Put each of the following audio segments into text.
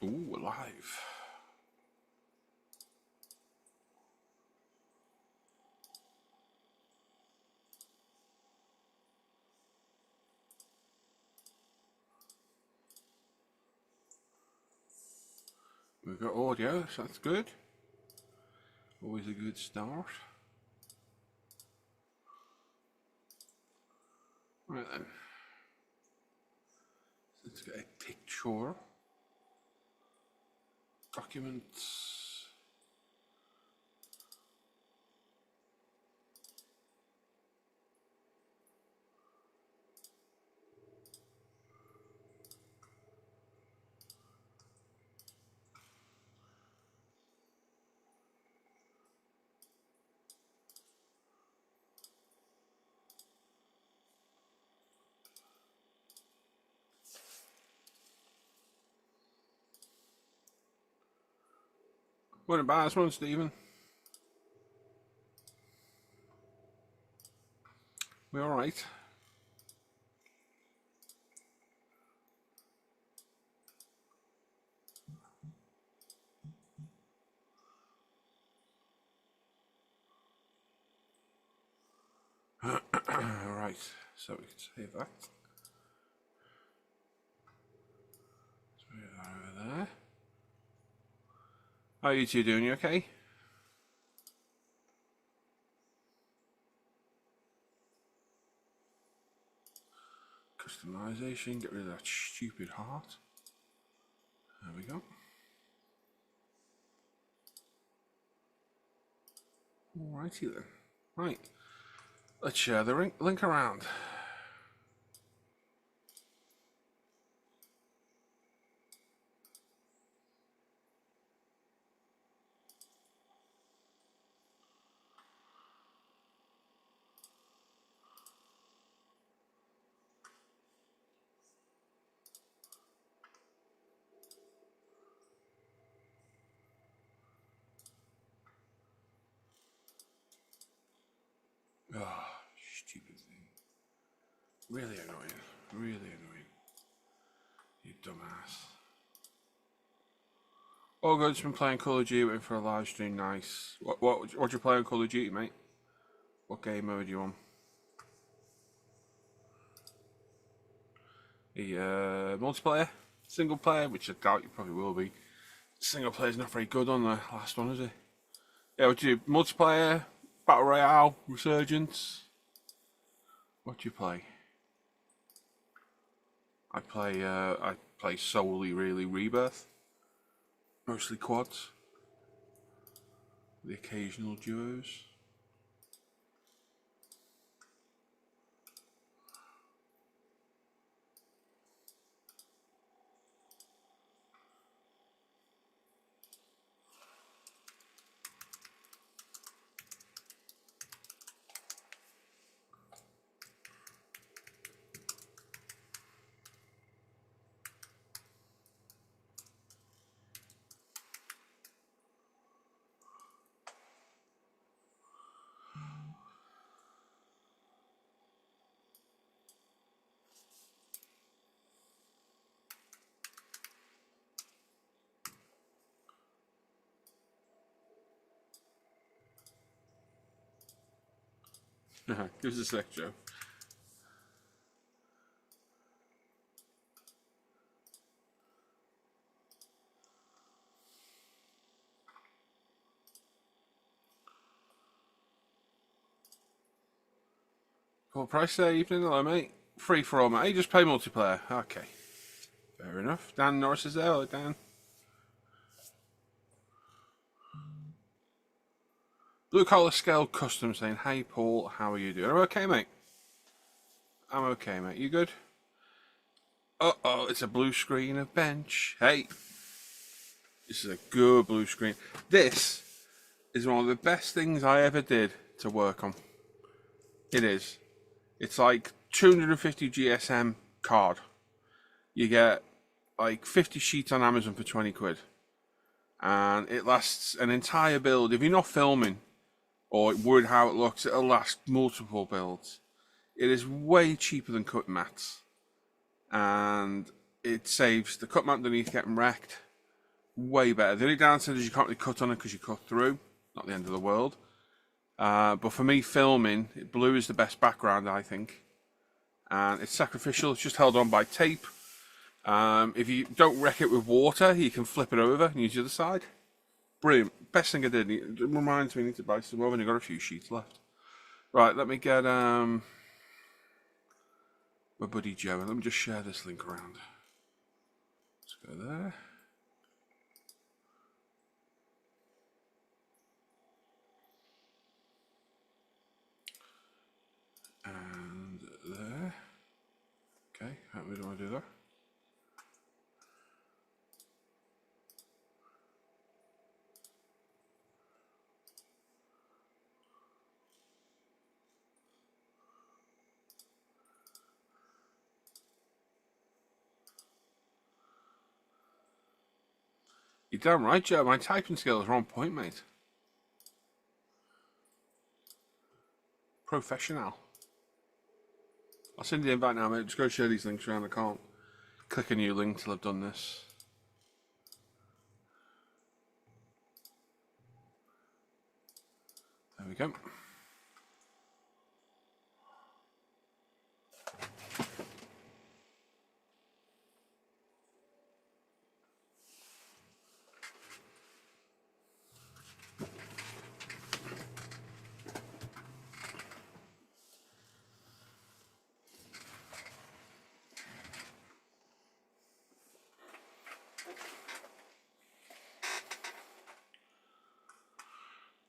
Ooh, alive. We've got audio, so that's good. Always a good start. Right then. Let's get a picture. Documents. What about this one, Stephen? We all right? Right, so we can save that. So we are over there. How are you two doing? You okay? Customization, get rid of that stupid heart. There we go. Alrighty then. Right, let's share the link around. Oh, stupid thing. Really annoying. Really annoying. You dumbass. All good, just been playing Call of Duty, waiting for a live stream. Nice. What do you play on Call of Duty, mate? What game mode are you on? The multiplayer? Single player? Which I doubt you probably will be. Single player's not very good on the last one, is it? Yeah, what do you do? Multiplayer? Battle Royale? Resurgence? What do you play? I play solely really Rebirth. Mostly quads. The occasional duos. Give us a sec, Joe. Full price there, evening, hello mate. Free for all, mate. You just play multiplayer. Okay. Fair enough. Dan Norris is there. Hello, Dan. Blue Collar Scale Custom saying, hey Paul, how are you doing? I'm okay, mate. I'm okay, mate. You good? Uh-oh, it's a blue screen of bench. Hey. This is a good blue screen. This is one of the best things I ever did to work on. It is. It's like 250 GSM card. You get like 50 sheets on Amazon for 20 quid. And it lasts an entire build. If you're not filming or worried how it looks, it'll last multiple builds. It is way cheaper than cut mats. And it saves the cut mat underneath getting wrecked. way better. The only downside is you can't really cut on it because you cut through. Not the end of the world. But for me, filming, blue is the best background, I think. And it's sacrificial. It's just held on by tape. If you don't wreck it with water, you can flip it over and use the other side. Brilliant. Best thing I did. It reminds me I need to buy some more. I've only got a few sheets left. Right, let me get my buddy Joe, and let me just share this link around. Let's go there. And there. Okay, how do I do that? You're damn right, Joe. My typing skills are on point, mate. Professional. I'll send you the invite now, mate. Just go share these links around. I can't click a new link till I've done this. There we go.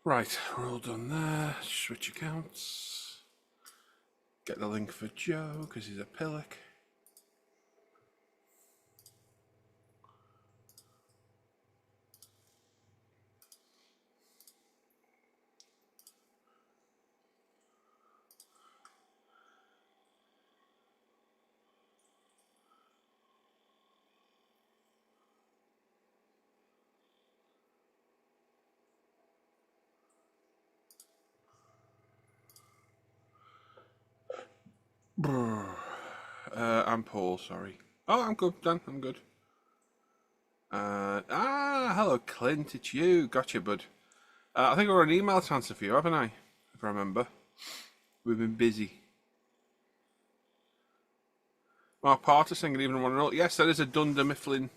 Right, we're all done there. Switch accounts. Get the link for Joe because he's a pillock. I'm Paul, sorry. Oh, I'm good, Dan, I'm good. Hello, Clint, it's you. Gotcha, bud. I think I've got an email to answer for you, haven't I? If I remember. We've been busy. Mark Parter singing even one roll. Yes, that is a Dunder Mifflin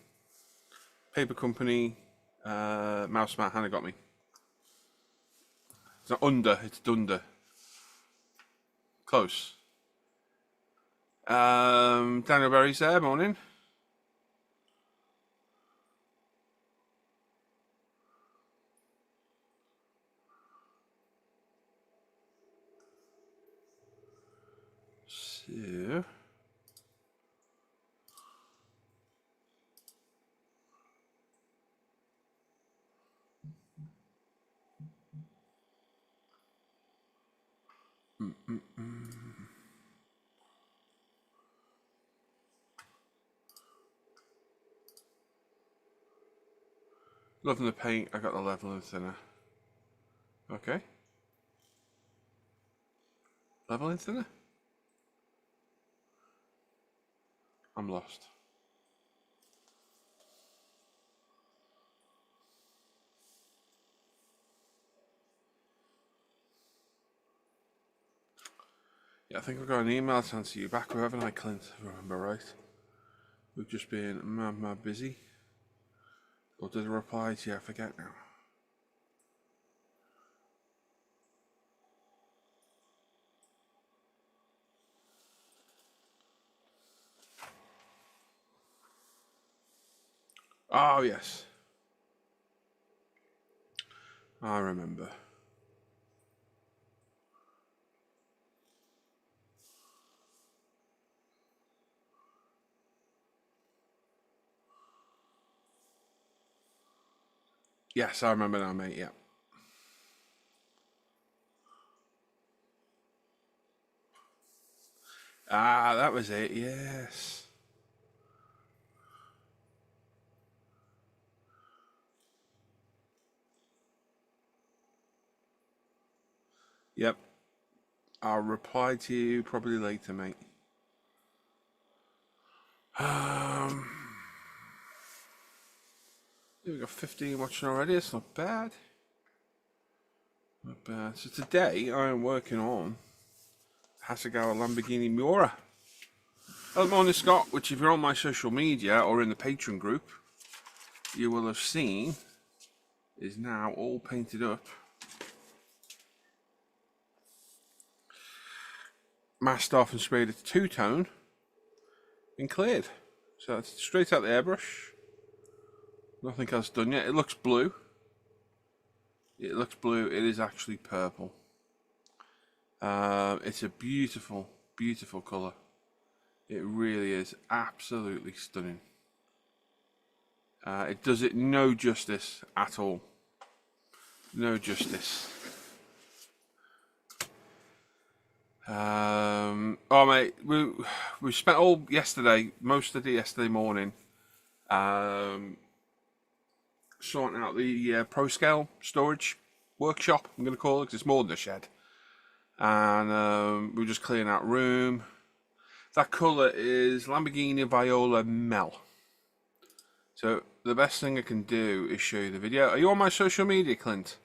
paper company. Mouse Matt Hannah got me. It's not under, it's Dunder. Close. Daniel Berry's there, morning. So... Loving the paint, I got the level and thinner. Okay. Level and thinner? I'm lost. Yeah, I think I've got an email to answer you back, haven't I, Clint? If I remember right. We've just been mad busy. Or did I reply to you? I forget now. Oh, yes. I remember. Yes, I remember now, mate, yeah. Ah, that was it, yes. Yep. I'll reply to you probably later, mate. Here we got 15 watching already. It's not bad. Not bad. So today I am working on Hasegawa Lamborghini Miura. Hello, morning Scott, which if you're on my social media or in the Patreon group, you will have seen is now all painted up. Masked off and sprayed it two-tone and cleared. So it's straight out the airbrush. Nothing else done yet. It looks blue. It looks blue. It is actually purple. It's a beautiful, beautiful colour. It really is absolutely stunning. It does it no justice at all. No justice. Oh mate, we spent all yesterday, most of the yesterday morning, sorting out the ProScale storage workshop, I'm going to call it, because it's more than a shed. And we were just clearing out room. That colour is Lamborghini Viola Mel. So the best thing I can do is show you the video. Are you on my social media, Clint?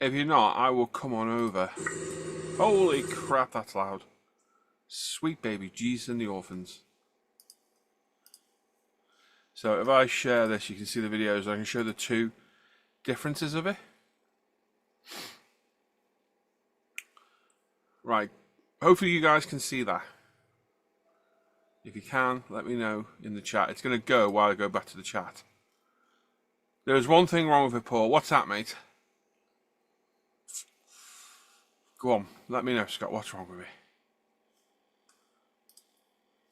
If you're not, I will come on over. Holy crap, that's loud. Sweet baby Jesus and the orphans. So if I share this, you can see the videos. I can show the two differences of it. Right. Hopefully you guys can see that. If you can, let me know in the chat. It's going to go while I go back to the chat. There's one thing wrong with it, Paul. What's that, mate? Go on, let me know, Scott. What's wrong with it?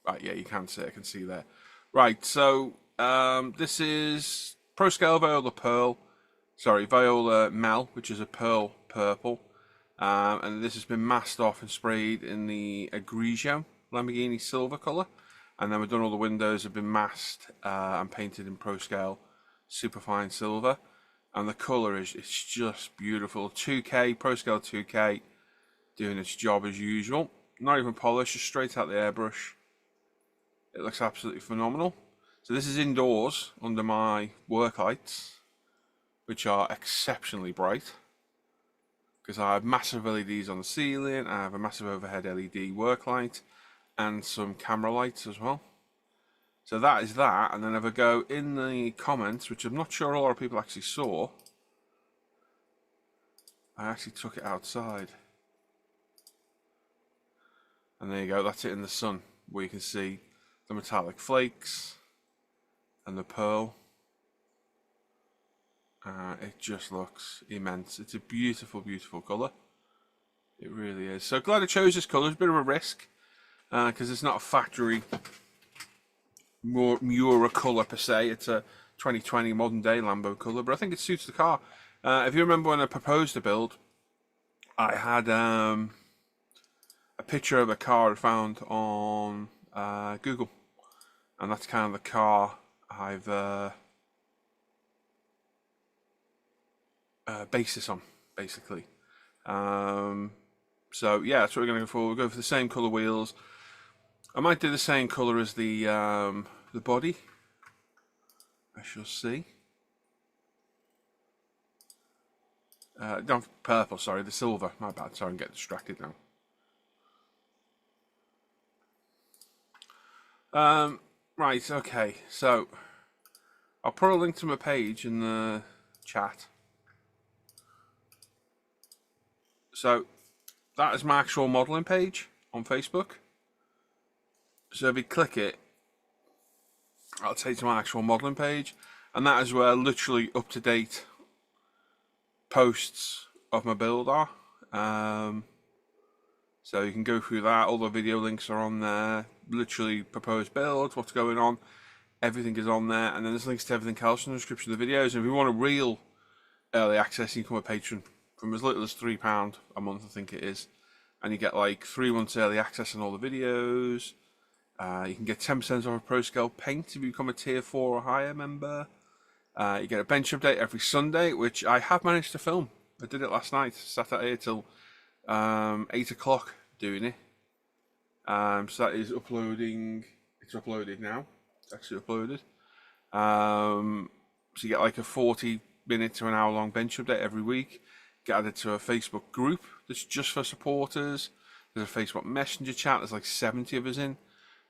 Right, yeah, you can see it. I can see there. Right, so this is ProScale Viola Pearl. Sorry, Viola Mel, which is a pearl purple. And this has been masked off and sprayed in the Grigio Lamborghini silver colour. And then we've done all the windows have been masked and painted in ProScale superfine silver. And the colour is it's just beautiful. 2K, ProScale 2K, doing its job as usual. Not even polished, just straight out the airbrush. It looks absolutely phenomenal. So this is indoors under my work lights, which are exceptionally bright. Because I have massive LEDs on the ceiling, I have a massive overhead LED work light, and some camera lights as well. So that is that, and then if I go in the comments, which I'm not sure a lot of people actually saw, I actually took it outside. And there you go, that's it in the sun, where you can see the metallic flakes and the pearl. It just looks immense. It's a beautiful, beautiful colour. It really is. So glad I chose this colour. It's a bit of a risk, because it's not a factory Miura colour per se. It's a 2020 modern day Lambo colour, but I think it suits the car. If you remember when I proposed the build, I had a picture of a car I found on Google, and that's kind of the car I've based this on, basically. So yeah, that's what we're going to go for. We'll go for the same colour wheels. I might do the same colour as the body. I shall see. No, purple, sorry, the silver. My bad, sorry, I'm getting distracted now. Right, okay, so I'll put a link to my page in the chat. So that is my actual modelling page on Facebook. So if you click it, I'll take you to my actual modelling page, and that is where literally up-to-date posts of my build are. So you can go through that. All the video links are on there. Literally proposed builds, what's going on, everything is on there, and then there's links to everything else in the description of the videos. And if you want a real early access, you can become a patron from as little as £3 a month, I think it is, and you get like 3 months early access on all the videos. You can get 10% off a ProScale paint if you become a tier 4 or higher member. You get a bench update every Sunday, which I have managed to film. I did it last night, sat out here till 8 o'clock doing it. So that is uploading. It's uploaded now. It's actually uploaded. So you get like a 40-minute to an hour-long bench update every week. Get added to a Facebook group that's just for supporters. There's a Facebook Messenger chat. There's like 70 of us in,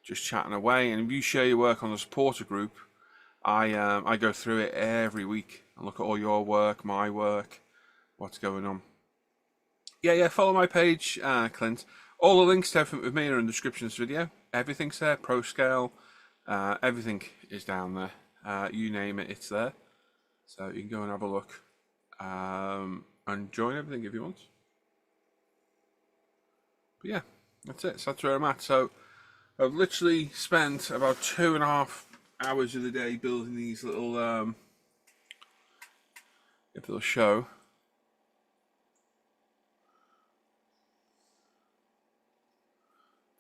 just chatting away. And if you share your work on the supporter group, I go through it every week and look at all your work, my work, what's going on. Yeah, follow my page, Clint. All the links to everything with me are in the description of this video. Everything's there, ProScale, everything is down there. You name it, it's there. So you can go and have a look and join everything if you want. But yeah, that's it. So that's where I'm at. So I've literally spent about 2.5 hours of the day building these little, if it'll show.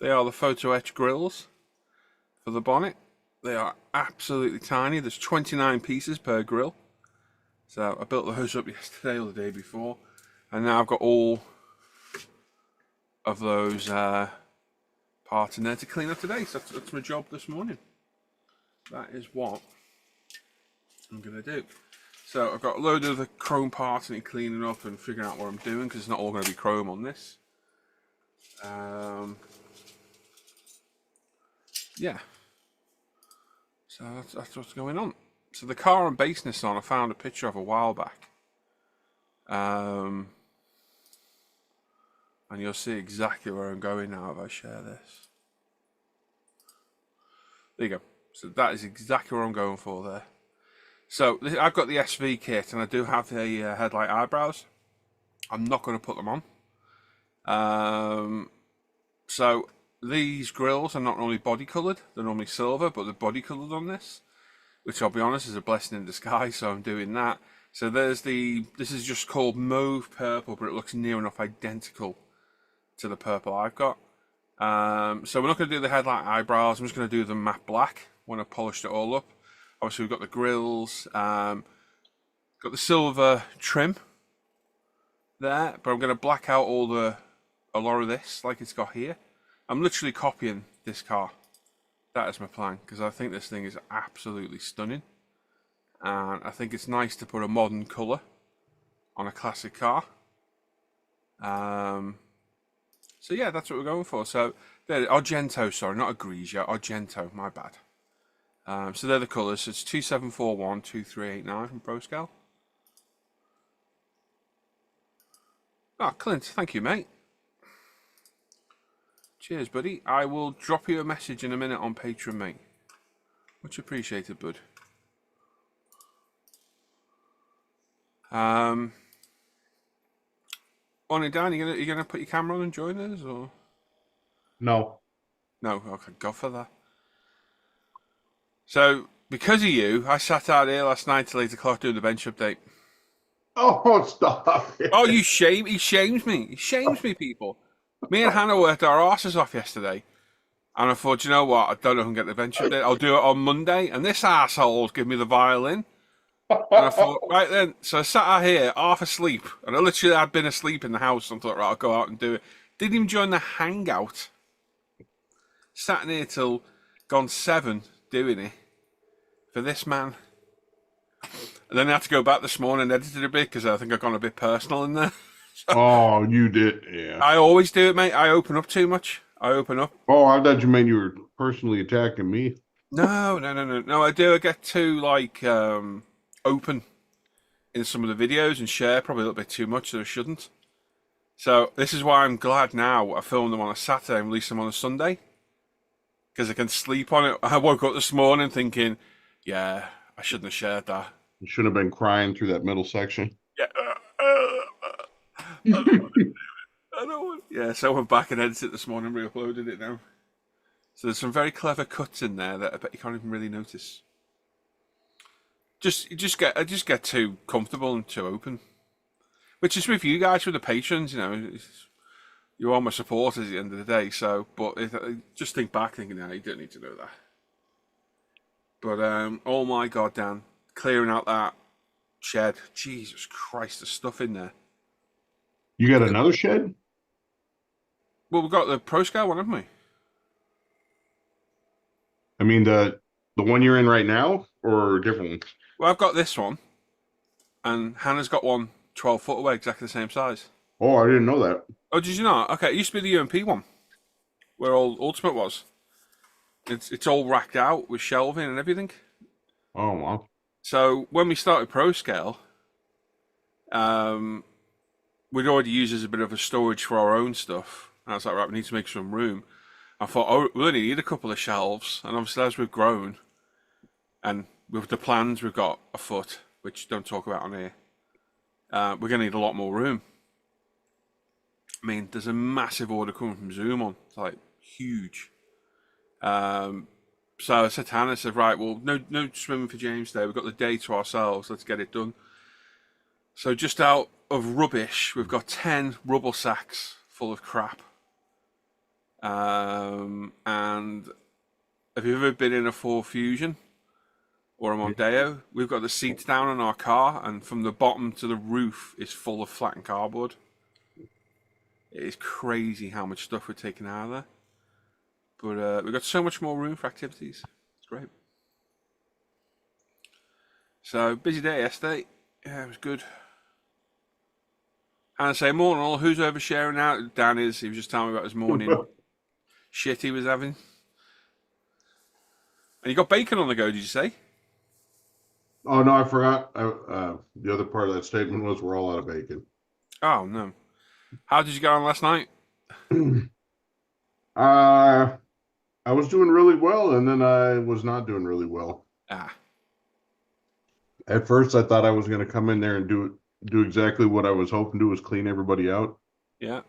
They are the photo etch grills for the bonnet. They are absolutely tiny. There's 29 pieces per grill. So I built those up yesterday or the day before. And now I've got all of those parts in there to clean up today. So that's my job this morning. That is what I'm going to do. So I've got a load of the chrome parts and cleaning up and figuring out what I'm doing, because it's not all going to be chrome on this. Yeah. So that's what's going on. So the car I'm basing this on, I found a picture of a while back. And you'll see exactly where I'm going now if I share this. There you go. So that is exactly where I'm going for there. So I've got the SV kit and I do have the headlight eyebrows. I'm not going to put them on. So these grills are not normally body coloured, they're normally silver, but they're body coloured on this, which I'll be honest is a blessing in disguise, so I'm doing that. So this is just called mauve purple, but it looks near enough identical to the purple I've got. So we're not going to do the headlight eyebrows, I'm just going to do the matte black when I've polished it all up. Obviously we've got the grills, got the silver trim there, but I'm going to black out a lot of this like it's got here. I'm literally copying this car. That is my plan, because I think this thing is absolutely stunning. And I think it's nice to put a modern colour on a classic car. So yeah, that's what we're going for. So they're Argento, sorry, not a Grigio, Argento, my bad. So they're the colours. So it's 2741 2389 from ProScale. Oh, Clint, thank you, mate. Cheers, buddy. I will drop you a message in a minute on Patreon, mate. Much appreciated, bud. Only Dan, you gonna put your camera on and join us, or No. no? Okay, go for that. So because of you, I sat out here last night till 8 o'clock doing the bench update. Oh, stop it. Oh, he shames me. He shames me, people. Me and Hannah worked our asses off yesterday. And I thought, you know what? I don't know if I can get the bench update. I'll do it on Monday. And this asshole's give me the violin. And I thought, right then. So I sat out here, half asleep. And I literally had been asleep in the house. And I thought, right, I'll go out and do it. Didn't even join the Hangout. Sat in here till gone 7 doing it for this man. And then I had to go back this morning and edit it a bit because I think I've gone a bit personal in there. Oh, you did, yeah. I always do it, mate. I open up too much. I open up. Oh, I thought you meant you were personally attacking me. No. I do. I get too like open in some of the videos and share probably a little bit too much that I shouldn't. So this is why I'm glad now I filmed them on a Saturday and release them on a Sunday, because I can sleep on it. I woke up this morning thinking, yeah, I shouldn't have shared that. You should have been crying through that middle section. Yeah. I don't want. Yeah, so I went back and edited it this morning, re-uploaded it now. So there's some very clever cuts in there that I bet you can't even really notice. I just get too comfortable and too open, which is with you guys, with the patrons. You know, you're all my supporters at the end of the day. So, but just think back, thinking, no, you don't need to know that. But oh my God, Dan, clearing out that shed. Jesus Christ, there's stuff in there. You got another shed? Well, we've got the ProScale one, haven't we? I mean, the one you're in right now, or a different one? Well, I've got this one, and Hannah's got one 12 foot away, exactly the same size. Oh, I didn't know that. Oh, did you not? Okay, it used to be the UMP one, where all Ultimate was. It's all racked out with shelving and everything. Oh, wow. So when we started ProScale, we'd already used as a bit of a storage for our own stuff. And I was like, right, we need to make some room. I thought, oh, we only need a couple of shelves. And obviously, as we've grown, and with the plans we've got afoot, which don't talk about on here, we're going to need a lot more room. I mean, there's a massive order coming from Zoom on. It's like huge. So I said to Hannah, I said, right, well, no swimming for James today. We've got the day to ourselves. Let's get it done. So just out of rubbish, we've got 10 rubble sacks full of crap. And have you ever been in a Ford Fusion or a Mondeo? We've got the seats down on our car, and from the bottom to the roof is full of flattened cardboard. It is crazy how much stuff we're taking out of there. But we've got so much more room for activities. It's great. So, busy day yesterday. Yeah, it was good. And I say, morning all, who's oversharing now? Dan is. He was just telling me about his morning shit he was having. And you got bacon on the go, did you say? Oh, no, I forgot. The other part of that statement was we're all out of bacon. Oh, no. How did you get on last night? I was doing really well, and then I was not doing really well. Ah. At first, I thought I was going to come in there and do exactly what I was hoping to, was clean everybody out. Yeah.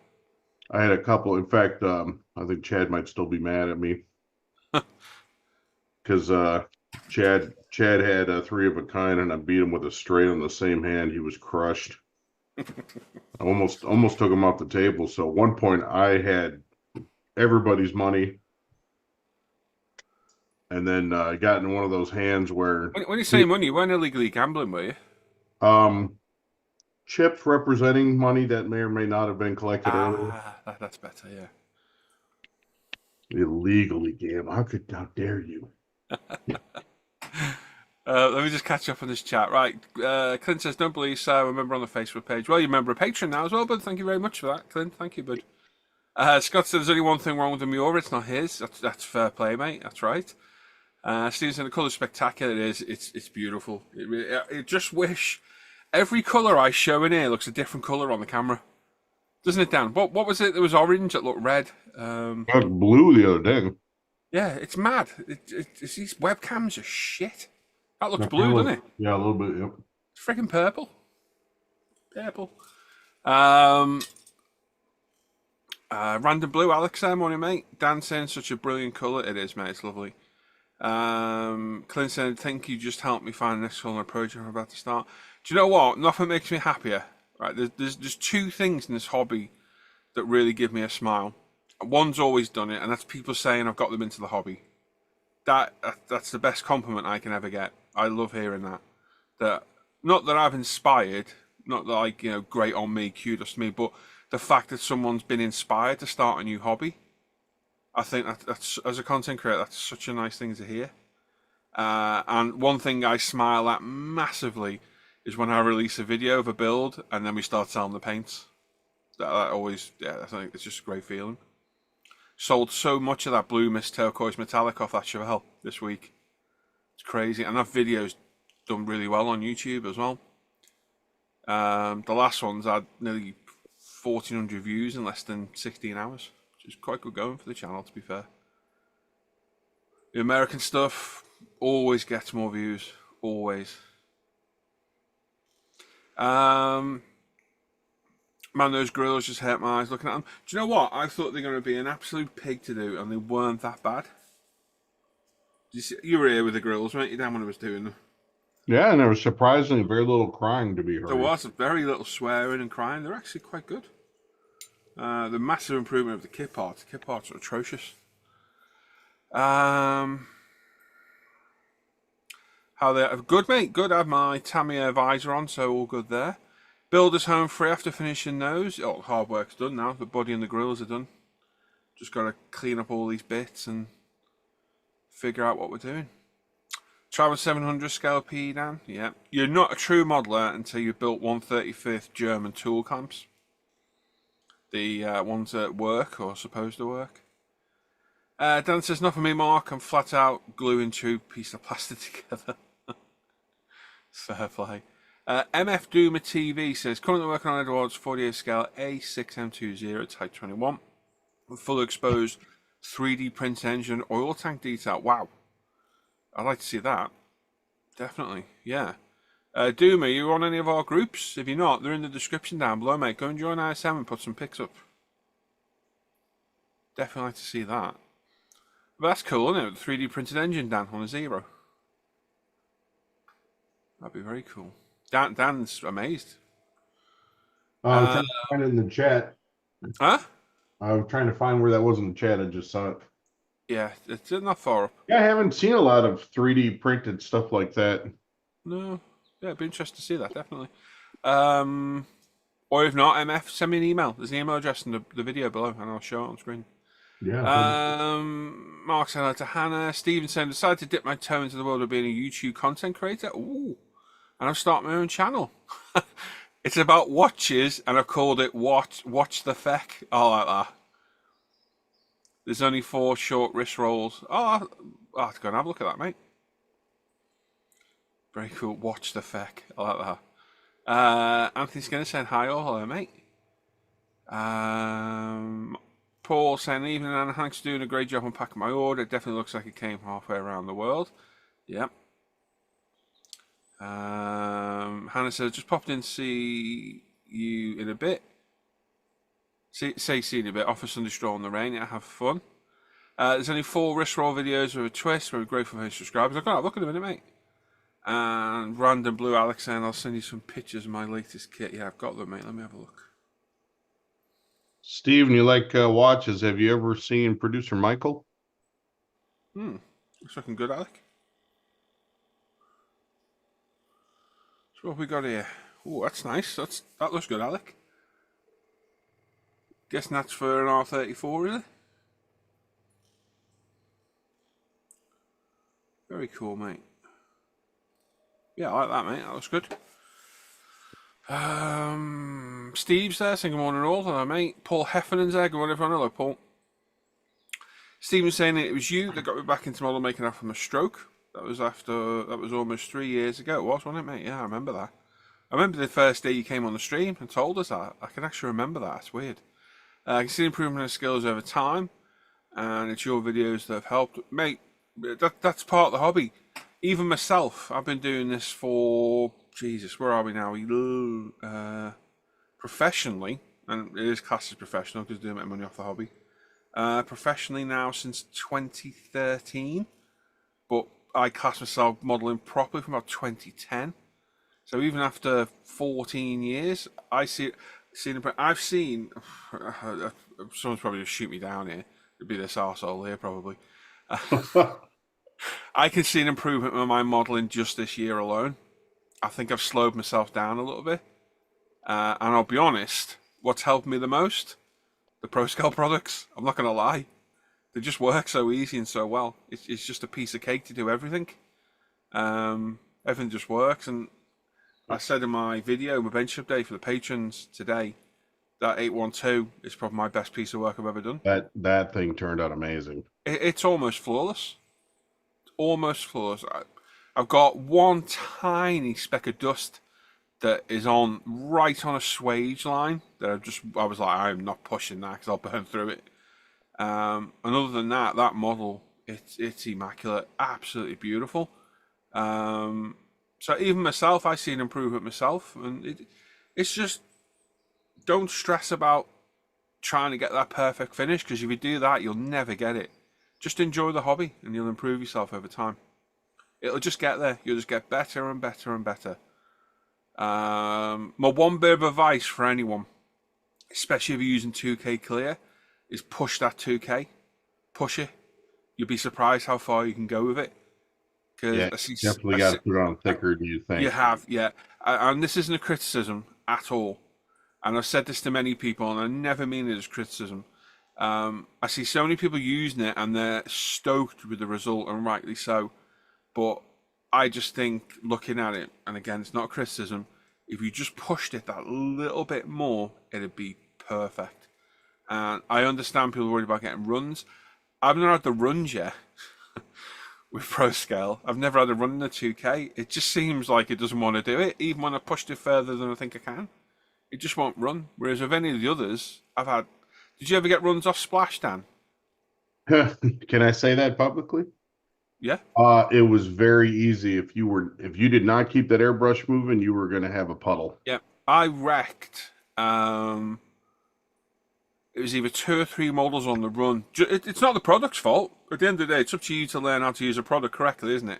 I had a couple. In fact, I think Chad might still be mad at me because Chad had 3 of a kind, and I beat him with a straight on the same hand. He was crushed. I almost took him off the table. So at one point, I had everybody's money. And then I got in one of those hands where... When you say money, you weren't illegally gambling, were you? Chips representing money that may or may not have been collected earlier. That's better, yeah. Illegally gamble. How dare you? Let me just catch up on this chat. Right, Clint says, don't believe so. Remember on the Facebook page. Well, you're a member of Patreon now as well, bud. Thank you very much for that, Clint. Thank you, bud. Scott said there's only one thing wrong with the Miura. It's not his. That's fair play, mate. That's right. Stevenson, the colour's spectacular. It is. It's beautiful. It just wish every colour I show in here looks a different colour on the camera. Doesn't it, Dan? What was it? There was orange that looked red. I had blue the other day. Yeah, it's mad. It's these webcams are shit. That looks blue, doesn't it? Yeah, a little bit, yep. It's freaking purple. Purple. Random blue, Alex there, morning, mate. Dan saying such a brilliant colour. It is, mate. It's lovely. Clint said, thank you, just helped me find the next colour approach I'm about to start. Do you know what? Nothing makes me happier. Right, there's 2 things in this hobby that really give me a smile. One's always done it, and that's people saying I've got them into the hobby. That's the best compliment I can ever get. I love hearing that. That not that I've inspired, not that like, great on me, kudos to me, but the fact that someone's been inspired to start a new hobby. I think that's as a content creator, that's such a nice thing to hear. And one thing I smile at massively is when I release a video of a build and then we start selling the paints. That always, I think it's just a great feeling. Sold so much of that blue mist turquoise metallic off that Chevelle this week. It's crazy, and that video's done really well on YouTube as well. The last one's had nearly 1,400 views in less than 16 hours, which is quite good going for the channel, to be fair. The American stuff always gets more views, always. Man, those grills just hurt my eyes looking at them. Do you know what? I thought they were going to be an absolute pig to do, and they weren't that bad. You were here with the grills, weren't you, Dan, when I was doing them? Yeah, and there was surprisingly very little crying to be heard. There was very little swearing and crying. They're actually quite good. The massive improvement of the kit parts. The kit parts are atrocious. How they good, mate? Good. I have my Tamiya visor on, so all good there. Builder's home free after finishing those. Oh, hard work's done now. The body and the grills are done. Just got to clean up all these bits and figure out what we're doing. Try 700 scale P, Dan. Yeah. You're not a true modeler until you've built 1/35th German tool clamps. The ones that work or supposed to work. Dan says, not for me, Mark. I'm flat out gluing two pieces of plastic together. Fair play. MF Doomer TV says, currently working on Edwards 48 scale A6M20 Type 21 with full exposed 3D print engine oil tank detail. Wow. I'd like to see that. Definitely. Yeah. Doomer, you on any of our groups? If you're not, they're in the description down below, mate. Go and join ISM and put some pics up. Definitely like to see that. But that's cool, isn't it? The 3D printed engine, Dan, on a Zero. That'd be very cool. Dan's amazed. I was trying to find it in the chat. Huh? I was trying to find where that was in the chat. I just saw it. Yeah, it's not far up. Yeah, I haven't seen a lot of 3D printed stuff like that. No. Yeah, it'd be interesting to see that, definitely. Or if not, MF, send me an email. There's an email address in the video below, and I'll show it on screen. Yeah. Mark said hello to Hannah. Steven said, decided to dip my toe into the world of being a YouTube content creator. Ooh. And I've started my own channel. It's about watches, and I've called it Watch the Feck. I like that. There's only 4 short wrist rolls. Oh, I'll have to go and have a look at that, mate. Very cool. Watch the Feck. I like that. Anthony Skinner saying hi all. Hello, mate. Paul saying, evening, and Hank's doing a great job unpacking my order. It definitely looks like it came halfway around the world. Yep. Hannah says, just popped in to see you in a bit. See you in a bit. Off a Sunday stroll in the rain. Yeah, have fun. There's only 4 wrist roll videos with a twist. We're grateful for your subscribers. I've got to look at them in a minute, mate. And Random Blue Alex saying, I'll send you some pictures of my latest kit. Yeah, I've got them, mate. Let me have a look. Steven, you like watches. Have you ever seen producer Michael? Looks looking good, Alec. So what have we got here? Oh, that's nice. That looks good, Alec. Guessing that's for an R34, is it? Very cool, mate. Yeah, I like that, mate. That looks good. Steve's there saying good morning all. Hello, mate. Paul Heffernan's there. Good morning, everyone. Hello, Paul. Steve was saying it was you that got me back into model making after my stroke. That was almost 3 years ago. It was, wasn't it, mate? Yeah, I remember that. I remember the first day you came on the stream and told us that. I can actually remember that. It's weird. I can see improvement in skills over time, and it's your videos that have helped. Mate, that's part of the hobby. Even myself, I've been doing this for, Jesus, where are we now? Professionally, and it is classed as professional because doing my money off the hobby. Professionally now since 2013, but I class myself modelling properly from about 2010. So even after 14 years, I've seen. Someone's probably just shoot me down here. It'd be this arsehole here probably. I can see an improvement in my modelling just this year alone. I think I've slowed myself down a little bit. And I'll be honest, what's helped me the most? The ProScale products. I'm not going to lie. They just work so easy and so well. It's just a piece of cake to do everything. Everything just works. And I said in my video, my bench update for the patrons today, that 812 is probably my best piece of work I've ever done. That thing turned out amazing. It's almost flawless. Almost flawless. I've got one tiny speck of dust that is right on a swage line that I was like, I'm not pushing that because I'll burn through it. And other than that, that model, it's immaculate, absolutely beautiful. So even myself, I see an improvement myself, and it's just, don't stress about trying to get that perfect finish, because if you do that, you'll never get it. Just enjoy the hobby, and you'll improve yourself over time. It'll just get there. You'll just get better and better and better. My one bit of advice for anyone, especially if you're using 2K clear, is push that 2K. Push it. You'll be surprised how far you can go with it. Yeah, definitely got to put it on thicker, do you think? You have, yeah. And this isn't a criticism at all. And I've said this to many people, and I never mean it as criticism. I see so many people using it, and they're stoked with the result, and rightly so. But I just think looking at it, and again, it's not a criticism, if you just pushed it that little bit more, it'd be perfect. And I understand people are worried about getting runs. I've not had the runs yet with ProScale. I've never had a run in the 2K. It just seems like it doesn't want to do it, even when I pushed it further than I think I can. It just won't run. Whereas with any of the others, I've had. Did you ever get runs off Splash, Dan? Can I say that publicly? Yeah. It was very easy. If you did not keep that airbrush moving, you were going to have a puddle. Yeah. I wrecked. It was either 2 or 3 models on the run. It's not the product's fault. At the end of the day, it's up to you to learn how to use a product correctly, isn't it?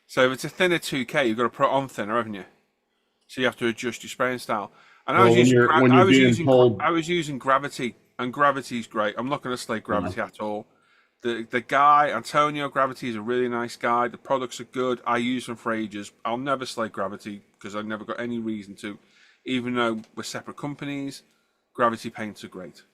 So if it's a thinner 2K, you've got to put it on thinner, haven't you? So you have to adjust your spraying style. And Well, I was using Gravity, and Gravity's great. I'm not going to slay Gravity at all. The guy, Antonio, Gravity is a really nice guy. The products are good. I use them for ages. I'll never slay Gravity because I've never got any reason to. Even though we're separate companies, Gravity paints are great.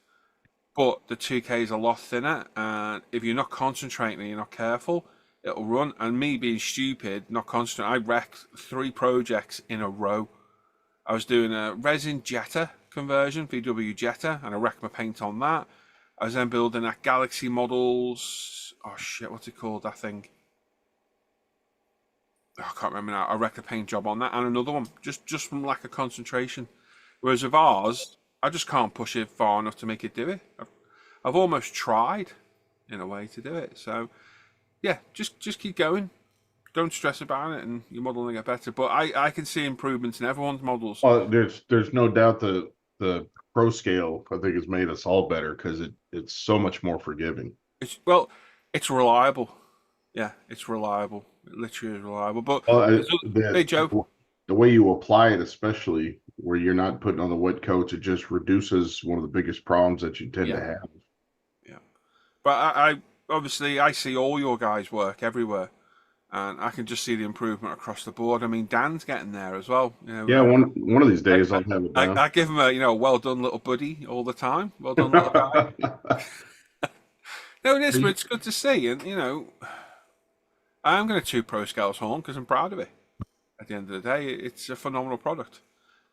But the 2K is a lot thinner, and if you're not concentrating and you're not careful, it'll run. And me being stupid, not concentrating, I wrecked 3 projects in a row. I was doing a resin Jetta conversion, VW Jetta, and I wrecked my paint on that. I was then building that Galaxy models. Oh shit, what's it called? That thing. Oh, I can't remember now. I wrecked a paint job on that and another one, just from lack of concentration. Whereas with ours, I just can't push it far enough to make it do it. I've almost tried, in a way, to do it. So, yeah, just keep going. Don't stress about it, and your model will get better. But I can see improvements in everyone's models. Well, there's no doubt the ProScale, I think, has made us all better because it's so much more forgiving. It's reliable. Yeah, it's reliable. It literally is reliable. But hey, Joe. The way you apply it, especially where you're not putting on the wet coats, it just reduces one of the biggest problems that you tend to have. Yeah, but I obviously I see all your guys' work everywhere, and I can just see the improvement across the board. I mean, Dan's getting there as well. You know, yeah, one of these days I'll have it down. I give him a well done little buddy all the time. Well done little guy. No, it is, but it's good to see, and I am going to toot ProScale's horn because I'm proud of it. At the end of the day, it's a phenomenal product.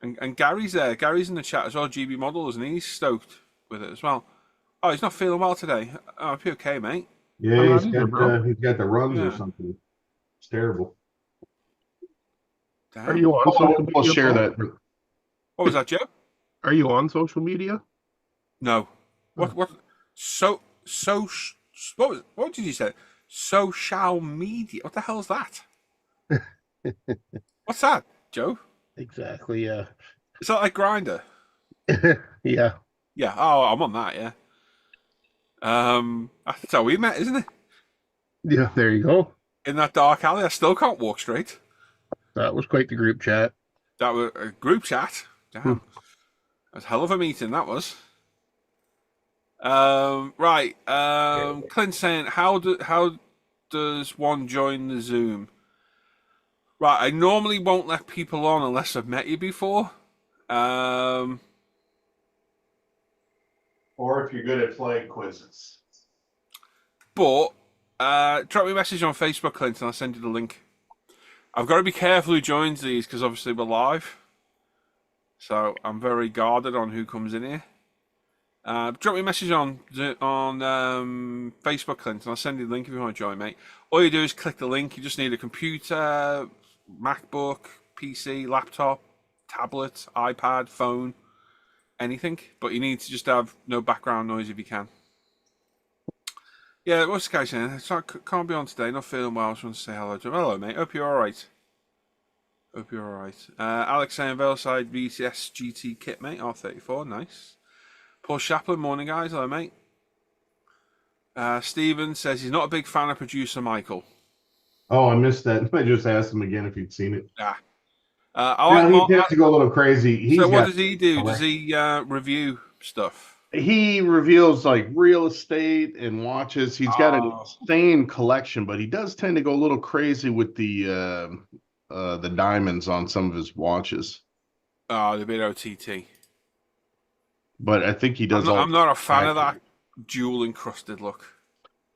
And Gary's there. Gary's in the chat as well, GB Models, and he's stoked with it as well. Oh, he's not feeling well today. Oh, I hope you're okay, mate. Yeah, he's got the runs or something. It's terrible. Damn. Are you on social media? We'll share that. What was that, Joe? Are you on social media? No. What? What did you say? Social media. What the hell is that? What's that, Joe? Exactly, yeah. Is that like Grinder? Yeah. Yeah. Oh, I'm on that, yeah. That's how we met, isn't it? Yeah, there you go. In that dark alley, I still can't walk straight. That was quite the group chat. That was a group chat. Damn. That was a hell of a meeting, that was. Right. Clint saying, how does one join the Zoom? Right, I normally won't let people on unless I've met you before. Or if you're good at playing quizzes. But drop me a message on Facebook, Clint, and I'll send you the link. I've got to be careful who joins these because obviously we're live. So I'm very guarded on who comes in here. Drop me a message on Facebook, Clint, and I'll send you the link if you want to join, mate. All you do is click the link. You just need a computer, MacBook, PC, laptop, tablet, iPad, phone, anything. But you need to just have no background noise if you can. Yeah, what's the guy saying? Can't be on today, not feeling well. I just want to say hello to him. Hello, mate. Hope you're alright. Hope you're alright. Alex saying Veilside VCS GT kit, mate. R34, nice. Paul Chaplin, morning, guys. Hello, mate. Steven says he's not a big fan of producer Michael. Oh, I missed that. I just asked him again if he'd seen it. Yeah. He tends to go a little crazy. So what does he do? Does he review stuff? He reveals like real estate and watches. He's got an insane collection, but he does tend to go a little crazy with the diamonds on some of his watches. Oh, the bit OTT. But I think he does. I'm not a fan of that jewel encrusted look.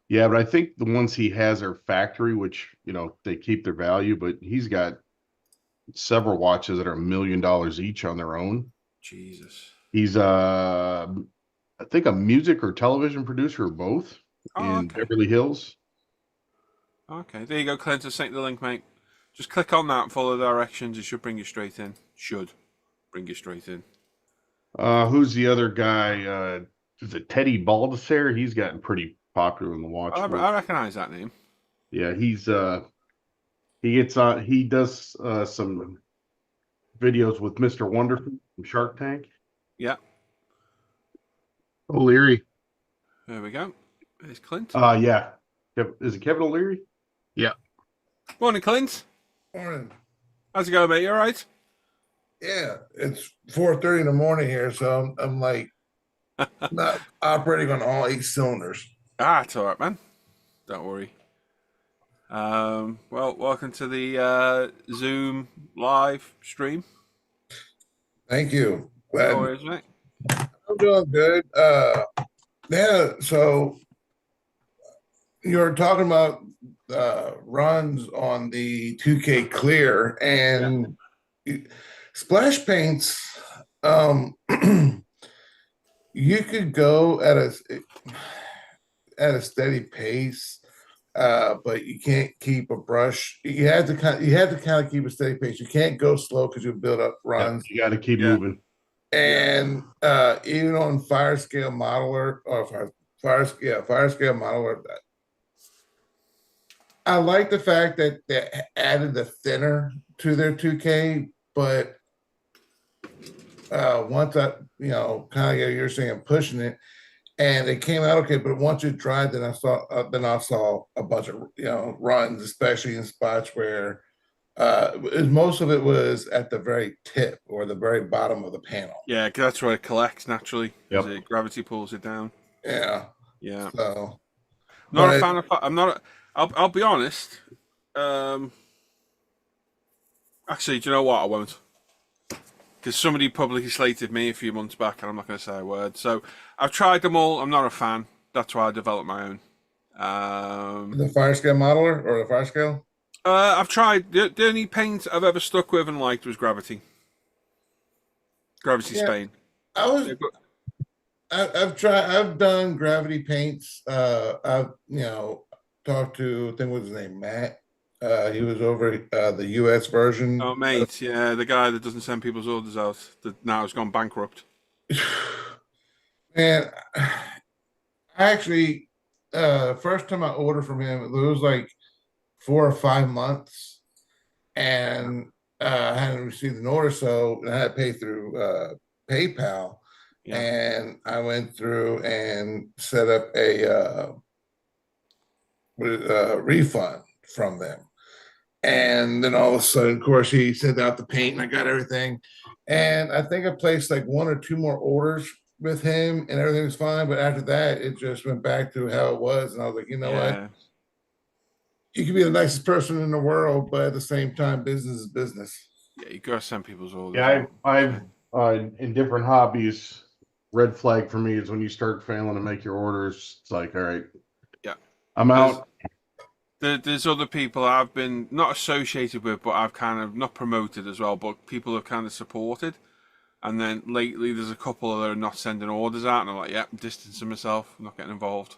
Yeah, but I think the ones he has are factory, which, they keep their value, but he's got several watches that are $1 million each on their own. Jesus. He's I think a music or television producer or both Oh, in okay. Beverly Hills. Okay, there you go, Clint. I sent you the link, mate. Just click on that and follow the directions. It should bring you straight in. Should bring you straight in. Who's the other guy? Is it Teddy Baldassare? He's gotten pretty popular in the watch I world. recognize that name. Yeah, he does some videos with Mr. Wonderful from Shark Tank. Yeah. O'Leary. There we go. There's Clint. Yeah. Is it Kevin O'Leary? Yeah. Morning, Clint. Morning. How's it going, mate? You all right? Yeah, it's 4:30 in the morning here, so I'm like not operating on all 8 cylinders. It's all right, man. Don't worry. Well, welcome to the Zoom live stream. Thank you. No Glad worries, mate. I'm doing good. Yeah, so you're talking about runs on the 2K Clear and splash paints. You could go at a steady pace, but you can't keep a brush. You have to kind of keep a steady pace. You can't go slow because you build up runs. You got to keep Yeah. moving. And even on FireScale Modeler or FireScale Modeler, I like the fact that they added the thinner to their 2K, but once I, kind of you're saying pushing it, and it came out okay. But once it dried, then I saw a bunch of runs, especially in spots where most of it was at the very tip or the very bottom of the panel. Yeah, 'cause that's where it collects naturally. Yep. Gravity pulls it down. Yeah. Yeah. So Not a fan of. I'm not. I'll be honest. Actually, do you know what? I won't. Because somebody publicly slated me a few months back, and I'm not going to say a word. So I've tried them all. I'm not a fan. That's why I developed my own. the FireScale Modeler or the FireScale? I've tried. The only paint I've ever stuck with and liked was Gravity. Gravity Spain. I've done gravity paints. I've talked to, I think what's his name, Matt. He was over the US version. Oh, mate, yeah, the guy that doesn't send people's orders out that now has gone bankrupt. Man, I actually first time I ordered from him, it was like 4 or 5 months, and I hadn't received an order, so I had to pay through PayPal. Yeah. And I went through and set up a refund from them. And then all of a sudden, of course, he sent out the paint and I got everything. And I think I placed like 1 or 2 more orders with him and everything was fine. But after that, it just went back to how it was. And I was like, you know what? You can be the nicest person in the world, but at the same time, business is business. Yeah, you gotta send people's orders. Yeah, I've in different hobbies, red flag for me is when you start failing to make your orders. It's like, all right, yeah, I'm out. There's other people I've been not associated with, but I've kind of not promoted as well, but people have kind of supported. And then lately, there's a couple that are not sending orders out, and I'm like, yeah, I'm distancing myself. I'm not getting involved.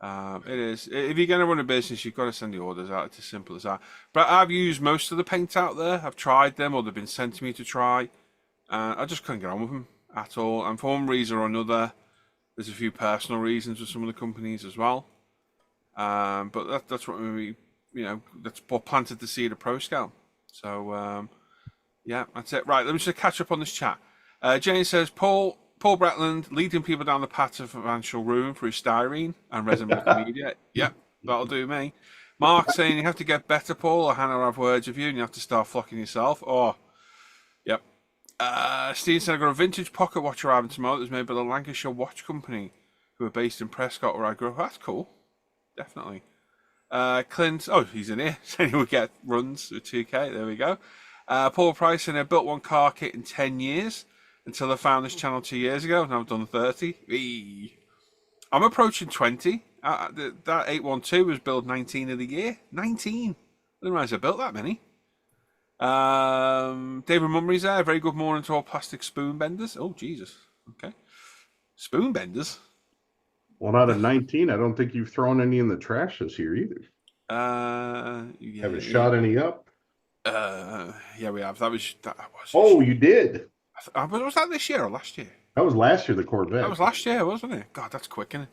It is. If you're going to run a business, you've got to send the orders out. It's as simple as that. But I've used most of the paints out there. I've tried them, or they've been sent to me to try. I just couldn't get on with them at all. And for one reason or another, there's a few personal reasons with some of the companies as well. But that's what we, that's what planted the seed of ProScale. So, yeah, that's it. Right, let me just catch up on this chat. Jane says, Paul Bretland leading people down the path of financial ruin through styrene and resin multimedia. Yep, that'll do me. Mark saying you have to get better, Paul, or Hannah will have words with you and you have to start flocking yourself. Oh, yep. Steve said, I got a vintage pocket watch arriving tomorrow that was made by the Lancashire Watch Company, who are based in Prescott, where I grew up. That's cool. Definitely. Clint, he's in here, saying he would get runs with 2K. There we go. Paul Price saying I built one car kit in 10 years until I found this channel 2 years ago, and I've done 30. I'm approaching 20, That 812 was built 19 of the year. 19. I didn't realize I built that many. David Mummery's there. Very good morning to all plastic spoon benders. Oh, Jesus. Okay. Spoon benders? Well, out of 19, I don't think you've thrown any in the trash this year either. Yeah, Haven't shot any up? yeah, we have. That was Oh, you did. was that this year or last year? That was last year, the Corvette. That was last year, wasn't it? God, that's quick, isn't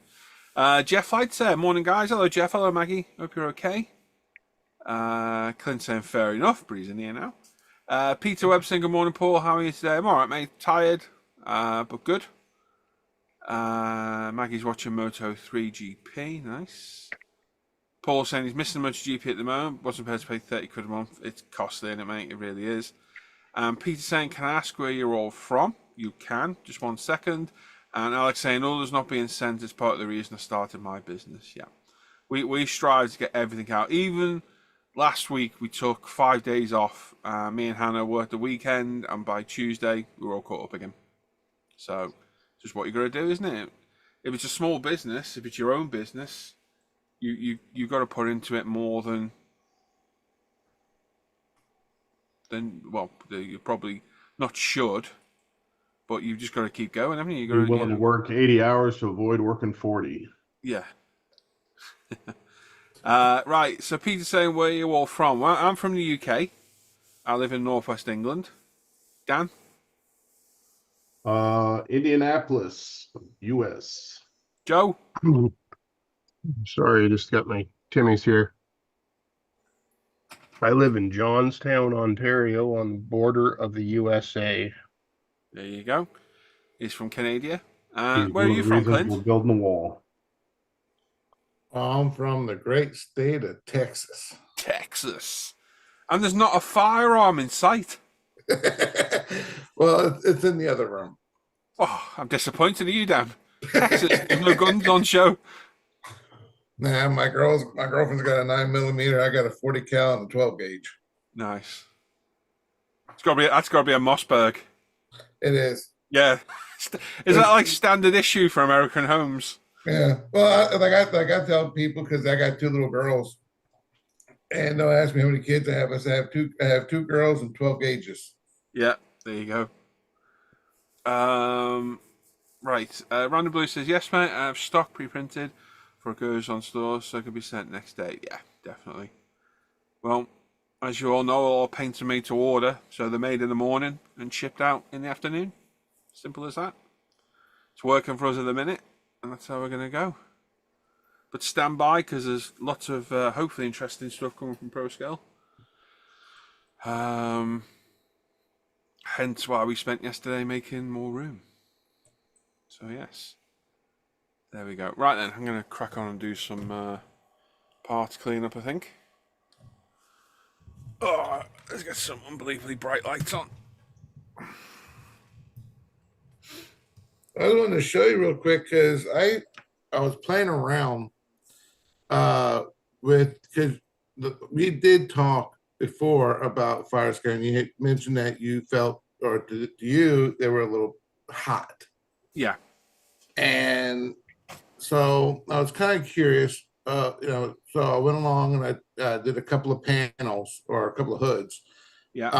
it? Jeff Light's there. Morning, guys. Hello, Jeff. Hello, Maggie. Hope you're okay. Clint saying fair enough, but he's in here now. Peter Webb saying good morning, Paul. How are you today? I'm all right, mate. Tired, but good. Maggie's watching Moto 3 GP. Nice. Paul saying he's missing much GP at the moment. Wasn't prepared to pay 30 quid a month. It's costly, isn't it, mate? It really is. Peter saying, can I ask where you're all from? You can. Just 1 second. And Alex saying, orders not being sent is part of the reason I started my business. Yeah. We strive to get everything out. Even last week, we took 5 days off. Me and Hannah worked the weekend, and by Tuesday, we were all caught up again. So, just what you got to do, isn't it? If it's a small business, if it's your own business, you got to put into it more than well, you probably not should, but you've just got to keep going, haven't you? You're willing to work 80 hours to avoid working 40. Yeah. Right, so Peter's saying, where are you all from? Well, I'm from the UK. I live in northwest England. Dan? Indianapolis, US. Joe? Sorry, I just got my Timmy's here. I live in Johnstown, Ontario, on the border of the USA. There you go. He's from Canada. He's Where are you from, Clint? We're building a wall. I'm from the great state of Texas. Texas. And there's not a firearm in sight. Well, it's in the other room. Oh, I'm disappointed in you, Dan. Texas, there's no guns on show. Nah, my girlfriend's got a 9mm. I got a 40 cal and a 12 gauge. Nice. That's got to be a Mossberg. It is. Yeah. Is that like standard issue for American homes? Yeah. Well, I tell people, because I got 2 little girls, and they'll ask me how many kids I have. I say I have two girls and 12 gauges. Yeah, there you go. Right. Random Blue says, yes, mate, I have stock pre-printed for it goes on stores, so it can be sent next day. Yeah, definitely. Well, as you all know, all paints are made to order, so they're made in the morning and shipped out in the afternoon. Simple as that. It's working for us at the minute, and that's how we're going to go. But stand by, because there's lots of hopefully interesting stuff coming from ProScale. Hence why we spent yesterday making more room. So yes, there we go. Right then, I'm going to crack on and do some parts cleanup, I think. Oh, let's get some unbelievably bright lights on. I was going to show you real quick, because I was playing around because we did talk before about fire scare, and you had mentioned that you felt, or to you, they were a little hot. Yeah. And so I was kind of curious, so I went along and I did a couple of panels or a couple of hoods. Yeah.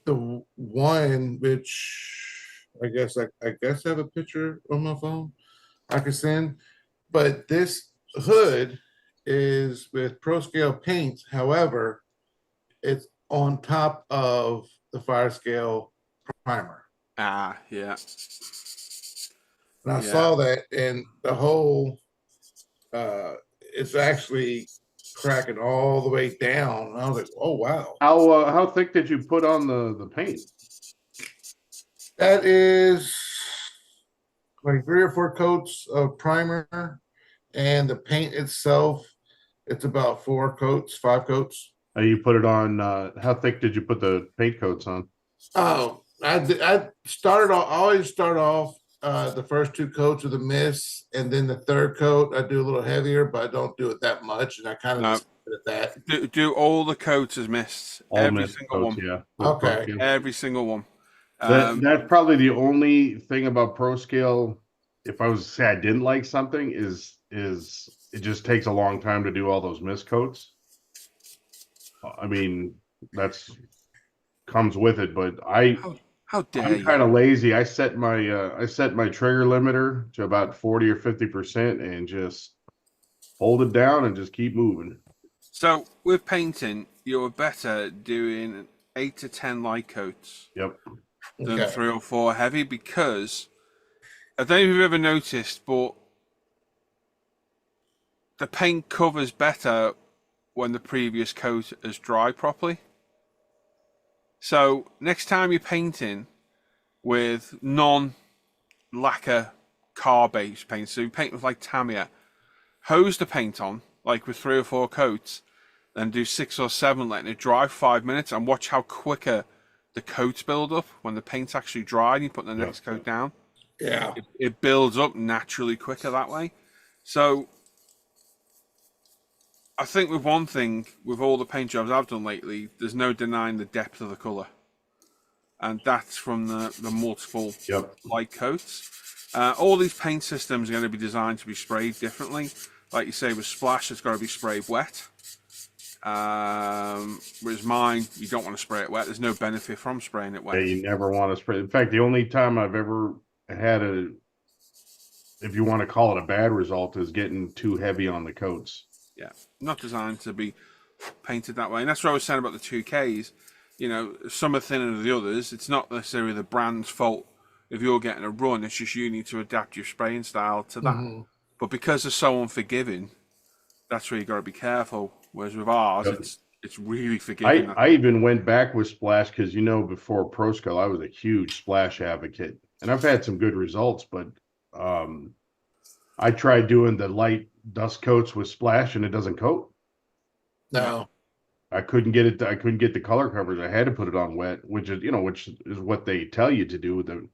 The one which I guess I have a picture on my phone I can send, but this hood is with ProScale paints. However, it's on top of the fire scale primer. Ah, yeah. And I saw that, and the whole it's actually cracking all the way down. And I was like, oh wow. How thick did you put on the paint? That is like 3 or 4 coats of primer, and the paint itself, it's about 4 coats, 5 coats. You put it on. How thick did you put the paint coats on? Oh, I always start off the first 2 coats of the mist, and then the 3rd coat I do a little heavier, but I don't do it that much, and I kind of just at that. Do all the coats as mists. Every single one. Yeah. Okay. Every single one. That's probably the only thing about ProScale. If I was to say I didn't like something, is is it just takes a long time to do all those mist coats. I mean, that's comes with it, but How dare I'm you? kind of lazy. I set my trigger limiter to about 40 or 50% and just hold it down and just keep moving. So with painting, you're better doing 8 to 10 light coats Yep. than Okay. 3 or 4 heavy, because I don't know if you've ever noticed, but the paint covers better when the previous coat has dried properly. So next time you're painting with non-lacquer car-based paint, so you paint with like Tamiya, hose the paint on like with 3 or 4 coats, then do 6 or 7, letting it dry 5 minutes, and watch how quicker the coats build up when the paint's actually dried and you put the next coat down. Yeah. It builds up naturally quicker that way. So I think with one thing, with all the paint jobs I've done lately, there's no denying the depth of the colour. And that's from the multiple light coats. All these paint systems are going to be designed to be sprayed differently. Like you say, with Splash, it's got to be sprayed wet. Whereas mine, you don't want to spray it wet. There's no benefit from spraying it wet. Yeah, you never want to spray. In fact, the only time I've ever had if you want to call it a bad result, is getting too heavy on the coats. Yeah, not designed to be painted that way. And that's what I was saying about the 2Ks. You know, some are thinner than the others. It's not necessarily the brand's fault if you're getting a run. It's just you need to adapt your spraying style to that. But because they're so unforgiving, that's where you got to be careful. Whereas with ours, it's really forgiving. I even went back with Splash because, you know, before ProScale, I was a huge Splash advocate, and I've had some good results. But I tried doing the light dust coats with Splash, and it doesn't coat. No. I couldn't get it. I couldn't get the color coverage. I had to put it on wet, which is what they tell you to do. The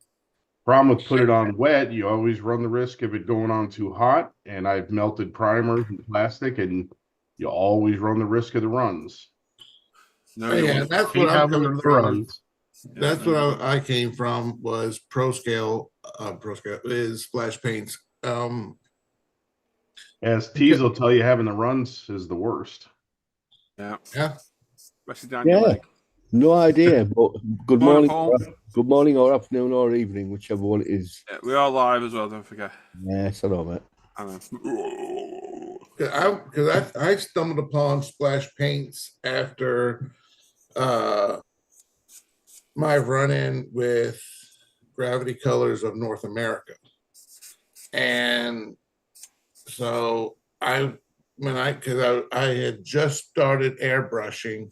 problem with put it on wet, you always run the risk of it going on too hot. And I've melted primer and plastic, and you always run the risk of the runs. No, Yeah, that's what Hate I'm having coming the from. runs. That's what I came from, was ProScale. ProScale is splash paints. As Tease will tell you, having the runs is the worst. Yeah. Yeah. Especially down your leg. No idea, but good Morning, morning, Paul. good morning or afternoon or evening, whichever one it is. Yeah, we are live as well, don't forget. Yes, I know, mate. I know. Because I stumbled upon splash paints after my run-in with Gravity Colors of North America. And so I had just started airbrushing,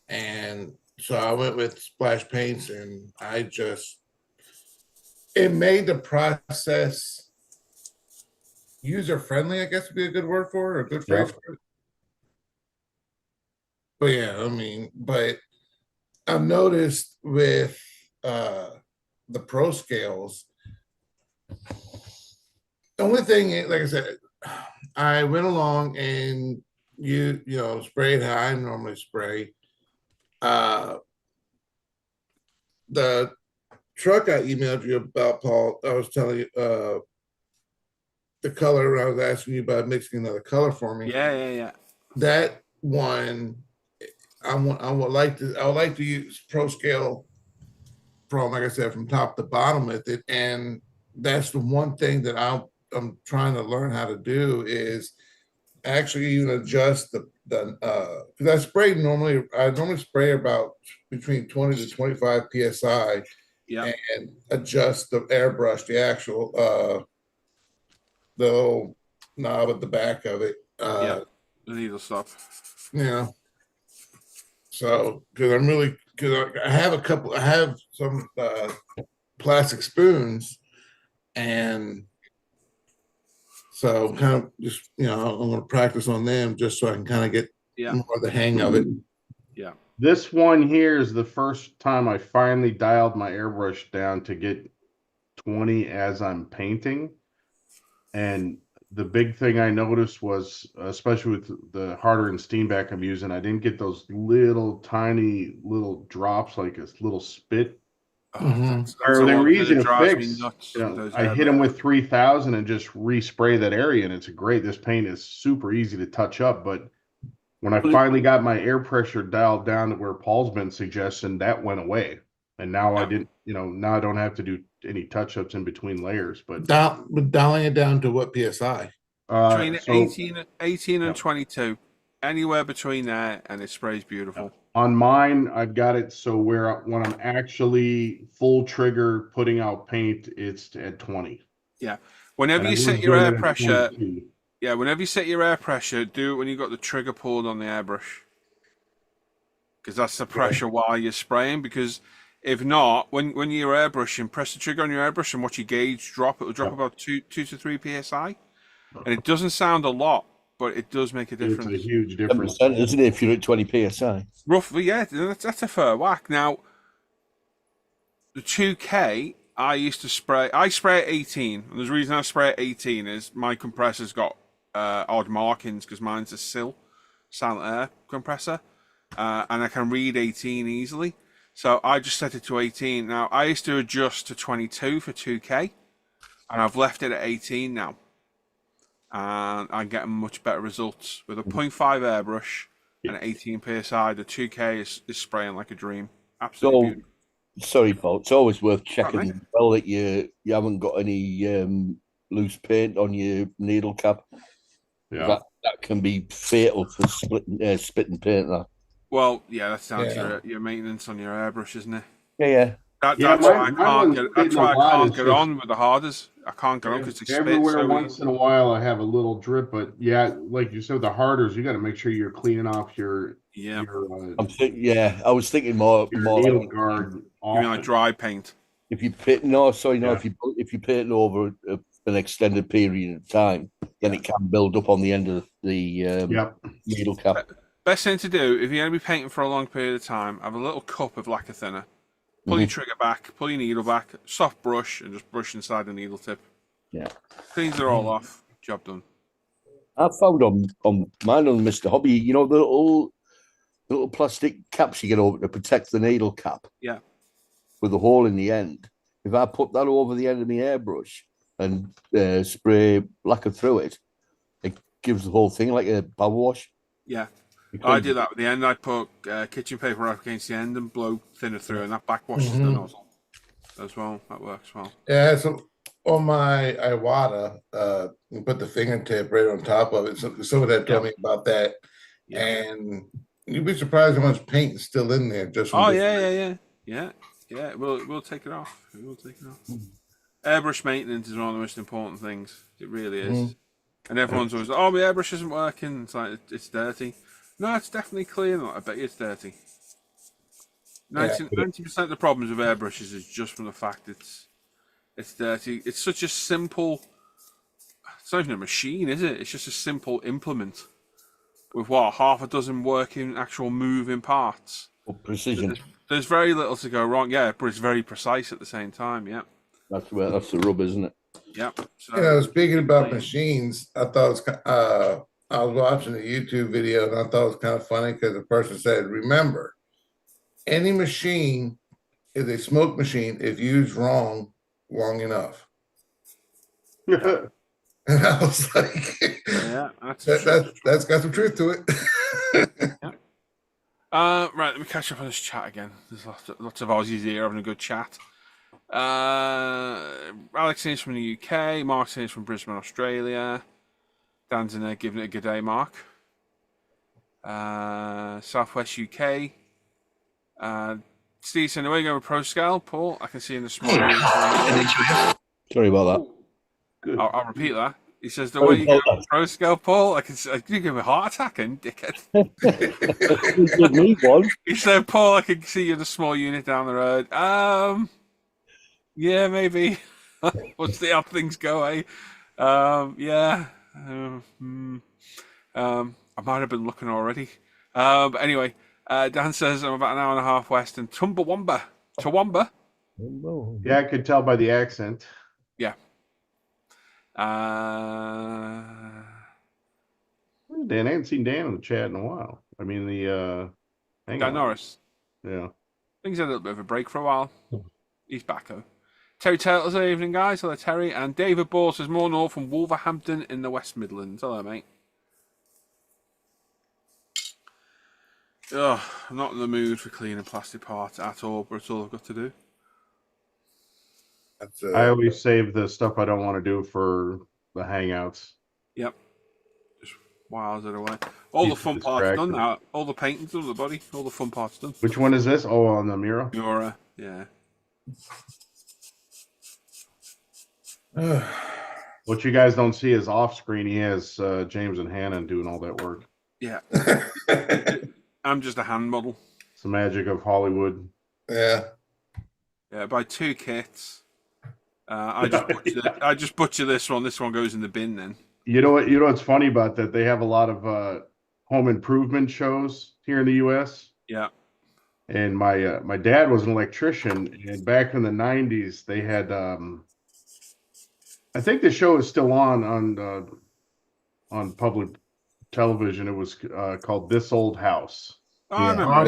and so I went with splash paints, and it made the process user-friendly, I guess would be a good word for it, or a good phrase for it. But yeah, I mean, but I've noticed with the ProScales, the only thing, like I said, I went along and you sprayed how I normally spray. The truck I emailed you about, Paul, I was telling you the color. I was asking you about mixing another color for me. Yeah. That one, I would like to use ProScale from, like I said, from top to bottom with it, and that's the one thing that I'm trying to learn how to do, is actually even adjust the because I normally spray about between 20 to 25 psi, and adjust the airbrush, the actual the little knob at the back of it. The needle stop. Yeah. So because I have some plastic spoons, and so kind of just, I'm going to practice on them just so I can kind of get more of the hang of it. Yeah. This one here is the first time I finally dialed my airbrush down to get 20 as I'm painting. And the big thing I noticed was, especially with the harder and Steenbeck I'm using, I didn't get those little tiny little drops, like a little spit Oh, Mhm. that's Or the they one were thing easy that to drives fix. me nuts You with know, those I hit them airbrushes. with 3000 and just respray that area, and it's great. This paint is super easy to touch up. But when I Well, finally got my air pressure dialed down to where Paul's been suggesting, that went away. And now I Yeah. didn't, now I don't have to do any touch ups in between layers. But Dialing it down to what PSI? Between so 18 and yeah. 22, anywhere between there, and it sprays beautiful. On mine, I've got it so where when I'm actually full trigger putting out paint, it's at 20. Yeah. Whenever And I you was set your doing air it at pressure, 22. yeah, whenever you set your air pressure, do it when you've got the trigger pulled on the airbrush. Because that's the pressure while you're spraying. Because if not, when you're airbrushing, press the trigger on your airbrush and watch your gauge drop. It will drop Yep. about 2 to 3 psi. And it doesn't sound a lot, but it does make a It's a difference. huge difference. 10%, isn't it? If you're at 20 psi. Roughly, yeah, that's a fair whack. Now, the 2K, I spray at 18. And the reason I spray at 18 is my compressor's got odd markings because mine's a silent air compressor. And I can read 18 easily. So I just set it to 18. Now, I used to adjust to 22 for 2K, and I've left it at 18 now. And I'm getting much better results. With a 0.5 airbrush and 18 psi, the 2K is spraying like a dream. Absolutely So, beautiful. sorry, Paul. It's always worth Right, checking mate. well that you haven't got any loose paint on your needle cap. Yeah. That can be fatal for spitting paint. That. Well, yeah, that's down to Yeah. your maintenance on your airbrush, isn't it? Yeah. Yeah, That's why I mine can't wasn't get. That's spitting a why I lot. can't It's get just on with the harders. I can't get on because they spit everywhere so once easy. in a while I have a little drip, but yeah, like you said, with the harders, you got to make sure you're cleaning off Yeah, I was thinking more your like needle guard you mean like often. dry paint? if you pit. No, sorry, no. Yeah. If you paint over an extended period of time, then Yeah. it can build up on the end of the Yep. needle cap. Best thing to do if you're going to be painting for a long period of time, have a little cup of lacquer thinner. Pull your trigger back, pull your needle back, soft brush, and just brush inside the needle tip. Yeah. Cleans it all off. Job done. I found on mine on Mr. Hobby, the little plastic caps you get over to protect the needle cap Yeah. with a hole in the end. If I put that over the end of my airbrush and spray lacquer through it, it gives the whole thing like a power wash. Yeah. I do that at the end. I put kitchen paper up against the end and blow thinner through, and that backwashes the nozzle as well. That works well. Yeah, so on my Iwata, you put the fingertip right on top of it. So someone had told me about that, Yeah. and you'd be surprised how much paint is still in there just from Oh this. yeah. We'll take it off. We'll take it off. Airbrush maintenance is one of the most important things. It really is. And everyone's always like, "Oh, my airbrush isn't working." It's like it's dirty. No, it's definitely clear. I bet you it's dirty. 90% of the problems with airbrushes is just from the fact it's dirty. It's such a simple. It's not even a machine, is it? It's just a simple implement with half a dozen working, actual moving parts. Precision. There's very little to go wrong. Yeah, but it's very precise at the same time. Yeah. That's the rub, isn't it? Yep. So, Speaking about machines, I thought it was I was watching a YouTube video and I thought it was kind of funny because the person said, "Remember, any machine is a smoke machine if used wrong long enough." Yeah. And I was like, yeah, that's got some truth to it. Yeah. Right, let me catch up on this chat again. There's lots of Aussies here having a good chat. Alex is from the UK. Mark is from Brisbane, Australia. Dan's in there giving it a good day, Mark. Southwest UK. Steve saying, away going with ProScale. Paul, I can see in the small. Sorry about that. Good. I'll repeat that. He says, the way you go with ProScale, Paul, I can see, you give me a heart attack, and dickhead. Give me one. He said, Paul, I can see you in a small unit down the road. Yeah, maybe. We'll see how things go, eh? Yeah. I might have been looking already. But anyway, Dan says I'm about an hour and a half west in Toowoomba. Yeah, I could tell by the accent. Yeah. Dan, I hadn't seen Dan in the chat in a while. I mean, the Dan Hangout. Norris. Yeah. Things had a little bit of a break for a while. He's backo. Terry Turtles, good evening, guys. Hello, Terry. And David Ball says more north from Wolverhampton in the West Midlands. Hello, mate. Ugh, I'm not in the mood for cleaning plastic parts at all, but it's all I've got to do. That's, I always save the stuff I don't want to do for the Hangouts. Yep. Just whiles it away. All the fun parts done now. All the painting's done, the body. All the fun parts done. Which one is this? Oh, on the mural? Miura, yeah. What you guys don't see is off screen. He has James and Hannah doing all that work. Yeah. I'm just a hand model. It's the magic of Hollywood. Yeah. Yeah, buy 2 kits. I just butcher this one. This one goes in the bin then. You know what? You know what's funny about that? They have a lot of home improvement shows here in the U.S. Yeah. And my dad was an electrician, and back in the '90s, they had I think the show is still on public television. It was called This Old House. Oh, I remember. Oh,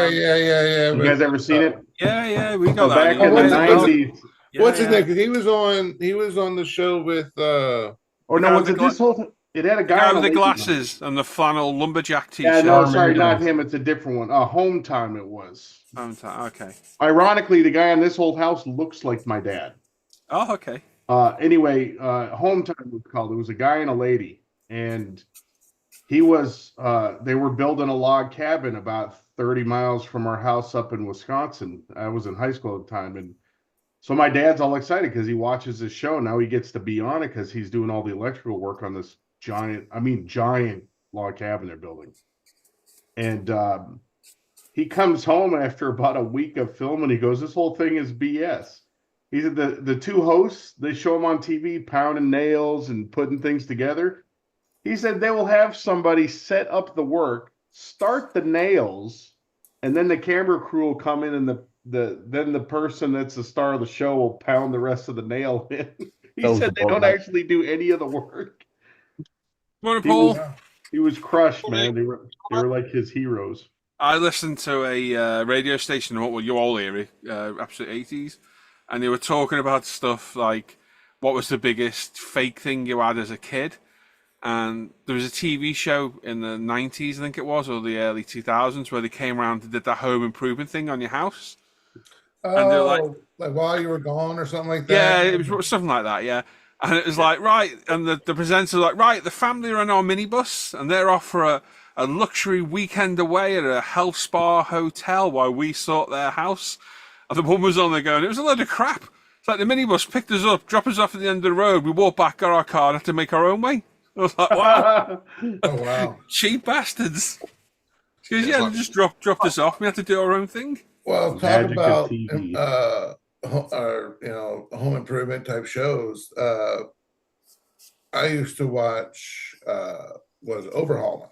yeah. You guys ever seen it? Yeah, we got So that. back in the '90s. What's his name? 'Cause he was on the show with Or no, was it this whole? It had a guy with the glasses and the flannel lumberjack t-shirt. Yeah, no, sorry, not him. It's a different one. Home Time it was. Home Time, okay. Ironically, the guy on This Old House looks like my dad. Oh, okay. Anyway, Home Time was called. It was a guy and a lady, and he was. They were building a log cabin about 30 miles from our house up in Wisconsin. I was in high school at the time, and so my dad's all excited because he watches this show. Now he gets to be on it because he's doing all the electrical work on this giant log cabin they're building. And he comes home after about a week of filming. He goes, "This whole thing is BS." He said the 2 hosts, they show him on TV pounding nails and putting things together. He said they will have somebody set up the work, start the nails, and then the camera crew will come in, and then the person that's the star of the show will pound the rest of the nail in. He said they don't actually do any of the work. Morning, Paul. He was crushed, man. They were like his heroes. I listened to a radio station, what were you all hearing, absolute 80s, and they were talking about stuff like what was the biggest fake thing you had as a kid. And there was a TV show in the 90s, I think it was, or the early 2000s, where they came around and did that home improvement thing on your house. And they're like while you were gone or something like that. Yeah, it was something like that, yeah. And it was like, right, and the presenter was like, right, the family are on our minibus, and they're off for a luxury weekend away at a health spa hotel while we sort their house. And the woman was on there going, it was a load of crap. It's like the minibus picked us up, dropped us off at the end of the road, we walked back, got our car, and had to make our own way. I was like, wow. Oh, wow. Cheap bastards. Because, yeah, they just dropped us off. We had to do our own thing. Well, talk about home improvement type shows. I used to watch was Overhauling.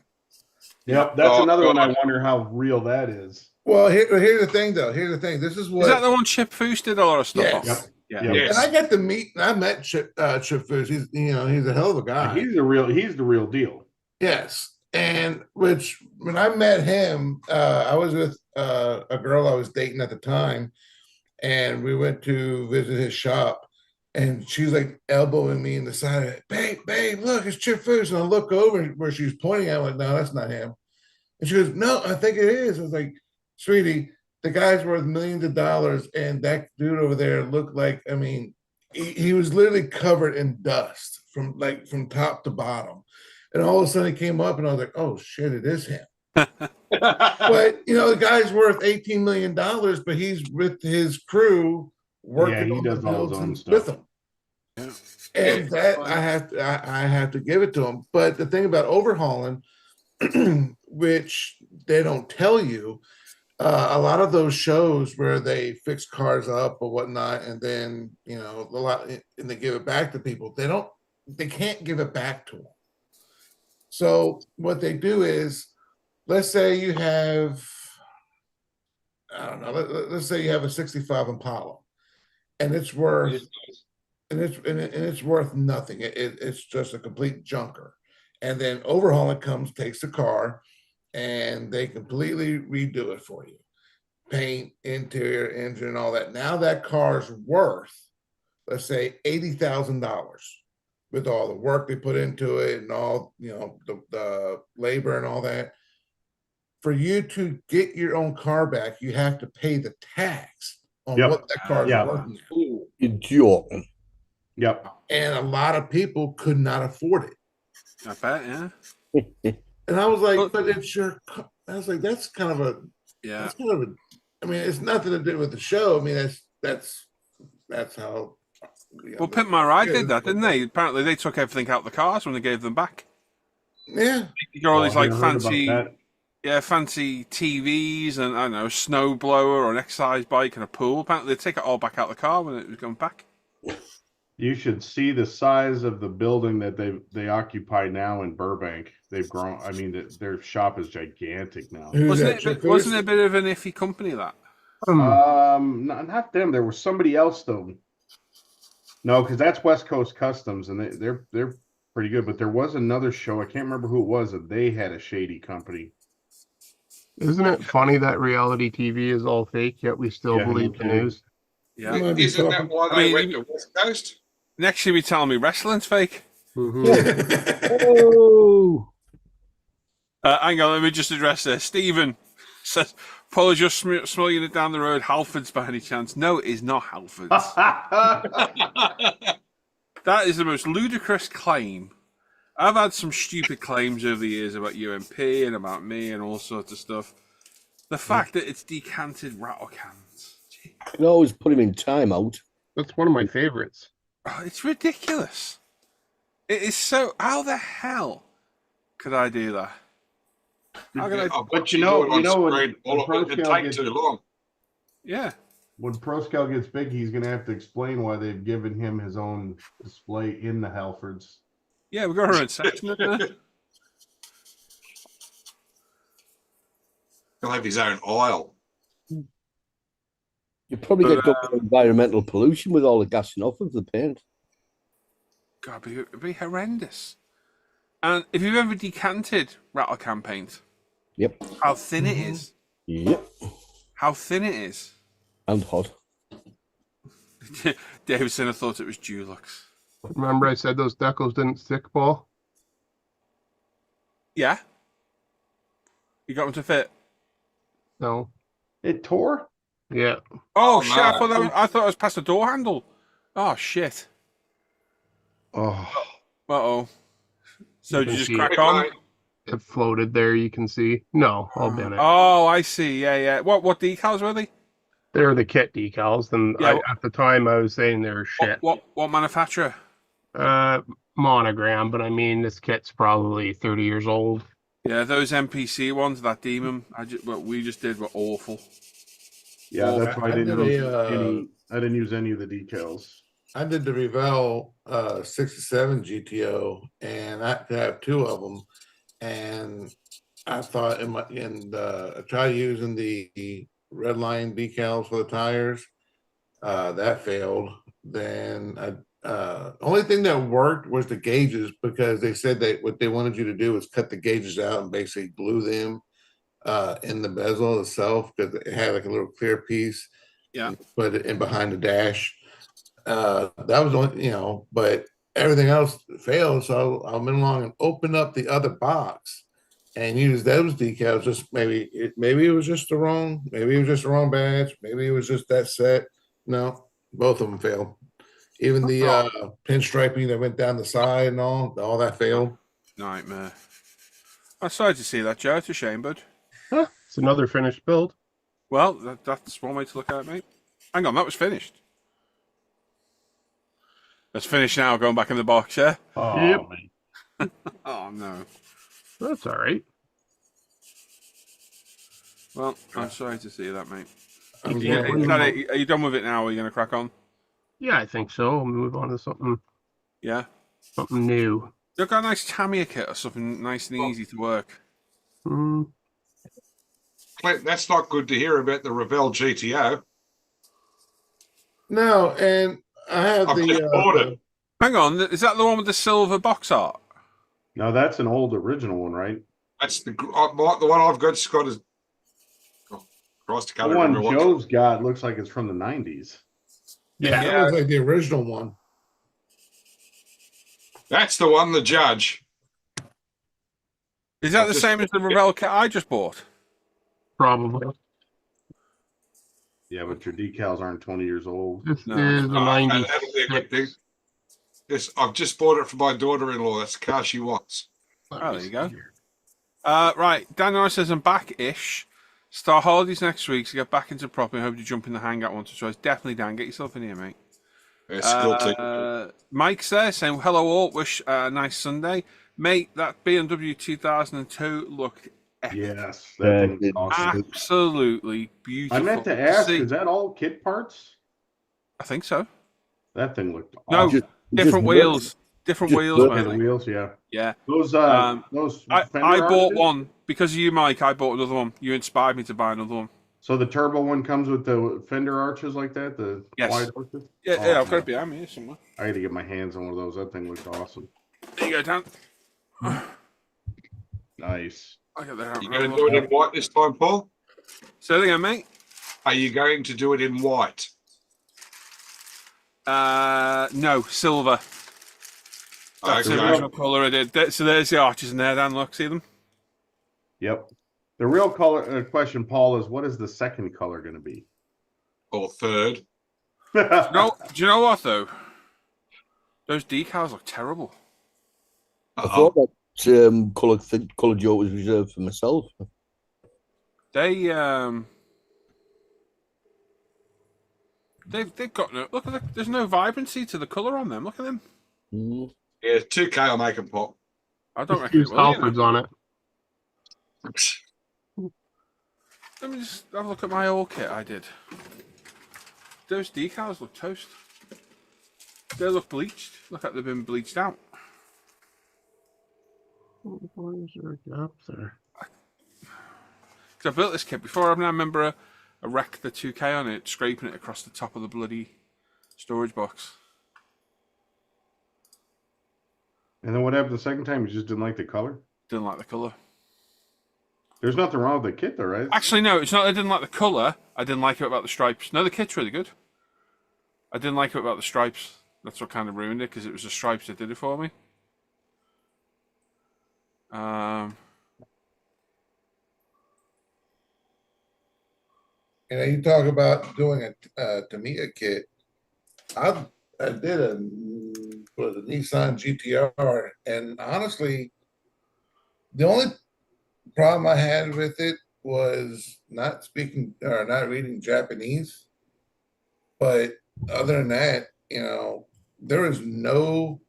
Yep, that's another one. I wonder how real that is. Well, here's the thing, though. Here's the thing. This is what is that the one Chip Foose did a lot of stuff yes. off? Yeah. And I got to meet. I met Chip Foose. He's a hell of a guy. He's the real deal. Yes, and when I met him, I was with a girl I was dating at the time, and we went to visit his shop, and she's like elbowing me in the side. Babe, look, it's Chip Foose. And I look over where she's pointing at. I'm like, no, that's not him. And she goes, no, I think it is. I was like, sweetie, the guy's worth millions of dollars, and that dude over there looked like, I mean, he was literally covered in dust from top to bottom. And all of a sudden he came up, and I was like, oh shit, it is him. But the guy's worth $18 million, but he's with his crew working on the builds with him. Yeah. And that I have to give it to him. But the thing about Overhauling, which they don't tell you, a lot of those shows where they fix cars up or whatnot, and then and they give it back to people. They can't give it back to them. So what they do is, let's say you have, I don't know, let's say you have a '65 Impala, and it's worth nothing. It's just a complete junker. And then Overhauling comes, takes the car, and they completely redo it for you. paint, interior, engine, and all that. Now that car's worth, let's say, $80,000 with all the work they put into it and all, the labor and all that. For you to get your own car back, you have to pay the tax on Yep. what that car is Yeah. worth now. You're joking. Yep. And a lot of people could not afford it. I bet, yeah. And I was like, Well- but it's your car. I was like, that's kind of a, Yeah. that's kind of a, I mean, it's nothing to do with the show. I mean, that's how. Well, Pimp My Ride did that, didn't they? Apparently, they took everything out of the cars when they gave them back. Yeah. You got all these Oh, I like heard about fancy, that. fancy TVs and I don't know, a snow blower or an exercise bike and a pool. Apparently, they take it all back out of the car when it was going back. You should see the size of the building that they occupy now in Burbank. They've grown. I mean, their shop is gigantic now. Who's Wasn't that? it? Chuck Wasn't it a Ferris? bit of an iffy company that? Not them. There was somebody else though. No, because that's West Coast Customs, and they're pretty good. But there was another show. I can't remember who it was. That they had a shady company. Isn't it funny that reality TV is all fake, yet we still Yeah, believe no the kidding. news? Yeah. You might be Isn't that talking- why I they mean, went to West Coast? Next year, be telling me wrestling's fake. Mhm. Oh, Hang on, let me just address this. Stephen says, Paul is just smuggling it down the road. Halfords by any chance? No, it is not Halfords. That is the most ludicrous claim. I've had some stupid claims over the years about UMP and about me and all sorts of stuff. The fact that it's decanted rattle cans. Gee. you can always put him in timeout. That's one of my favorites. Oh, it's ridiculous. It is so. How the hell could I do that? How could I? I've But watched you know- do it on you know when- screen. All when of it, it'd ProScale take gets- too long. Yeah. When ProScale gets big, he's going to have to explain why they've given him his own display in the Halfords. Yeah, we've got our own section, isn't it? He'll have his own aisle. You probably get double environmental pollution with all the gassing off of the paint. God, it'd be horrendous. And if you've ever decanted rattle can paint, Yep. how thin it is. Yep. How thin it is. And hot. Davidson, I thought it was Dulux. Remember I said those decals didn't stick, Paul? Yeah. You got them to fit. No. It tore? Yeah. Oh, Oh, shit! no. I thought it was past the door handle. Oh shit! Oh. Uh-oh. So You did you can just see crack it. on? It floated there, you can see. No, I'll bin it. Oh, I see. Yeah, yeah. What decals were they? They're the kit decals, and Yeah, at the time I was saying they're shit. What manufacturer? Monogram, but I mean this kit's probably 30 years old. Yeah, those NPC ones, that demon. What we just did were awful. Yeah, Oh, that's why I I didn't did use a, any. I didn't use any of the decals. I did the Revell 67 GTO, and I have two of them. And I thought I tried using the red line decals for the tires. That failed. Then only thing that worked was the gauges, because they said that what they wanted you to do was cut the gauges out and basically glue them in the bezel itself, because it had like a little clear piece. Yeah. Put it in behind the dash. That was only, but everything else failed. So I went along and opened up the other box and used those decals. Just maybe it was just the wrong batch. Maybe it was just that set. No, both of them failed. Even the pinstriping that went down the side and all that failed. Nightmare. I'm sorry to see that, Joe. It's a shame, bud. Huh, it's another finished build. Well, that's one way to look at it, mate. Hang on, that was finished. Let's finish now. Going back in the box, yeah. Oh, Yep. man. Oh no. That's all right. Well, I'm sorry to see that, mate. I'm Yeah, glad- is that it? Are you done with it now? Or are you going to crack on? Yeah, I think so. We'll move on to something Yeah. new. You've got a nice Tamiya kit or something nice and easy to work. Hmm. Clint, that's not good to hear about the Revell GTO. No, and I have I've just bought it. Hang on, is that the one with the silver box art? No, that's an old original one, right? That's the one I've got. Scott is. Oh, Christ, I The can't one remember what. Joe's got looks like it's from the 90s. Yeah. That looks like the original one. That's the one, the Judge. Is that I've the just- same as the Revell kit I just bought? Probably. Yeah, but your decals aren't 20 years old. This No. is a That'll be a good thing. 96. This, I've just bought it for my daughter-in-law. That's the car she wants. Let Oh, me there you see go. here. Right, Dan Norris says I'm back-ish. Start holidays next week, so get back into property. I hope you jump in the Hangout once or twice. Definitely, Dan. Get yourself in here, mate. School ticket. Mike's there saying, hello all, wish a nice Sunday. Mate, that BMW 2002 looked epic. Yes, that thing was awesome. Absolutely I beautiful. meant to ask, See, is that all kit parts? I think so. That thing looked No, awesome. different wheels. Different just wheels, look Yeah, weren't the they? wheels, yeah. Yeah. Those I fender bought arches? one because of you, Mike. I bought another one. You inspired me to buy another one. So the turbo one comes with the fender arches like that, the Yes. wide arches? Yeah, Oh, yeah, I've got man. it behind me here somewhere. I had to get my hands on one of those. That thing looked awesome. There you go, Dan. Nice. I got that out. You going to do it in white this time, Paul? Say it again, mate. Are you going to do it in white? No, silver. That's the Okay. original colour I did. So there's the arches in there, Dan. Look, see them? Yep. The real color question, Paul, is what is the second color going to be? Or third? No, do you know what though? Those decals look terrible. I thought that colour joke was reserved for myself. They've got no look at there's no vibrancy to the colour on them. Look at them. Mm. Yeah, 2K will make them pop. I don't Just reckon it use will, you know. Halfords on it. Let me just have a look at my old kit I did. Those decals look toast. They look bleached. Look like they've been bleached out. Why is there a gap there? Because I built this kit before, I remember a wreck the 2K on it, scraping it across the top of the bloody storage box. And then what happened the second time? You just didn't like the color? Didn't like the colour. There's nothing wrong with the kit, though, right? Actually, no, it's not I didn't like the colour. I didn't like it about the stripes. No, the kit's really good. I didn't like it about the stripes. That's what kind of ruined it, because it was the stripes that did it for me. You know, you talk about doing a Tamiya kit. I did a Nissan GTR, and honestly, the only problem I had with it was not speaking or not reading Japanese. But other than that, you know, there is no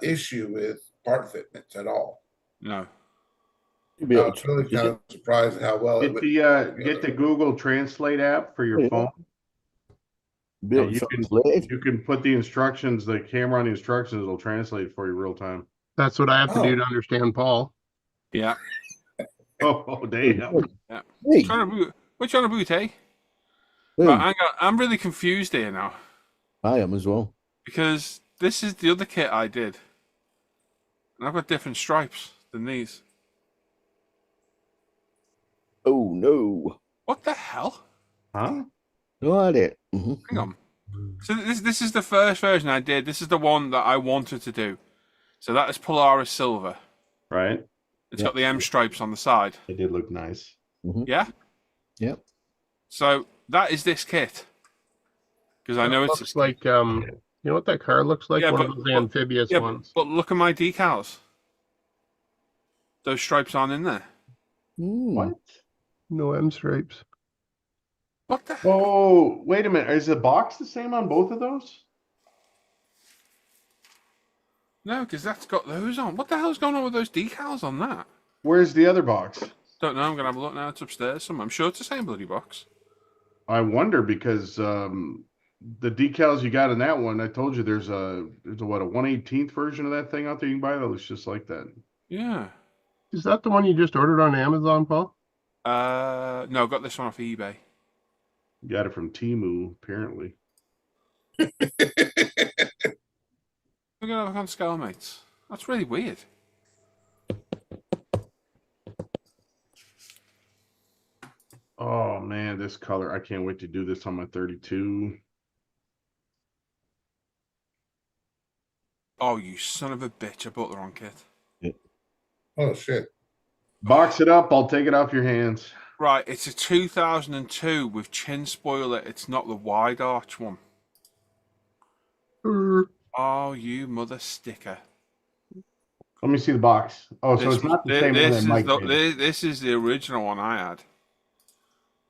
issue with part fitments at all. No. You'll be I able was to really use kind it. of surprised how well it Get the Google Translate app for your Yeah. phone. You'll be able to you can- translate it. You can put the instructions, the camera on the instructions, it'll translate for you real time. That's what I have to do Oh. to understand Paul. Yeah. Oh, damn. Hey, Which on a boot, eh? boom. Right, I'm really confused here now. I am as well. Because this is the other kit I did. And I've got different stripes than these. Oh no. What the hell? Huh? No idea. Mhm. Hang on. So this is the first version I did. This is the one that I wanted to do. So that is Polaris Silver. Right? It's got the M stripes on the side. It did look nice. Yeah? Yep. So that is this kit. Because I know It it's looks like you know what that car looks like? Yeah, One but- of those amphibious yeah, ones. but look at my decals. Those stripes aren't in there. Mm. What? No M stripes. What the hell? Oh, wait a minute. Is the box the same on both of those? No, because that's got those on. What the hell's going on with those decals on that? Where's the other box? Don't know. I'm going to have a look now. It's upstairs somewhere. I'm sure it's the same bloody box. I wonder because the decals you got in that one, I told you there's a what, a 1/18th version of that thing out there you can buy that looks just like that. Yeah. Is that the one you just ordered on Amazon, Paul? No, I got this one off eBay. You got it from Temu, apparently. We're going to look on scale, mates. That's really weird. Oh, Oh man, this color. I can't wait to do this on my 32. Oh, you son of a bitch! I bought the wrong kit. Oh shit. Box it up. I'll take it off your hands. Right, it's a 2002 with chin spoiler. It's not the wide arch one. Oh, you mother sticker! Let me see the box. Oh, so This it's not the same one that Mike did. this is the original one I had,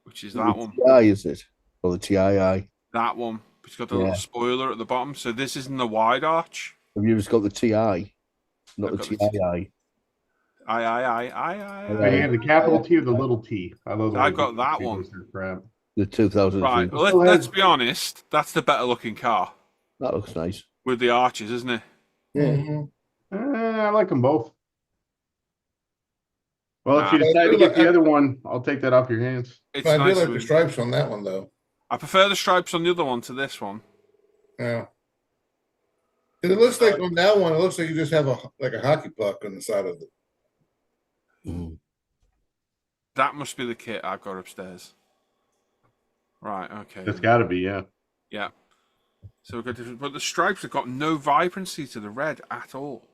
which is that one. TI, is it? Or the TII? That one. It's got the little spoiler at the bottom. So this isn't the wide arch. Have you just got the TI? Not I've the got the TII. Yeah, the capital T or the little T. I love the I way got people that say one. those crap. The 2002. Right. Well, let's be honest. That's the better looking car That looks nice. with the arches, isn't it? Yeah. Mhm. I like them both. Well, if Nah. you decide to I do get like- the other one, I'll take that off your hands. It's But I do nice. like the stripes on that one though. I prefer the stripes on the other one to this one. Yeah. And it looks like on that one, it looks like you just have a hockey puck on the side of it. Mm. That must be the kit I've got upstairs. Right. Okay. It's got to be, yeah. Yeah. So we've got different, but the stripes have got no vibrancy to the red at all.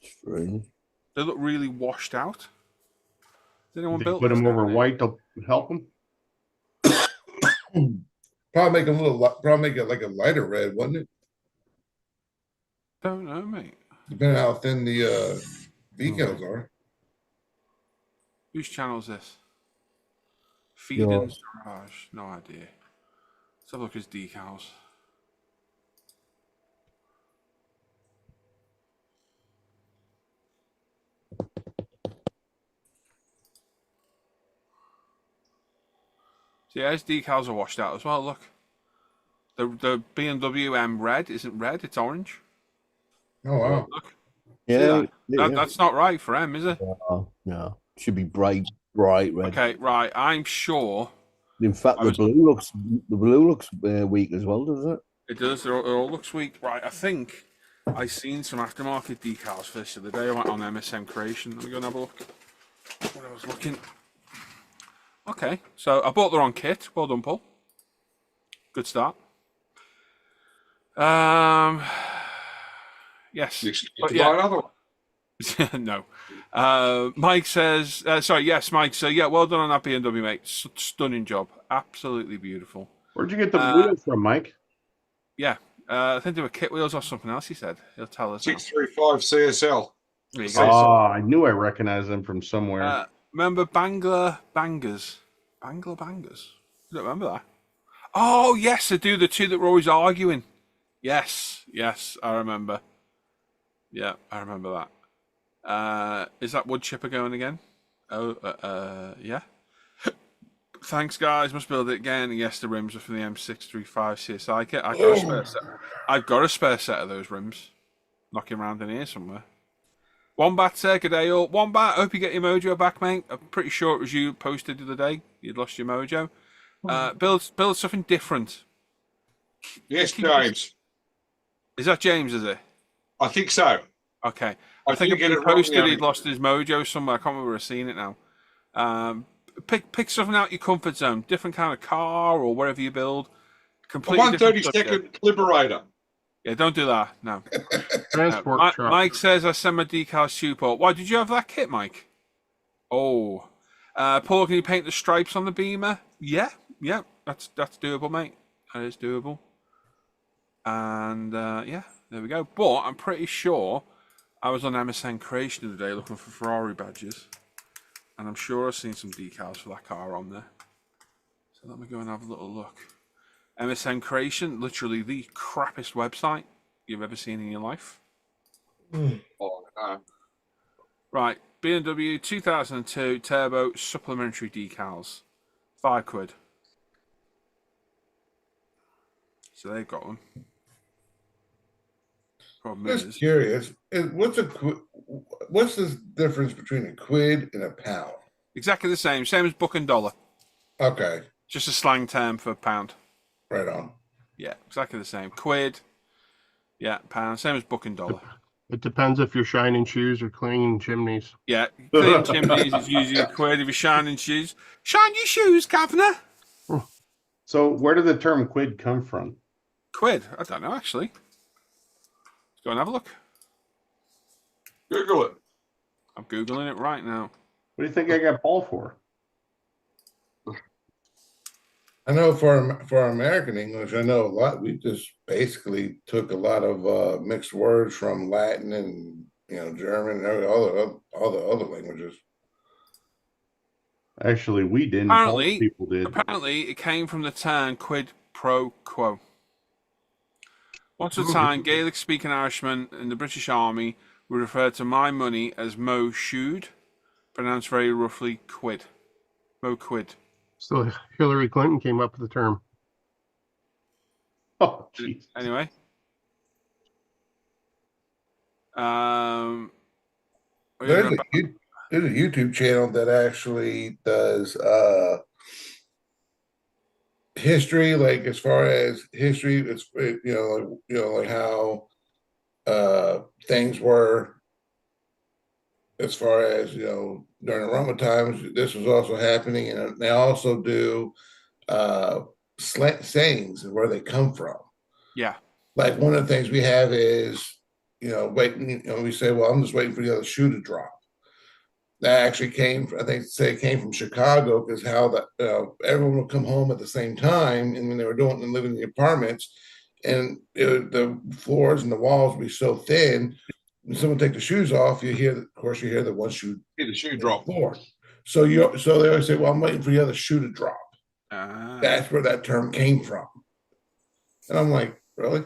Strange. They look really washed out. Has anyone They built put this them over down here? white to help them. Probably make them probably make it like a lighter red, wouldn't it? Don't know, mate. Depending on how thin the decals are. Whose channel is this? Yours. Feedin's Garage. No idea. Let's have a look at his decals. So yeah, his decals are washed out as well. Look, the BMW M red isn't red; it's orange. Oh wow. Look, Yeah, see that? That's not right for M, is it? no. Should be bright red. Okay, right. I'm sure In fact, the blue looks weak as well, doesn't it? it does. It all looks weak. Right. I think I seen some aftermarket decals for this the other day. I went on MSM Creation. Let me go and have a look. When I was looking. Okay, so I bought the wrong kit. Well done, Paul. Good start. Yes. You should But buy yeah. another one. No. Mike says, sorry, yes, Mike. So, yeah, well done on that BMW, mate. Stunning job. Absolutely beautiful. Where'd you get the wheels from, Mike? Yeah. I think they were kit wheels or something else, he said. He'll tell us. 635 CSL. There you So- go. Oh, I knew I recognized them from somewhere. Remember Bangla Bangers? Bangla Bangers? You don't remember that? Oh, yes, I do. The two that were always arguing. Yes, I remember. Yeah, I remember that. Is that wood chipper going again? Oh, yeah. Thanks, guys. Must build it again. Yes, the rims are from the M635 CSI kit. I've got a spare set of those rims. Knocking around in here somewhere. Wombat said, good day all. Wombat, hope you get your mojo back, mate. I'm pretty sure it was you posted the other day. You'd lost your mojo. Build something different. Yes, James. Is that James, is it? I think so. Okay. I I think think you he get it wrong, posted yeah. he'd lost his mojo somewhere. I can't remember seeing it now. Pick something out your comfort zone. Different kind of car or whatever you build. A Completely different 132nd Liberator. Yeah, don't do that. No. Transport truck. Mike says I send my decals to you, Paul. Why did you have that kit, Mike? Oh. Paul, can you paint the stripes on the Beamer? Yeah. That's doable, mate. That is doable. And yeah, there we go. But I'm pretty sure I was on MSN Creation the other day looking for Ferrari badges. And I'm sure I've seen some decals for that car on there. So let me go and have a little look. MSN Creation, literally the crappiest website you've ever seen in your life. Oh, no. Right, BMW 2002 Turbo supplementary decals. £5. So they've got one. Problem Just is, curious. What's the difference between a quid and a pound? exactly the same as book and dollar. Okay, Just a slang term for pound. right on. Yeah, exactly the same. Quid. Yeah, pound. Same as book and dollar. It depends if you're shining shoes or cleaning chimneys. Yeah, clean chimneys is usually a quid if you're shining shoes. Shine your shoes, governor. So where did the term quid come from? Quid? I don't know, actually. Let's go and have a look. Google it. I'm Googling it right now. What do you think I got Paul for? I know for American English, I know a lot. We just basically took a lot of mixed words from Latin and German and all the other languages. Actually, we didn't. Apparently, People did. Apparently, it came from the term quid pro quo. Once upon a time, Gaelic-speaking Irishmen in the British Army would refer to my money as mo shoed, pronounced very roughly quid. Mo quid. So Hillary Clinton came up with the term. Oh, jeez. Anyway. There's a YouTube channel that actually does history, like as far as history, it's like how things were as far as during the Roman times. This was also happening, and they also do sayings and where they come from. Yeah. Like one of the things we have is waiting. We say, well, I'm just waiting for the other shoe to drop. That actually came, I think, it came from Chicago, because how that everyone would come home at the same time, and when they were doing and living in the apartments, and the floors and the walls would be so thin. When someone take the shoes off, you hear the one shoe Hit the shoe drop. floor. So they always say, well, I'm waiting for the other shoe to drop. That's where that term came from. And I'm like, really?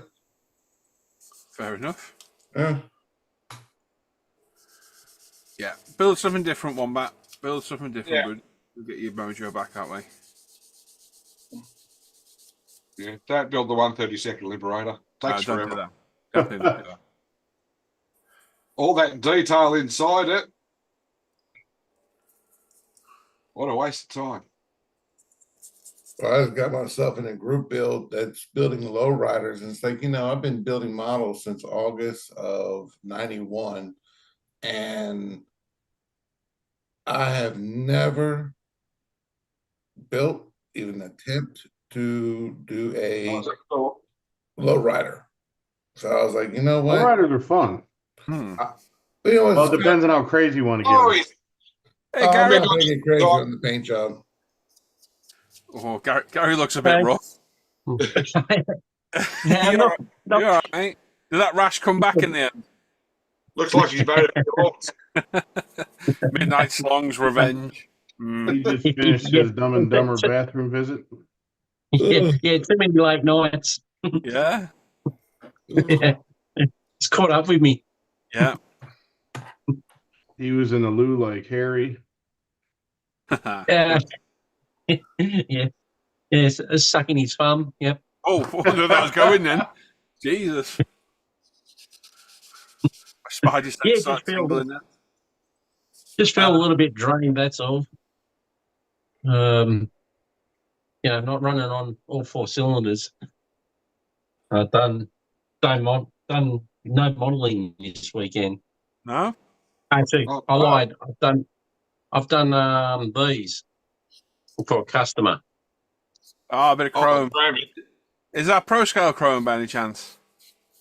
Fair enough. Yeah. Yeah. Build something different, Wombat. Build something different. Yeah. Good. We'll get your mojo back that way. Yeah, don't build the 132nd Liberator. Takes Don't forever. do that. Definitely don't do that. All that detail inside it. What a waste of time. Well, I just got myself in a group build that's building lowriders, and it's like, I've been building models since August of '91, and I have never built, even attempt to do a lowrider. So I was like, you know what? Lowriders are fun. Well, it depends on how crazy you want to get. Oh, them. Hey, I'm Gary. not going to get crazy on the paint job. Oh, Gary looks a bit rough. Yeah, You're all right, mate. Did that rash come back in the end? Looks like he's married a Midnight Slong's revenge. He just finished his Dumb and Dumber bathroom visit. yeah, too many late nights. Yeah. Yeah. It's caught up with me. Yeah. He was in the loo like Harry. Yeah. Yeah, sucking his thumb. Yep. Oh, I wonder where that was going then. Jesus. My spider sense Yeah, started tingling there. Just felt a little bit drained, that's all. Not running on all four cylinders. I've done no modelling this weekend. No? Actually, Oh, I wow. lied. I've done these for a customer. Oh, a bit of chrome. Oh, Is that ProScale chrome by any chance?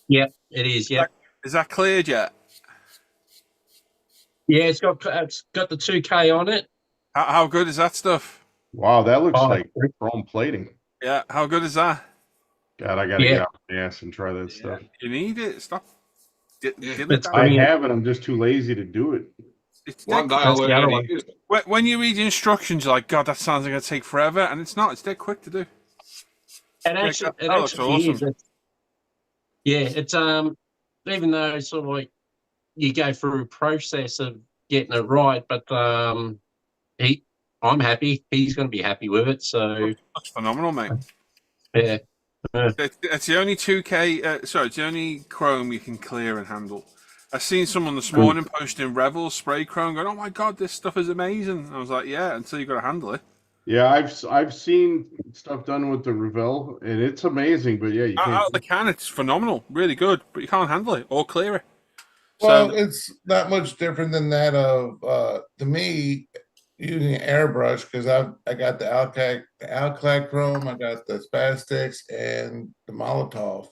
Yep, it is. Yep. Is that cleared yet? Yeah, it's got the 2K on it. How good is that stuff? Wow, that looks Oh, like chrome plating. Yeah, how good is that? God, I gotta get out my ass and try that stuff. You need it. Stop. Get it It's down. I brilliant. have it. I'm just too lazy to do it. It's One dead day I'll That's the learn other how one. to use it. when you read the instructions, you're like, God, that sounds like it's going to take forever. And it's not. It's dead quick to do. And actually, that looks awesome. is. It's even though it's sort of like you go through a process of getting it right, but I'm happy. He's going to be happy with it. So That's phenomenal, mate. yeah, It's the only 2K, it's the only chrome you can clear and handle. I seen someone this morning posting Revel spray chrome going, oh my God, this stuff is amazing. And I was like, yeah, until you've got to handle it. Yeah, I've seen stuff done with the Revell, and it's amazing. But yeah, you Out can't. of the can, it's phenomenal, really good, but you can't handle it or clear it. Well, So it's not much different than that of to me using Airbrush because I got the Alclad Chrome, I got the Spastics and the Molotov.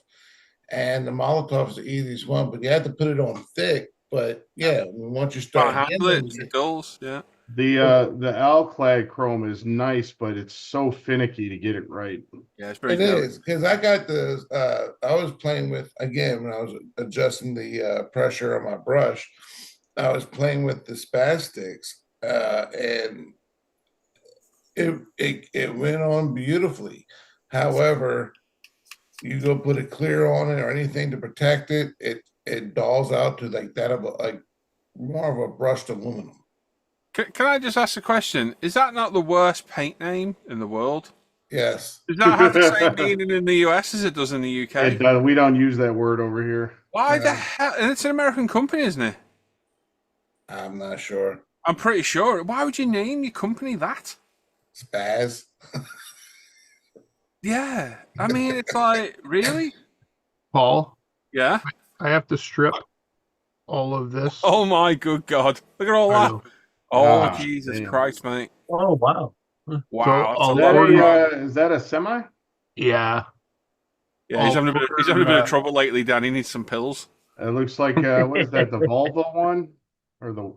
And the Molotov is the easiest one, but you have to put it on thick. But yeah, once you can't start handle it. handling It's it, dulls. Yeah. The Alclad Chrome is nice, but it's so finicky to get it right. Yeah, it's very it delicate. is because I got the I was playing with again when I was adjusting the pressure on my brush. I was playing with the Spastics, and it went on beautifully. However, you go put a clear on it or anything to protect it, it dulls out to like that of a, like more of a brushed aluminum. Can I just ask a question? Is that not the worst paint name in the world? Yes, Does that have the same meaning in the US as it does in the UK? It does. We don't use that word over here. Why the hell? And it's an American company, isn't it? I'm not sure. I'm pretty sure. Why would you name your company that? Spaz. Yeah. I mean, it's like, really? Paul, Yeah. I have to strip all of this. Oh my good God. Look at all I that. know. Oh, Ah, Jesus damn. Christ, mate. Oh wow. Wow. That's a I'll Is lot that, of order- chrome. is that a semi? Yeah. Yeah, he's I'll having a bit of trouble lately, Dan. He needs some pills. It looks like what is that? The Volvo one or the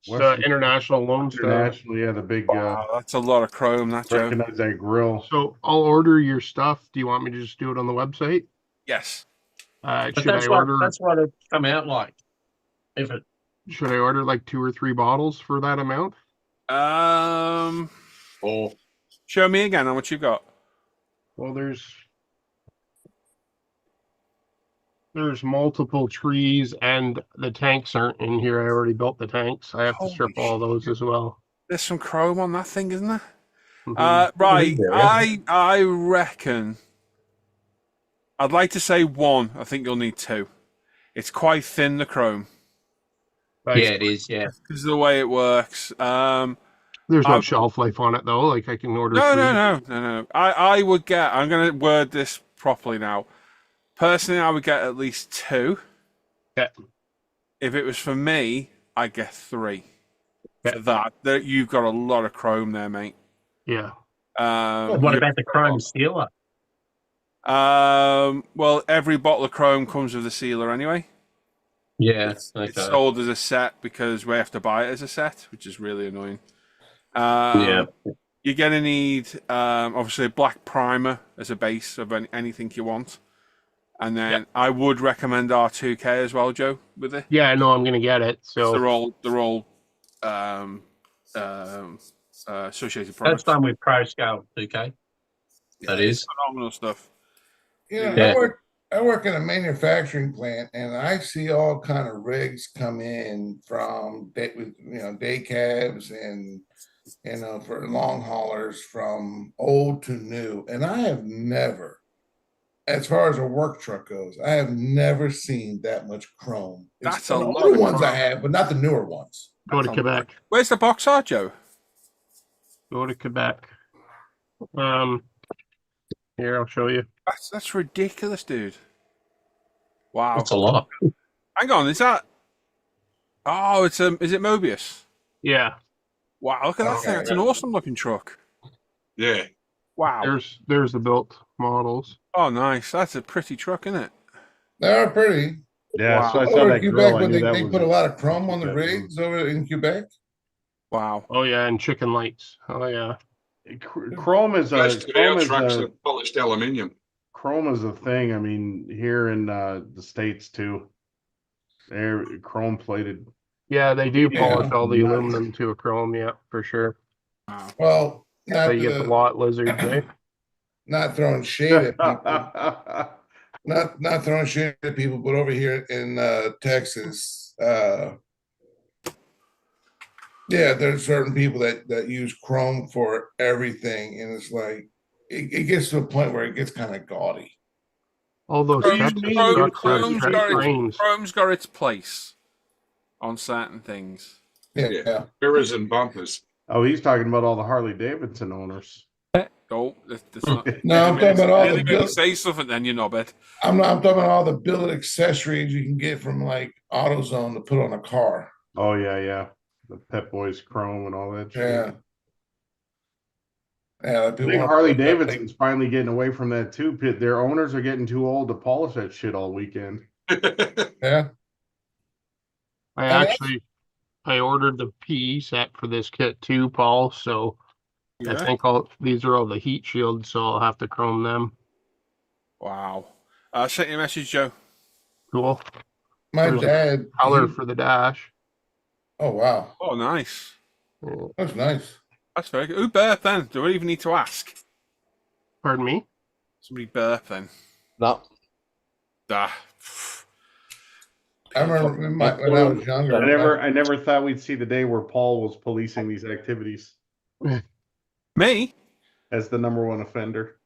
It's the International Lone Star. International? Yeah, the big. Wow, that's a lot of chrome, that, Joe. Recognize that grill. So I'll order your stuff. Do you want me to just do it on the website? Yes. But Should I order? that's what it come out like. If it Should I order like 2 or 3 bottles for that amount? or Show me again how much you got. Well, there's multiple trees and the tanks aren't in here. I already built the tanks. I have to strip Holy all those as well. There's some chrome on that thing, isn't there? Mhm. Right. there, yeah. I reckon. I'd like to say 1. I think you'll need 2. It's quite thin, the chrome, yeah, it is, yeah. because of the way it works. There's no shelf life on it though. Like I can order No, 3. no. I would get. I'm going to word this properly now. Personally, I would get at least 2. Yeah. If it was for me, I'd get 3. Yeah. For that, you've got a lot of chrome there, mate. Yeah. What about the chrome sealer? Well, every bottle of chrome comes with a sealer anyway. Yeah, It's okay. sold as a set because we have to buy it as a set, which is really annoying. Yeah. You're going to need, obviously, a black primer as a base of anything you want. And then I would recommend R2K as well, Joe, with it. Yeah, I know I'm gonna get it. So They're all associated products. That's done with ProScale 2K. That is. Phenomenal stuff. Yeah, Yeah. I work in a manufacturing plant, and I see all kind of rigs come in from day cabs and for long haulers from old to new, and I have never, as far as a work truck goes, I have never seen that much chrome. That's the a lot older of ones I chrome. have, but not the newer ones. go to Quebec. Where's the box art, Joe? Go to Quebec. Here I'll show you. That's ridiculous, dude. Wow. That's a lot. Hang on, is that? Oh, is it Mobius? Yeah. Wow, look at that Okay. thing. It's an awesome looking truck. Yeah. Wow. There's the built models. Oh, nice. That's a pretty truck, isn't it? They're pretty. Yeah, Wow. so I saw Over that in grill. Quebec, I but knew that they was put a lot of chrome on the that rigs over in Quebec. Wow. Oh yeah, and chicken lights. Oh yeah. Chrome is a Most of our trucks a are polished aluminium. chrome is a thing. I mean, here in the States too, they're chrome plated. Yeah, they do Yeah. polish all the Nice. aluminum to a chrome, yeah, for sure. Wow. Well, So not you get the lot lizards, eh? not throwing shade at people. Not throwing shade at people, but over here in Texas, yeah, there's certain people that use chrome for everything, and it's like it gets to a point where it gets kind of gaudy. All those Texas trucks have stretch frames. Chrome's got its place on certain things. Yeah. Mirrors and bumpers. Oh, he's talking about all the Harley Davidson owners. Oh, that's not. No, I'm talking about all the Really build, say something then, you knobhead. I'm talking about all the billet accessories you can get from like AutoZone to put on a car. Oh yeah. The Pep Boys Chrome and all that shit. Yeah. Yeah, like I people think want Harley to put that, like, Davidson's finally getting away from that too. Their owners are getting too old to polish that shit all weekend. yeah. I ordered the PE set for this kit too, Paul. So I Yeah. think these are all the heat shields, so I'll have to chrome them. Wow. Sent you a message, Joe. Cool. My There's a dad. color he- for the dash. oh wow, Oh, nice. Yeah. that's nice. That's very good. Who burped then? Do we even need to ask? Pardon me? Somebody burped then. No. Ah. I remember when I was younger. I never thought we'd see the day where Paul was policing these activities Me? as the #1 offender.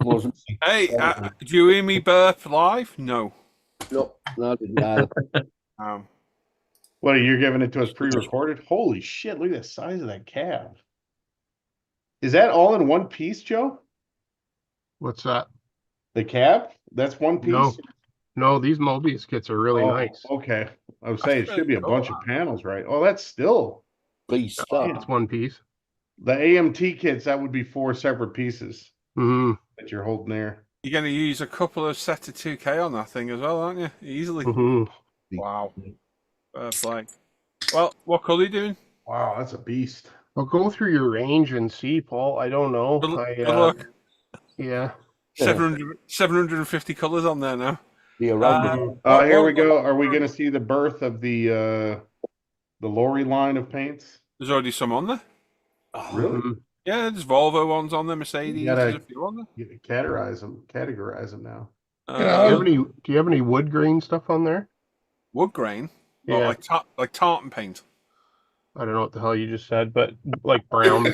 Wasn't. Hey, do you hear me burp live? No. No, I didn't either. What, you're giving it to us pre-recorded? Holy shit, look at the size of that cab. Is that all in one piece, Joe? What's that? The cab? That's one piece? No, these Mobius kits are really Oh, nice. okay. I would say it should be a cool. bunch of panels, right? Oh, that's still Beast Yeah, stuff. it's one piece. the AMT kits. That would be 4 separate pieces Mm-hmm. that you're holding there. You're going to use a couple of sets of 2K on that thing as well, aren't you? Easily. Mm-hmm. Wow. Like, well, what colour are you doing? Wow, that's a beast. I'll go through your range and see, Paul. I don't know. Good luck. Yeah. 750 colours on there now. Be around. Here we go. Are we going to see the birth of the Lorry line of paints? There's already some on there. Really? Mhm. Yeah, there's Volvo ones on there, Mercedes. gotta- There's a few on there. You categorize them now. Do you have any wood grain stuff on there? wood grain. Well, Yeah. like tartan paint. I don't know what the hell you just said, but like brown.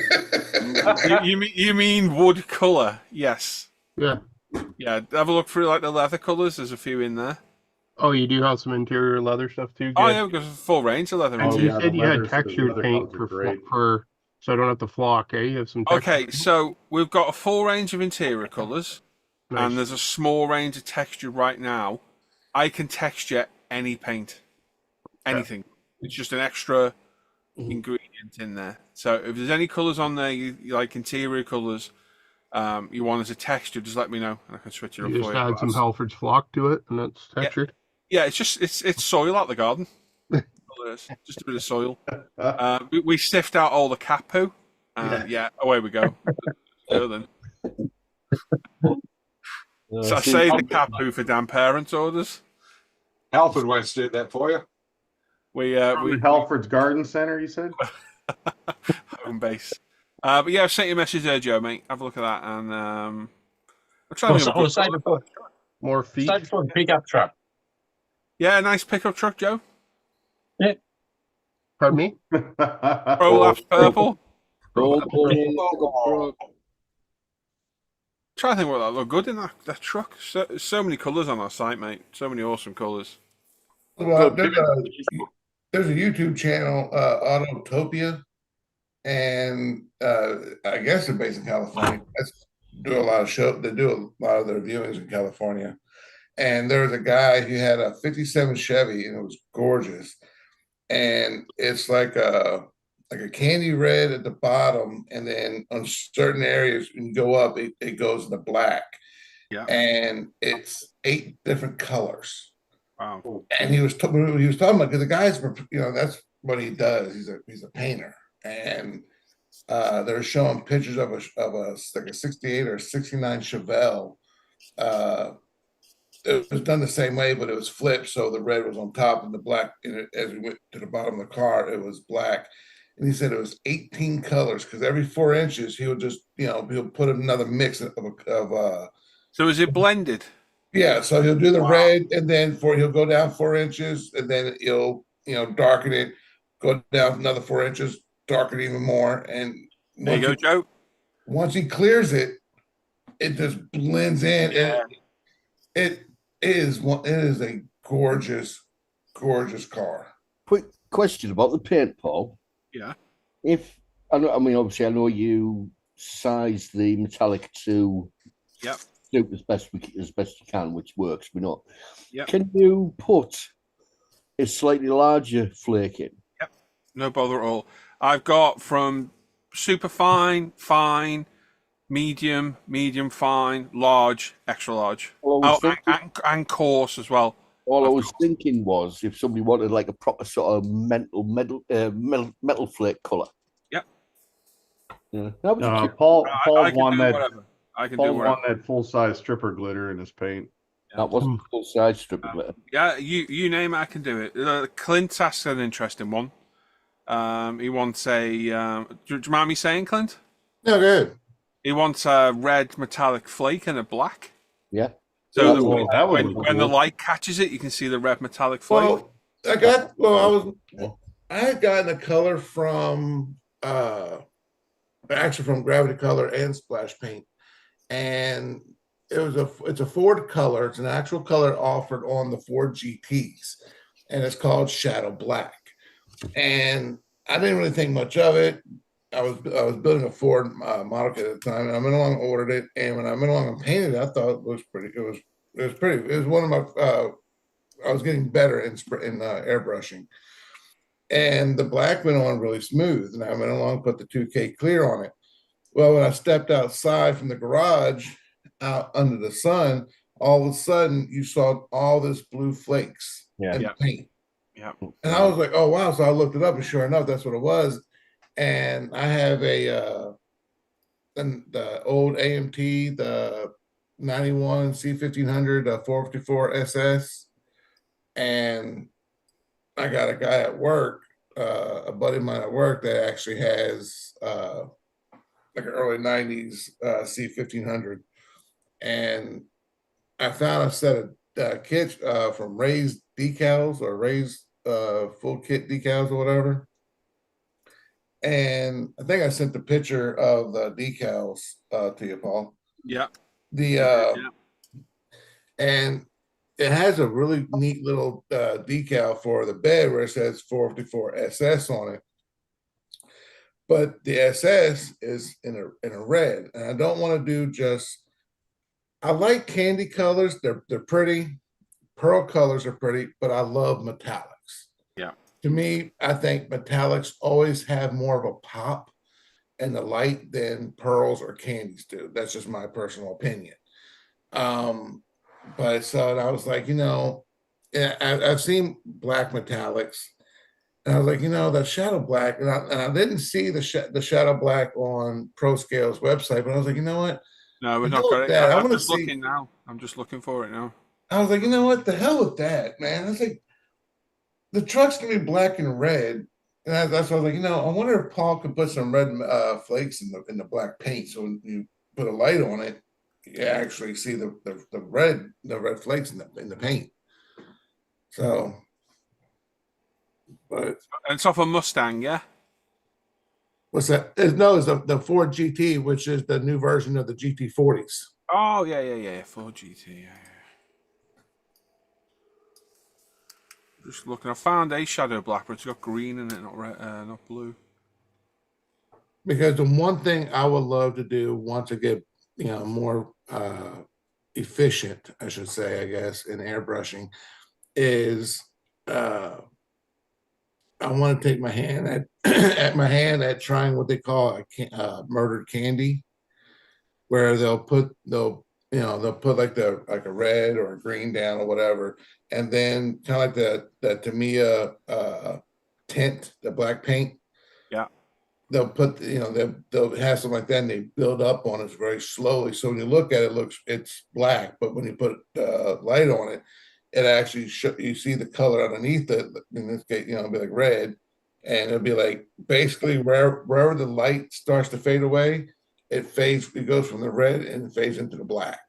you mean wood colour? Yes. Yeah. Yeah, have a look through like the leather colours. There's a few in there. Oh, you do have some interior leather stuff too? Oh Good. yeah, because a full range of leather. And Oh, you yeah, said the you had leathers, the textured leather paint colors are great. for so I don't have to flock, eh? You have some texture. Okay, so we've got a full range of interior colours, Nice. and there's a small range of texture right now. I can texture any paint, anything. It's just an extra ingredient in there. So if there's any colours on there, you like interior colours, you want as a texture, just let me know, and I can switch it up You just for you. add some Halford's flock to it, and it's textured. Yeah, it's soil out the garden. All it is, just a bit of soil. We sift out all the cat poo, and away we go. Then. So I save the cat poo for damn parents' orders. Alfred won't do that for you. We Halford's Garden Center, you said? home base. But yeah, I've sent you a message there, Joe, mate. Have a look at that, and I'm trying to. Or save it for More feet. the pickup truck. Yeah, nice pickup truck, Joe. Pardon me? Prolapse purple. Oh, Trying to think what that look good in that truck. So many colours on our site, mate. So many awesome colours. Well, there's a YouTube channel, Autotopia, and I guess they're based in California. They do a lot of their viewings in California. And there was a guy who had a '57 Chevy, and it was gorgeous. And it's like a candy red at the bottom, and then on certain areas when you go up, it goes into black. Yeah. And it's 8 different colors. Wow. And he was talking about, because the guy's, that's what he does. He's a painter, and they're showing pictures of a like a '68 or '69 Chevelle. It was done the same way, but it was flipped, so the red was on top and the black. As we went to the bottom of the car, it was black. And he said it was 18 colors, because every 4 inches he would just, he'll put another mix of So is it blended? yeah, so he'll do the red, and then he'll go down 4 inches, and then he'll darken it, go down another 4 inches, darken even more, and There you go, Joe. once he clears it, it just blends in. Yeah. And it is a gorgeous car. quick question about the paint, Paul. Yeah. Obviously, I know you size the metallic to suit as best you can, which works. We know. Yep. Can you put is slightly larger flaking. Yep, no bother at all. I've got from super fine, fine, medium, medium fine, large, extra large. All I was Oh, thinking, and coarse as well. all I I've was got- thinking was if somebody wanted like a proper sort of metal flake color. Yep. Yeah, that was a cute. Paul I Paul's can won do that. whatever. I can do Paul whatever. won that full size stripper glitter in his paint. That wasn't full size strip of glitter. Yeah, you name it, I can do it. Clint asked an interesting one. He wants a. Do you mind me saying, Clint? No, good. He wants a red metallic flake and a black. Yeah. So That that would- that would when, look when the cool. light catches it, you can see the red metallic flake. Well, I had gotten a color from actually from Gravity Color and Splash Paint, and it's a Ford color. It's an actual color offered on the Ford GTs, and it's called Shadow Black. And I didn't really think much of it. I was building a Ford model kit at the time, and I went along and ordered it. And when I went along and painted it, I thought it was pretty. It was one of my. I was getting better in airbrushing, and the black went on really smooth. And I went along and put the 2K clear on it. Well, when I stepped outside from the garage, out under the sun, all of a sudden you saw all this blue flakes in the paint. Yeah. And I was like, oh wow. So I looked it up, and sure enough, that's what it was. And I have the old AMT, the 91 C1500, 454 SS. And I got a guy at work, a buddy of mine at work that actually has like an early 90s C1500. And I found a set of kits from Ray's decals or Ray's full kit decals or whatever. And I think I sent the picture of the decals to you, Paul. Yeah. And it has a really neat little decal for the bed where it says 454 SS on it. But the SS is in a red, and I don't want to do just. I like candy colors; they're pretty. Pearl colors are pretty, but I love metallics. Yeah. To me, I think metallics always have more of a pop and the light than pearls or candies do. That's just my personal opinion. But so I was like, I've seen black metallics, and I was like, the shadow black, and I didn't see the shadow black on ProScale's website, but I was like, you know what? No, we're The not hell got with it. that. I I'm wanna just see- looking now. I'm just looking for it now. I was like, you know what? The hell with that, man. I was like, the truck's gonna be black and red, and that's why I was like, I wonder if Paul could put some red flakes in the black paint, so when you put a light on it, you actually see the red flakes in the paint. So, but And it's off a Mustang, yeah? what's that? It's the Ford GT, which is the new version of the GT40s. Oh, yeah. Ford GT, yeah. Just looking. I found a shadow black, but it's got green in it, not red, not blue. Because the one thing I would love to do once I get more efficient, I should say, I guess, in airbrushing, is I want to take my hand at trying what they call a murdered candy, where they'll put like a red or a green down or whatever, and then kind of like the Tamiya tint, the black paint. Yeah. They'll put they'll have something like that, and they build up on it very slowly. So when you look at it, it's black, but when you put light on it, it actually you see the color underneath it. In this case, it'll be like red, and it'll be like basically wherever the light starts to fade away, it goes from the red and fades into the black.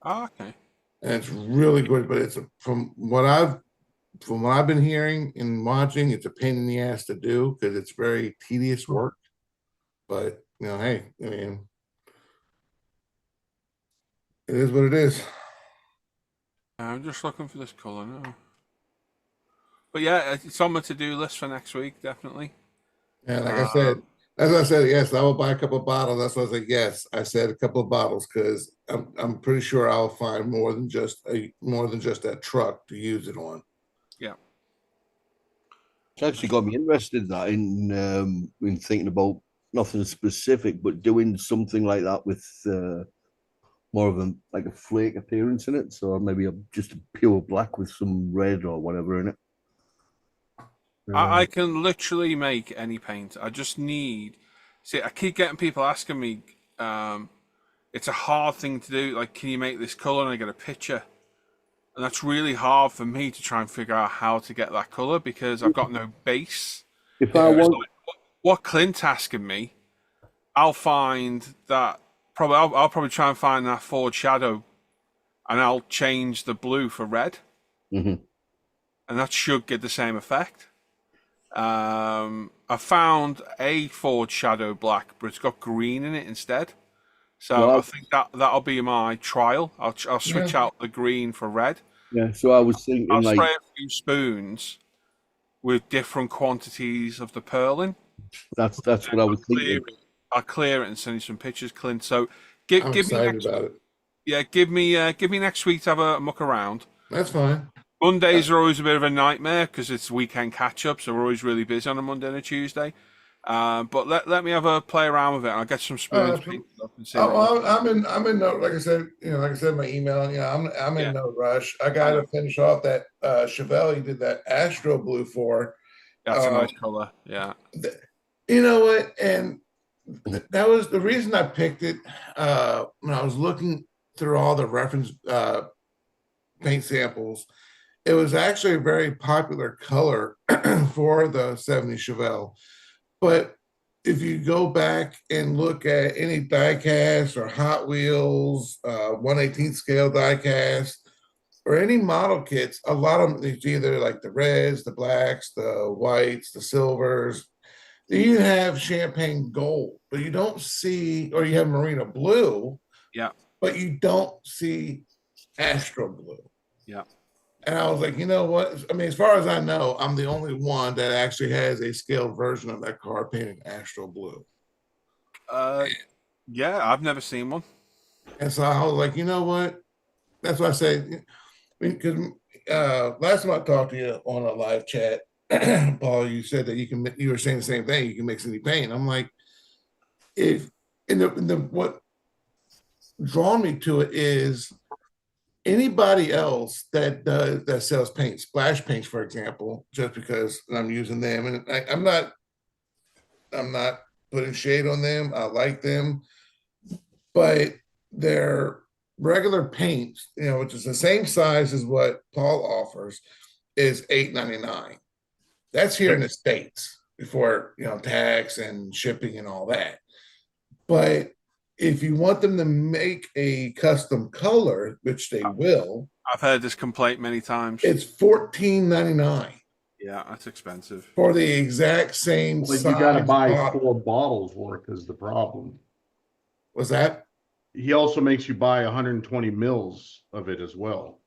Oh, okay. And it's really good, but it's from what I've been hearing and watching, it's a pain in the ass to do because it's very tedious work. But hey, I mean, it is what it is. I'm just looking for this color now. But yeah, it's on my to-do list for next week, definitely. And like I said, as I said, yes, I will buy a couple of bottles. That's why I said yes. I said a couple of bottles because I'm pretty sure I'll find more than just that truck to use it on. Yeah. It's actually got me interested that in thinking about nothing specific, but doing something like that with more of a flake appearance in it. So maybe just a pure black with some red or whatever in it. I can literally make any paint. I just need. See, I keep getting people asking me. It's a hard thing to do. Like, can you make this color? And I get a picture, and that's really hard for me to try and figure out how to get that color because I've got no base. If I It's want, like, what Clint's asking me, I'll find that. Probably, I'll probably try and find that forward shadow, and I'll change the blue for red, Mhm. and that should get the same effect. I found a forward shadow black, but it's got green in it instead. So Well, I think that'll be my trial. I'll switch out the green for red. yeah. So I was thinking I'll like spray a few spoons with different quantities of the purlin. that's what I was thinking. I'll clear it and send you some pictures, Clint. So I'm give me excited about it. give me next week to have a muck around. That's fine. Mondays are always a bit of a nightmare because it's weekend catch up, so we're always really busy on a Monday and a Tuesday. But let me have a play around with it. I'll get some spoons painted up and see. I'm in no, like I said, like I said in my email, I'm in no rush. I got to finish off that Chevelle did that Astro Blue for. That's a nice color. Yeah. You know what? And that was the reason I picked it. When I was looking through all the reference paint samples, it was actually a very popular color for the 70 Chevelle. But if you go back and look at any diecast or Hot Wheels, 1/18 scale diecast, or any model kits, a lot of them, it's either like the reds, the blacks, the whites, the silvers. You have champagne gold, but you don't see, or you have marina blue, Yeah. but you don't see astro blue. Yeah. And I was like, you know what? I mean, as far as I know, I'm the only one that actually has a scaled version of that car painted astro blue. Yeah, I've never seen one. And so I was like, you know what? That's why I say, because last time I talked to you on a live chat, Paul, you said that you were saying the same thing. You can mix any paint. I'm like, if what drawn me to it is anybody else that sells paint, splash paints, for example, just because I'm using them, and I'm not putting shade on them. I like them, but they're regular paints, which is the same size as what Paul offers, is $8.99. That's here in the States before tax and shipping and all that. But if you want them to make a custom color, which they will, I've heard this complaint many times. it's $14.99. Yeah, that's expensive for the exact same But size. you got to buy bottle. 4 bottles worth is the problem. Was that? He also makes you buy 120 mils of it as well.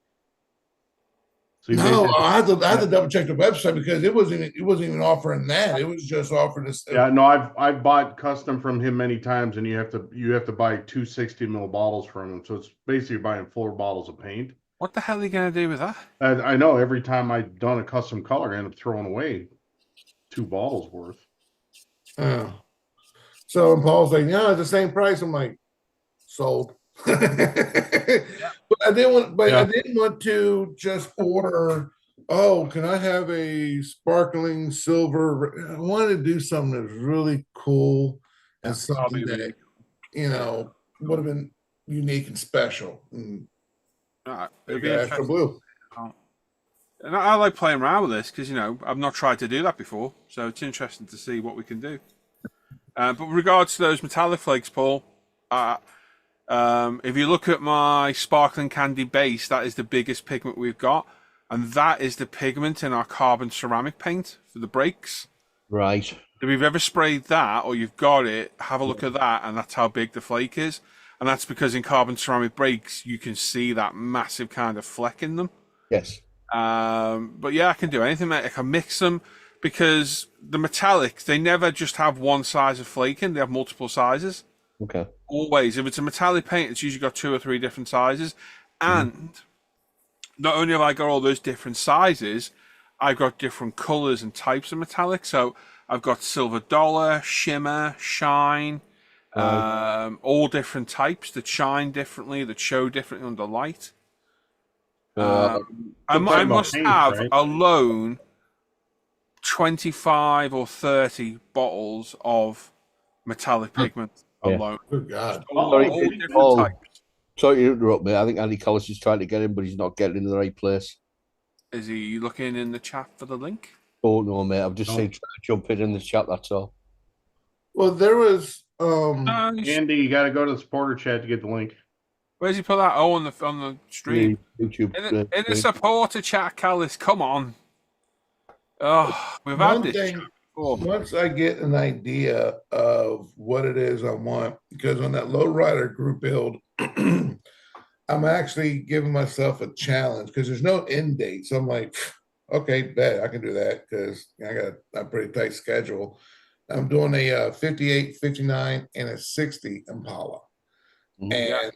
So No, I had to double check the website because it wasn't even offering that. It was just offering this. Yeah, no, I've bought custom from him many times, and you have to buy 2 60 mil bottles from him. So it's basically buying 4 bottles of paint. What the hell are you gonna do with that? I know every time I've done a custom color, I end up throwing away 2 bottles worth. So and Paul's like, no, it's the same price. I'm like, sold. But I didn't want to just order. Oh, can I have a sparkling silver? I wanted to do something that was really cool and something that would have been unique and special. And it'd be extra blue. And I like playing around with this because I've not tried to do that before, so it's interesting to see what we can do. But with regards to those metallic flakes, Paul, if you look at my sparkling candy base, that is the biggest pigment we've got, and that is the pigment in our carbon ceramic paint for the brakes. Right. If you've ever sprayed that or you've got it, have a look at that, and that's how big the flake is. And that's because in carbon ceramic brakes, you can see that massive kind of fleck in them. Yes. But yeah, I can do anything. I can mix them because the metallics, they never just have one size of flaking. They have multiple sizes. Okay. Always. If it's a metallic paint, it's usually got 2 or 3 different sizes. And not only have I got all those different sizes, I've got different colors and types of metallic. So I've got silver dollar, shimmer, shine, all different types that shine differently, that show differently under light. I about must paint, have right? alone 25 or 30 bottles of metallic pigment alone. Good God. All different types. Sorry to interrupt me. I think Andy Collis is trying to get him, but he's not getting in the right place. Is he looking in the chat for the link? Oh no, mate. I've just seen trying to jump in the chat. That's all. Well, there was Andy, you got to go to the supporter chat to get the link. Where's he put that? Oh, on the stream. YouTube. In the supporter chat, Callis. Come on. Oh, we've had one this thing. chat before. Once I get an idea of what it is I want, because on that lowrider group build, I'm actually giving myself a challenge because there's no end date. So I'm like, okay, bet I can do that because I got a pretty tight schedule. I'm doing a 58, 59, and a 60 Impala. And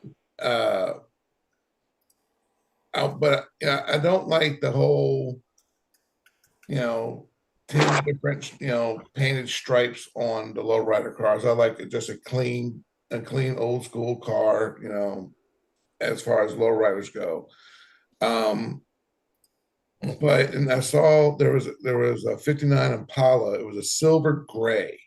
but I don't like the whole, 10 different, painted stripes on the lowrider cars. I like it just a clean old school car, as far as lowriders go. But and I saw there was a 59 Impala. It was a silver gray,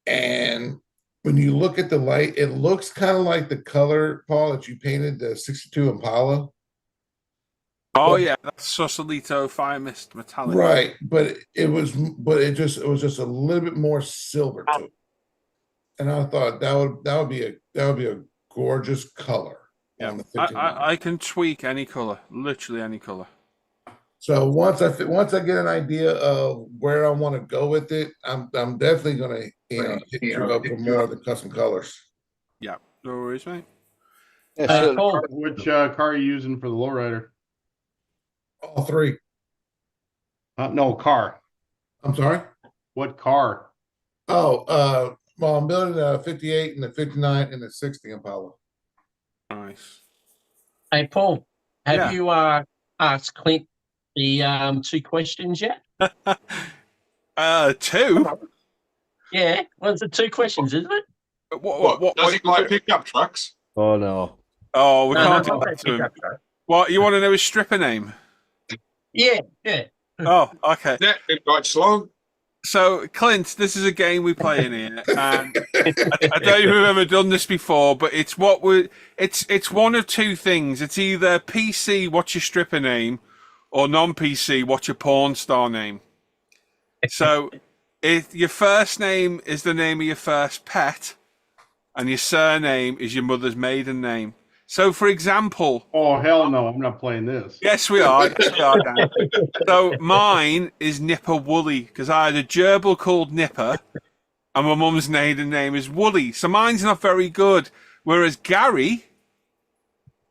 and when you look at the light, it looks kind of like the color, Paul, that you painted the 62 Impala. Oh yeah, that's Sausalito Fire Mist metallic. Right, but it was just a little bit more silver to it, and I thought that would be a gorgeous color. Yeah, On the 59. I can tweak any color, literally any color. So once I get an idea of where I want to go with it, I'm definitely gonna hit you up for more of the custom colors. Yeah, no worries, mate. Yeah, Paul, Which car are you using for the lowrider? All three. No, car. I'm sorry. What car? Oh, well, I'm building a 58 and a 59 and a 60 Impala. Nice. hey Paul, have Yeah. you asked Clint the 2 questions yet? 2. Yeah, well, it's the 2 questions, isn't it? What does he like pickup trucks? Oh no. Oh, we No, can't no, do no, that to him. no. What, you want to know his stripper name? Yeah. Oh, okay. That invites long. So, Clint, this is a game we play in here, and I don't know if we've ever done this before, but it's one of two things. It's either PC, what's your stripper name, or non-PC, what's your porn star name. So, if your first name is the name of your first pet, and your surname is your mother's maiden name. So, for example, Oh hell no! I'm not playing this. yes, we are. Yes, we are, Dan. So mine is Nipper Woolly because I had a gerbil called Nipper, and my mum's maiden name is Woolly. So mine's not very good. Whereas Gary's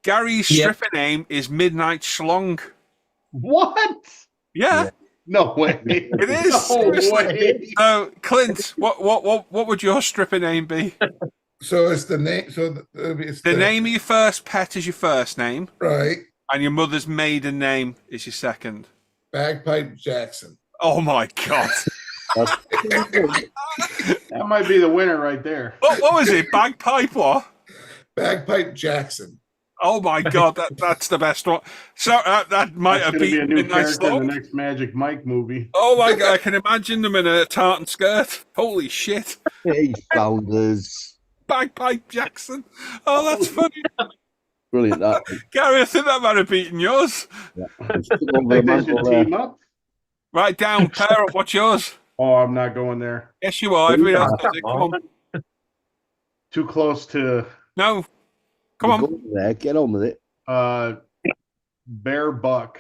stripper name is Midnight Schlong. What? Yeah, No way. it is. No Seriously. way. So Clint, what would your stripper name be? So it's the name. So it's The name of your first pet is your first name, right? and your mother's maiden name is your second. Bagpipe Jackson. Oh my God. That might be the winner right there. What was it? Bagpipe what? Bagpipe Jackson. Oh my God, that's the best one. So that might That's have going to be a been new a nice character in song. the next Magic Mike movie. Oh my God, I can imagine them in a tartan skirt. Holy shit. Hey, founders. Bagpipe Jackson. Oh, that's funny. Brilliant. That. Gary, I think that might have beaten yours. Yeah. I think they should team up. Right down, pair up. What's yours? Oh, I'm not going there. Yes, you are. Everybody else does it. Come on. Too close to No. Come on. Go there, get on with it. Bear Buck.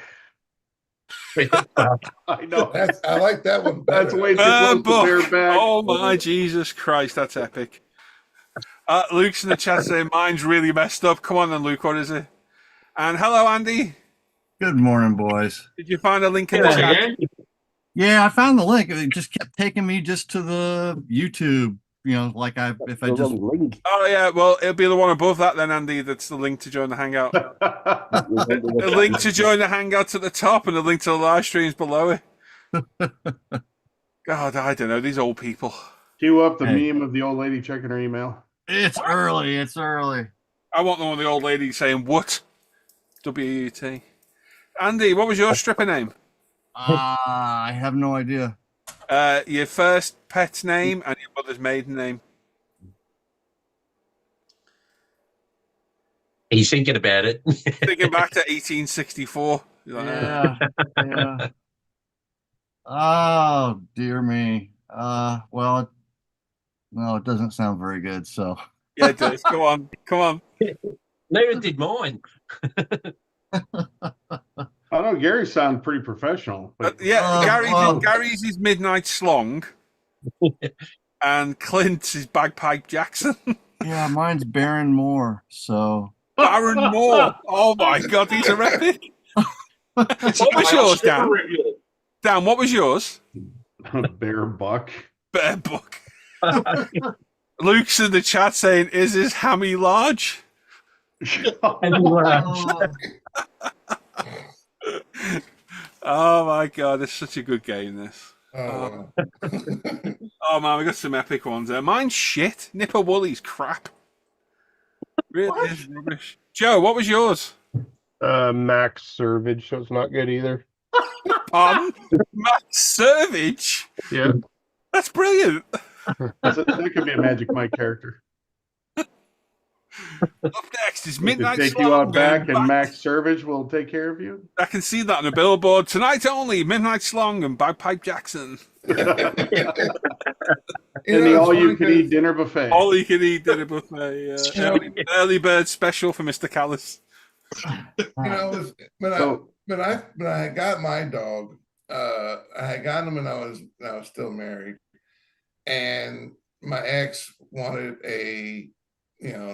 I know. I like that one better. That's way too close to Bear Back. Oh my Jesus Christ, that's epic. Luke's in the chat saying mine's really messed up. Come on then, Luke, what is it? And hello, Andy. Good morning, boys. Did you find a link in the chat? Yeah, I found the link. It just kept taking me just to the YouTube like if I The just wrong link. Oh yeah, well it'll be the one above that then, Andy. That's the link to join the Hangout. A link to join the Hangouts at the top, and a link to the live streams below it. God, I don't know these old people. Cue up the Hey. meme of the old lady checking her email. it's early. It's early. I want the one of the old lady saying "what." W-U-T. Andy, what was your stripper name? I have no idea. Your first pet's name and your mother's maiden name. He's thinking about it. Thinking back to 1864. You're like, Yeah. Yeah. Oh dear me. Well, no, it doesn't sound very good. So yeah, it does. Come on, come on. Neither did mine. I know Gary sounded pretty professional, but Gary's his Midnight Slong, and Clint's is Bagpipe Jackson. yeah, mine's Baron Moore. So Baron Moore. Oh my God, he's horrific. What was yours, Dan? Dan, what was yours? Bear Buck. Bear Buck. Luke's in the chat saying, "Is his hammy large?" Oh my God, it's such a good game, this. Oh man, we got some epic ones there. Mine's shit. Nipper Woolly's crap. Really is rubbish. Joe, what was yours? Max Servage, so it's not good either. Pardon? Max Servage? Yeah. That's brilliant. That could be a Magic Mike character. Up next is Midnight Take Slong. you out back, and Max Servage will take care of you. I can see that on a billboard. Tonight only, Midnight Slong and Bagpipe Jackson. In the all-you-can-eat dinner buffet. All-you-can-eat dinner buffet. Early bird special for Mr. Callis. When I got my dog, I had gotten him when I was still married, and my ex wanted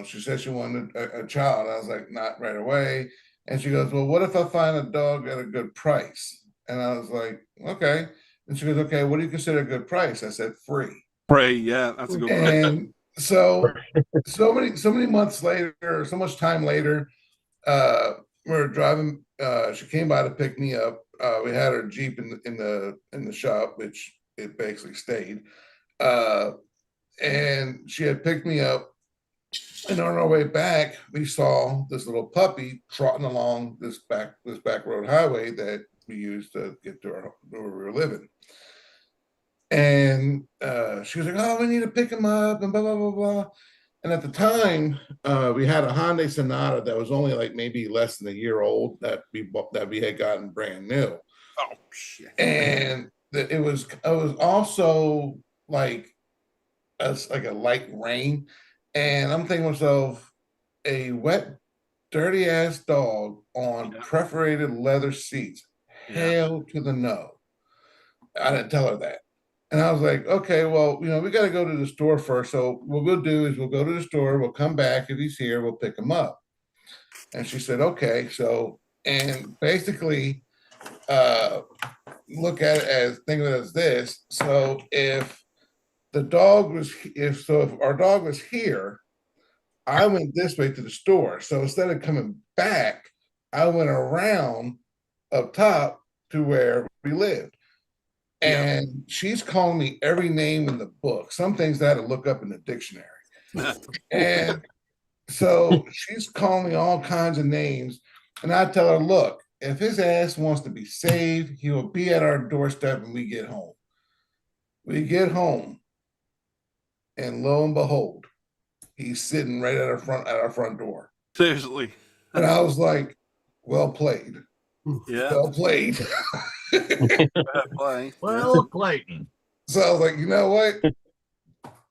she said she wanted a child. I was like, not right away. And she goes, well, what if I find a dog at a good price? And I was like, okay. And she goes, okay, what do you consider a good price? I said, free. Free, yeah, that's a good one. And so many months later, or so much time later, we were driving. She came by to pick me up. We had her Jeep in the shop, which it basically stayed. And she had picked me up. And on our way back, we saw this little puppy trotting along this back road highway that we used to get to where we were living. And she was like, "Oh, we need to pick him up," and blah blah blah blah. And at the time, we had a Hyundai Sonata that was only like maybe less than a year old that we had gotten brand new. Oh shit! And it was also like a light rain. And I'm thinking to myself, a wet, dirty ass dog on perforated leather seats. Hell to the no. I didn't tell her that. And I was like, okay, well, we got to go to the store first. So what we'll do is we'll go to the store. We'll come back. If he's here, we'll pick him up. And she said, okay. So, and basically, look at it think of it as this. So if our dog was here, I went this way to the store. So instead of coming back, I went around up top to where we lived. And she's calling me every name in the book. Some things I had to look up in the dictionary. And so she's calling me all kinds of names. And I tell her, look, if his ass wants to be saved, he will be at our doorstep when we get home. We get home. And lo and behold, he's sitting right at our front door. Seriously. And I was like, well played. Yeah. Well played. Well, Clayton. So I was like, you know what?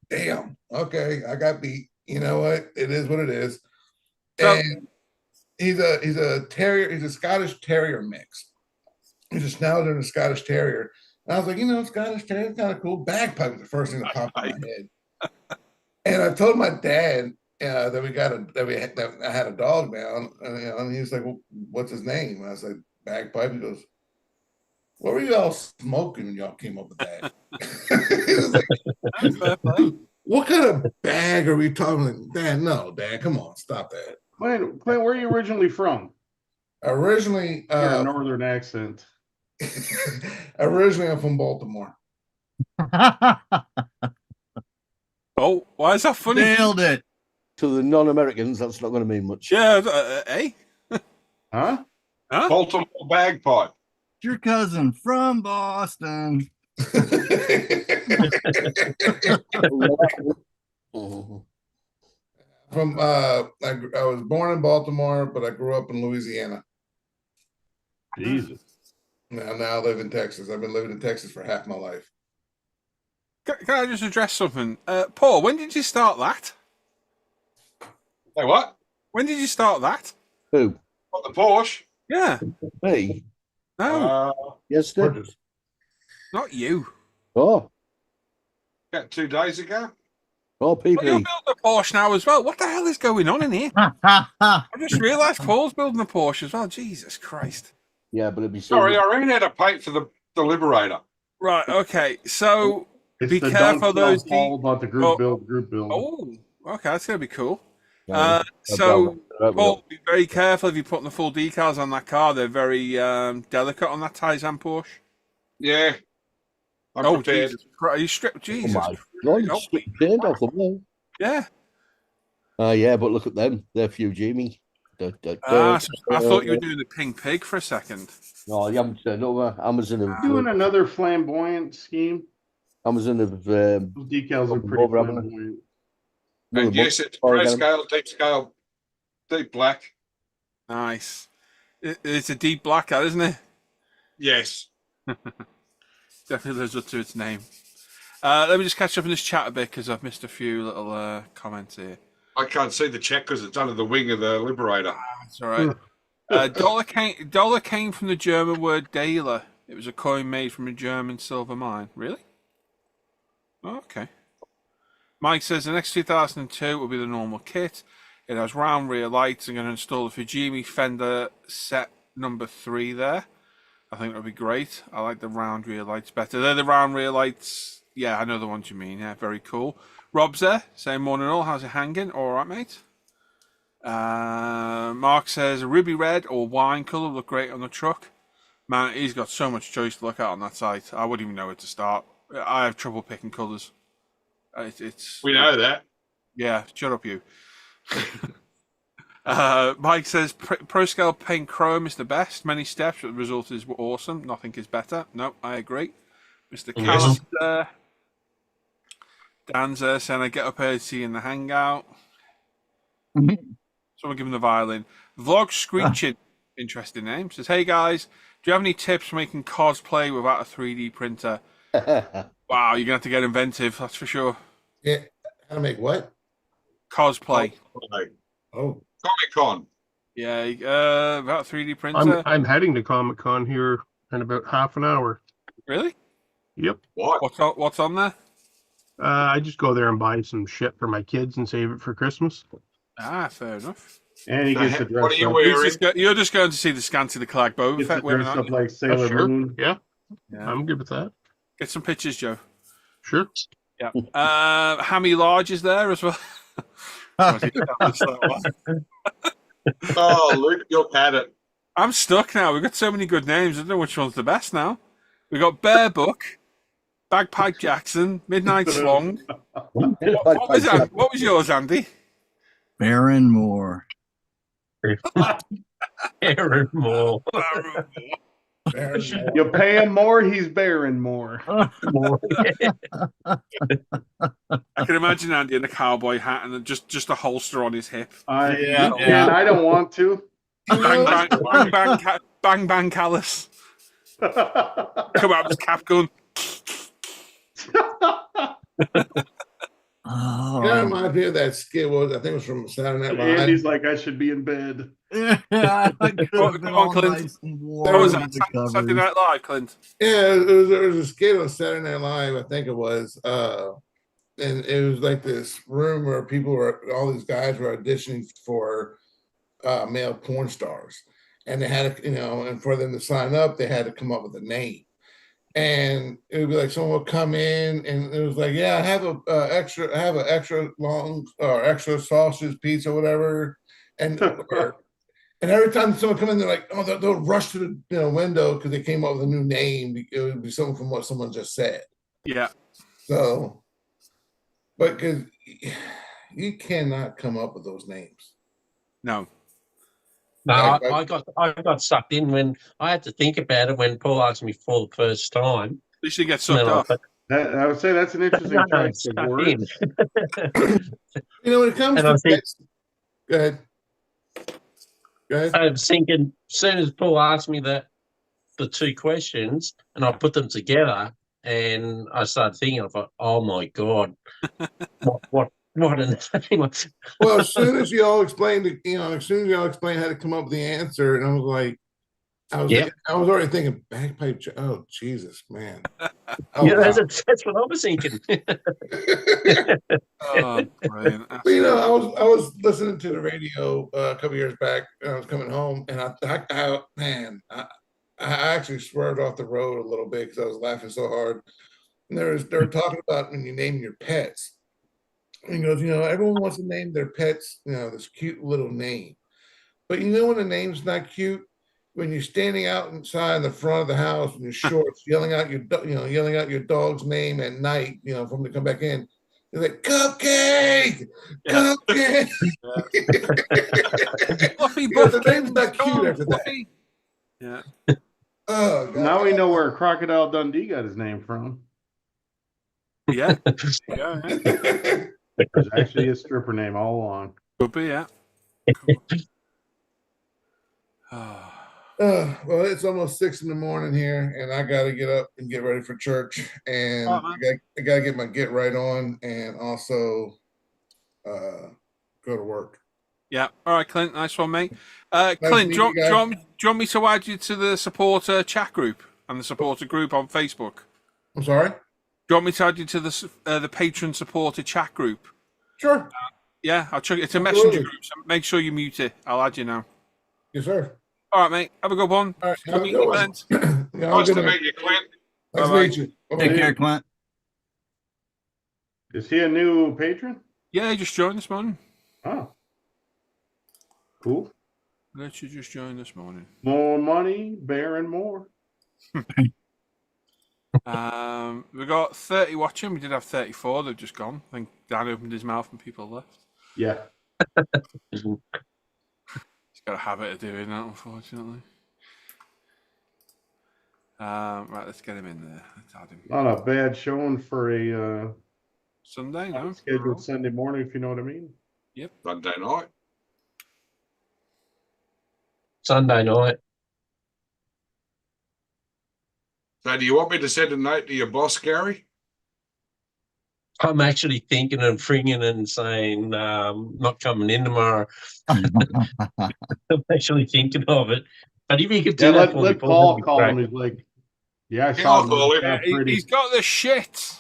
Damn. Okay, I got beat. You know what? It is what it is. And he's a terrier. He's a Scottish Terrier mix. He's a Schnauzer and a Scottish Terrier. And I was like, Scottish Terrier is kind of cool. Bagpipe was the first thing that popped in my head. And I told my dad that I had a dog now, and he was like, well, "What's his name?" And I was like, "Bagpipe." He goes, "What were y'all smoking when y'all came up with that?" He was like, What kind of bag are we talking about? Dad, no, Dad, come on, stop that. Clint, where are you originally from? Originally, Your northern accent. originally I'm from Baltimore. Oh, why is that funny? Nailed it. To the non-Americans, that's not going to mean much. Yeah, eh? Huh? Huh? Baltimore bagpipe. Your cousin from Boston. Mhm. From I was born in Baltimore, but I grew up in Louisiana. Jesus. Now I live in Texas. I've been living in Texas for half my life. Can I just address something? Paul, when did you start that? Hey, what? When did you start that? Who? What, the Porsche? Yeah. Me? No, Yes, Dad. not you. Oh, About 2 days ago. oh, But you're PP. building a Porsche now as well. What the hell is going on in here? I just realised Paul's building a Porsche as well. Jesus Christ. Yeah, but it'd be Sorry, so. I ran out of paint for the Liberator. Right, okay. So It's be the careful don't tell those Paul about the group oh, build, group build. Oh, okay, that's gonna be cool. Yeah, So I've Paul, be very careful if you're putting the full decals on that car. They're very delicate on that Titan Porsche. Yeah. I'm Oh, prepared. Jesus Christ. Are you stripped? Jesus. my God, you Oh, stripped the paint off them now. yeah. Yeah, but look at them. They're Fujimi. So I thought you were doing the pink pig for a second. No, you haven't turned over. Amazon have Doing another flamboyant scheme. Amazon have Those decals are pretty over, haven't they? flamboyant. And yes, it's ProScale, deep scale, deep black. Nice. It's a deep black, that isn't it? Yes. Definitely lives up to its name. Let me just catch up in this chat a bit because I've missed a few little comments here. I can't see the check because it's under the wing of the Liberator. That's all right. Dollar came from the German word Daler. It was a coin made from a German silver mine. Really? Oh, okay. Mike says the next 2002 will be the normal kit. It has round rear lights. I'm going to install the Fujimi Fender set number 3 there. I think that'll be great. I like the round rear lights better. They're the round rear lights. Yeah, I know the ones you mean. Yeah, very cool. Rob's there, saying morning all. How's it hanging? All right, mate. Mark says ruby red or wine colour look great on the truck. Man, he's got so much choice to look at on that site. I wouldn't even know where to start. I have trouble picking colours. We know that. Yeah, shut up, you. Mike says ProScale paint chrome is the best. Many steps, but the result is awesome. Nothing is better. No, I agree. Mr. Callis there. Dan's there saying I get up early to see you in the hangout. Someone give him the violin. Vlog Screeching, interesting name. Says, hey guys, do you have any tips for making cosplay without a 3D printer? Wow, you're going to have to get inventive, that's for sure. Yeah, how to make what? Cosplay. Oh, Comic-Con. Yeah, without a 3D printer. I'm heading to Comic-Con here in about half an hour. Really? Yep. What? What's on there? I just go there and buy some shit for my kids and save it for Christmas. Ah, fair enough. And he gets to dress What are you up. wearing? You're just going to see the Scanty the Clag Boba Gets to Fett wearing, dress aren't up you? like Sailor Sure. Moon. Yeah, Yeah. I'm good with that. Get some pictures, Joe. Sure. Yeah. Hammy Large is there as well. Oh, Luke, you'll pat it. I'm stuck now. We've got so many good names. I don't know which one's the best now. We got Bear Book, Bagpipe Jackson, Midnight Slong. What was yours, Andy? Baron Moore. Aaron Moore. You pay him more, he's bearing more. I can imagine Andy in a cowboy hat and just a holster on his hip. You can. I don't want to. Bang bang callus. Come out with his cap gun. Oh, that reminds me of that skit. I think it was from Saturday Night Live. Andy's like, I should be in bed. yeah, I could Come have been on, all Clint. nice and What was warm that? with the covers. Saturday Night Live, Clint. Yeah, there was a skit on Saturday Night Live, I think it was. And it was like this room where all these guys were auditioning for male porn stars. And they had to, and for them to sign up, they had to come up with a name. and it would be like someone would come in and it was like, yeah, I have I have an extra long or extra sausage pizza, whatever. And and every time someone come in, they're like, oh, they'll rush to the window because they came up with a new name. It would be something from what someone just said. Yeah. So, but because you cannot come up with those names. No. No, Like- I got sucked in when I had to think about it when Paul asked me for the first time. At least you get And sucked then I off. thought, I would say that's an interesting no, choice of stuck words. in. You know, when it comes And to I think- pets, go ahead. Go ahead. I was thinking, as soon as Paul asked me the two questions, and I put them together, and I started thinking, I thought, oh my god, what a name! Well, as soon as y'all explained, as soon as y'all explained how to come up with the answer, and I was like, I was already thinking bagpipe. Oh Jesus, man! Oh, yeah, wow. that's what I was thinking. Oh, brilliant. But, I was listening to the radio a couple years back. And I was coming home, and I actually swerved off the road a little bit because I was laughing so hard. And they were talking about when you name your pets. And he goes, everyone wants to name their pets, this cute little name. But when the name's not cute, when you're standing out inside in the front of the house in your shorts, yelling out your dog's name at night, for them to come back in. You're like, Cupcake, Yeah. Cupcake. Fluffy The Buffkin. name's not cute after that. Fluffy. Yeah. Oh, God. Now we know where Crocodile Dundee got his name from. Yeah. Yeah. There's actually a stripper name all along. Could be, yeah. Oh. Well, it's almost 6 a.m. here, and I got to get up and get ready for church, and Oh, I got to get my get right on, and also go to work. Yeah. All right, Clint. Nice one, mate. to Clint, meet do you guys. you want me to add you to the supporter chat group and the supporter group on Facebook? I'm sorry. Do you want me to add you to the patron supporter chat group? Sure. Yeah, I'll check. It's a Absolutely. messenger group, so make sure you mute it. I'll add you now. Yes, sir. All right, mate. Have a good one. All right. Good Have a meeting good you, one. Clint. Yeah, have a Nice good to one. meet you, Clint. Nice to Bye-bye. meet you. Bye-bye. Take care, Clint. Is he a new patron? Yeah, he just joined this morning. Oh. Cool. Literally just joined this morning. More money, bearing more. We got 30 watching. We did have 34. They've just gone. I think Dan opened his mouth and people left. Yeah. He's got a habit of doing that, unfortunately. Right, let's get him in there. Let's add him. Not a bad showing for a Sunday, no? scheduled Sunday morning, if you know what I mean. Sunday night. Sunday night. So do you want me to send a note to your boss, Gary? I'm actually thinking of ringing and saying not coming in tomorrow. I'm actually thinking of it. But if you could do Yeah, that for me, let Paul, Paul that'd be call great. him. He's like, yeah, I Yeah, saw I'll call him. him. Yeah, pretty. He's got the shit.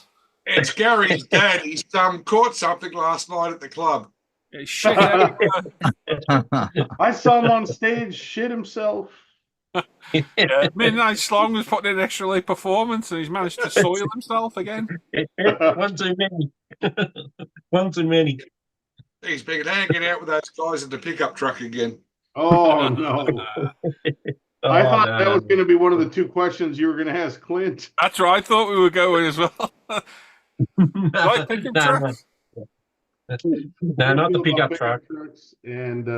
It's Gary's dad. He's caught something last night at the club. It's shit everywhere. I saw him on stage shit himself. Yeah, Midnight Slong was putting in an extra late performance and he's managed to soil himself again. One too many. One too many. He's been hanging out with those guys in the pickup truck again. Oh, no. I thought that was going to be one of the two questions you were going to ask Clint. That's right. I thought we were going as well. Right, pickup truck. No, not the pickup truck. Trucks and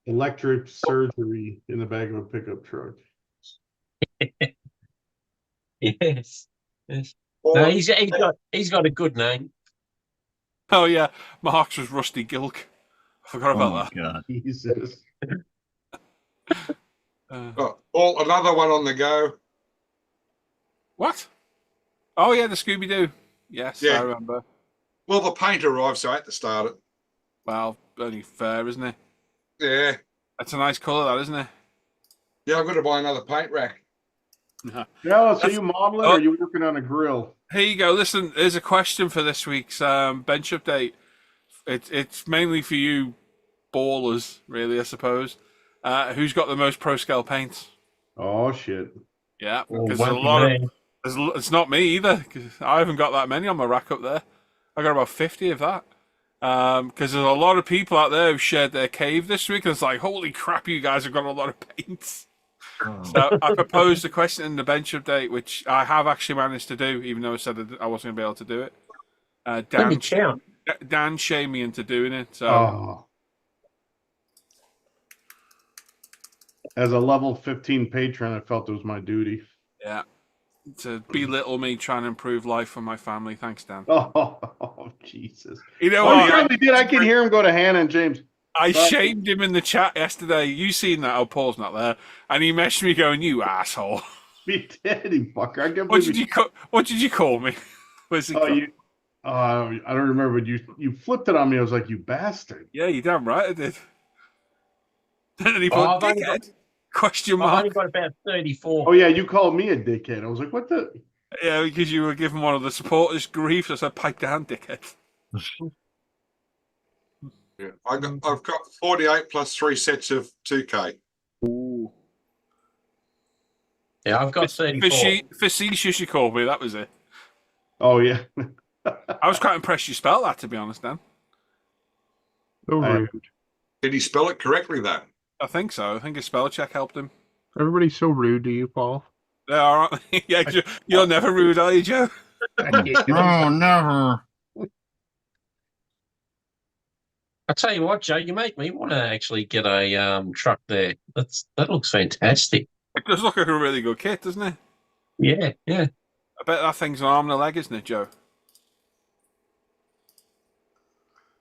electric surgery in the back of a pickup truck. Yes. Yes. Or, No, he's got a good name. Oh, yeah. Mark's was Rusty Gilk. I forgot Oh, about my God. Jesus. that. another one on the go. What? Oh, yeah, the Scooby-Doo. Yes, Yeah. I remember. Well, the paint arrived, so I had to start it. Well, only fair, isn't it? Yeah. That's a nice colour, that, isn't it? Yeah, I'm going to buy another paint rack. Dallas, are you modeling or are you working on a grill? Here you go. Listen, there's a question for this week's bench update. It's mainly for you ballers, really, I suppose. Who's got the most ProScale paint? Oh shit. Yeah, Well, because there's a won't be lot of. me. It's not me either. 'Cause I haven't got that many on my rack up there. I got about 50 of that. Because there's a lot of people out there who shared their cave this week, and it's like, holy crap, you guys have got a lot of paints. So I proposed a question in the bench update, which I have actually managed to do, even though I said that I wasn't going to be able to do it. Let me count. Dan shamed me into doing it. So Oh. As a level 15 patron, I felt it was my duty. yeah, to belittle me trying to improve life for my family. Thanks, Dan. Oh, Jesus. You know Oh, what? he probably did. I can hear him go to Hannah and James. I shamed him in the chat yesterday. You seen that? Oh, Paul's not there, and he messaged me going, "You asshole." He did, you fucker. I can't What believe did you call me? What's it Oh, called? I don't remember. But you flipped it on me. I was like, you bastard. Yeah, you damn right I did. And he put I've only dickhead? Question I've mark. only got about 34. Oh, yeah, you called me a dickhead. I was like, what the? Yeah, because you were giving one of the supporters grief. So I said, pipe down, dickhead. Yeah. I've got 48 plus 3 sets of 2K. Ooh. Yeah, I've got 34. Facetious, you called me. That was it. Oh, yeah. I was quite impressed you spelled that, to be honest, Dan. So I- rude. Did he spell it correctly, though? I think so. I think his spell check helped him. Everybody's so rude to you, Paul. They are. Yeah, you're never rude, are you, Joe? No, never. I tell you what, Joe, you make me want to actually get a truck there. That looks fantastic. It does look like a really good kit, doesn't it? Yeah, yeah. I bet that thing's an arm and a leg, isn't it, Joe?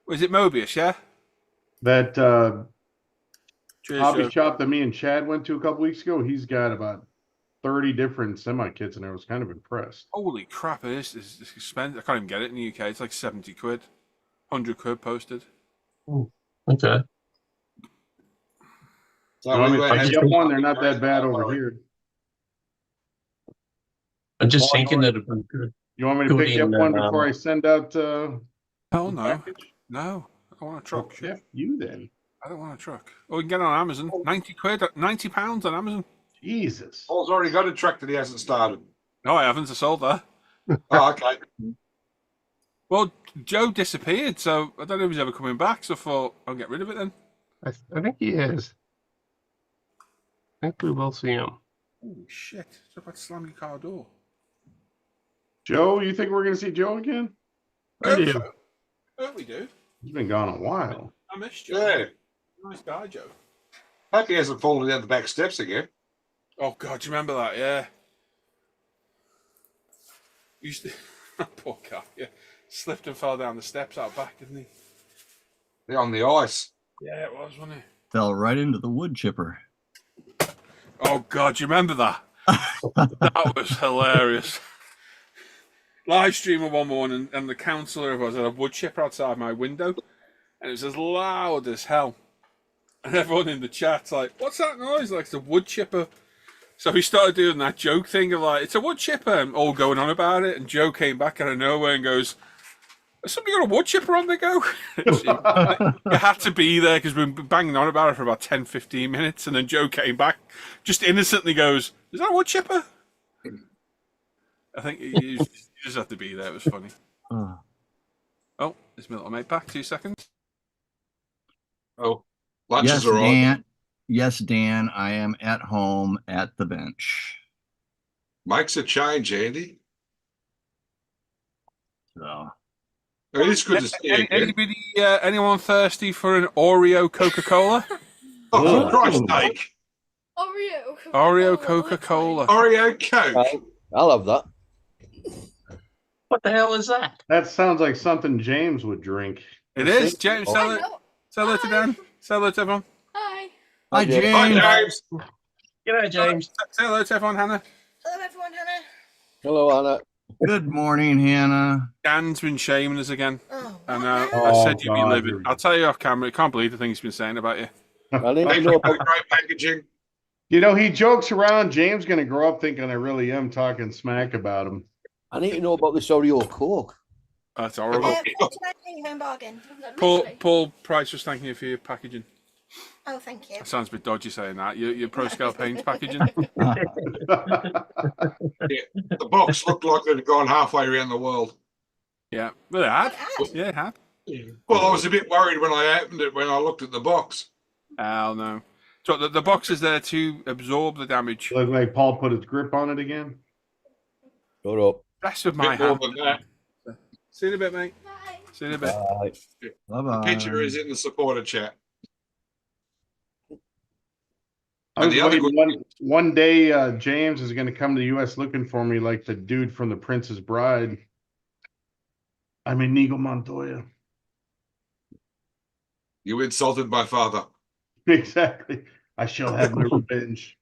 Was it Mobius, yeah? That Cheers, hobby Joe. shop that me and Chad went to a couple weeks ago, he's got about 30 different semi-kits, and I was kind of impressed. Holy crap, it's expensive. I can't even get it in the UK. It's like 70 quid. 100 quid posted. Okay. So You want me we to were pick you up one? They're not that bad over here. I'm just Well, thinking that it'd be good. You want me to Good pick you up in, one before I send out Hell no. package? No. I want a truck. Yeah, you then. I don't want a truck. Oh, we can get it on Amazon. 90 quid, £90 on Amazon. Jesus. Paul's already got a truck that he hasn't started. No, I haven't. I sold that. Oh, okay. Well, Joe disappeared, so I don't know if he's ever coming back, so I thought I'll get rid of it then. I think he is. I think we will see him. Oh, shit. It's about to slam your car door. Joe, you think we're going to see Joe again? I do. So. Oh, we do. He's been gone a while. I missed Joe. Yeah. Nice guy, Joe. Hope he hasn't fallen down the back steps again. Oh, God, do you remember that? Yeah. Used to... Poor guy, yeah. Slipped and fell down the steps out back, didn't he? They're on the ice. Yeah, it was, wasn't it? Fell right into the wood chipper. Oh, God, do you remember that? That was hilarious. Live streamer one morning, and the councillor of us had a wood chipper outside my window, and it was as loud as hell. And everyone in the chat's like, "What's that noise?" Like, it's a wood chipper. So he started doing that joke thing of like, "It's a wood chipper," and all going on about it. And Joe came back out of nowhere and goes, "Has somebody got a wood chipper on the go?" You had to be there because we've been banging on about it for about 10, 15 minutes, and then Joe came back, just innocently goes, "Is that a wood chipper?" I think you just have to be there. It was funny. Oh, it's my little mate back. 2 seconds. Oh, lunch Yes, is all right. Dan. Yes, Dan. I am at home at the bench. Makes a change, Andy. So It is good to see you again. Anybody, anyone thirsty for an Oreo Coca-Cola? Oh, for Christ's sake. Oreo Coca-Cola. Oreo Coke. I'll have that. What the hell is that? That sounds like something James would drink. It is. James, sell it. know. Sell it to Dan. Sell it to everyone. Hi. Hi, Hi, James. James. G'day, James. Say hello to everyone, Hannah. Hello, everyone. Hannah. Hello, Anna. Good morning, Hannah. Dan's been shaming us again. Oh, I what know. now? I said you'd be God, living. here we go. I'll tell you off camera. I can't believe the things he's been saying about you. I need to Thanks know for about, the great packaging. You know, he jokes around. James going to grow up thinking I really am talking smack about him. I need to know about this Oreo Coke. That's horrible. It's a home bargain. Paul Price was thanking you for your packaging. Oh, thank you. That sounds a bit dodgy saying that. Your ProScale paint packaging. The box looked like it had gone halfway around the world. Yeah, well, it had. It had. Yeah, it had. Well, I was a bit worried when I opened it when I looked at the box. Hell no. So the box is there to absorb the damage. Look like Paul put his grip on it again. Shut up. Rest with A my bit more hand. than that. See you in a bit, mate. Bye. See you in a bit. Bye. The Bye-bye. picture is in the supporter chat. I And was the other waiting one day James is going to come to the U.S. looking for me like the dude from The Princess Bride. I'm Inigo Montoya. You insulted my father. Exactly. I shall have my revenge.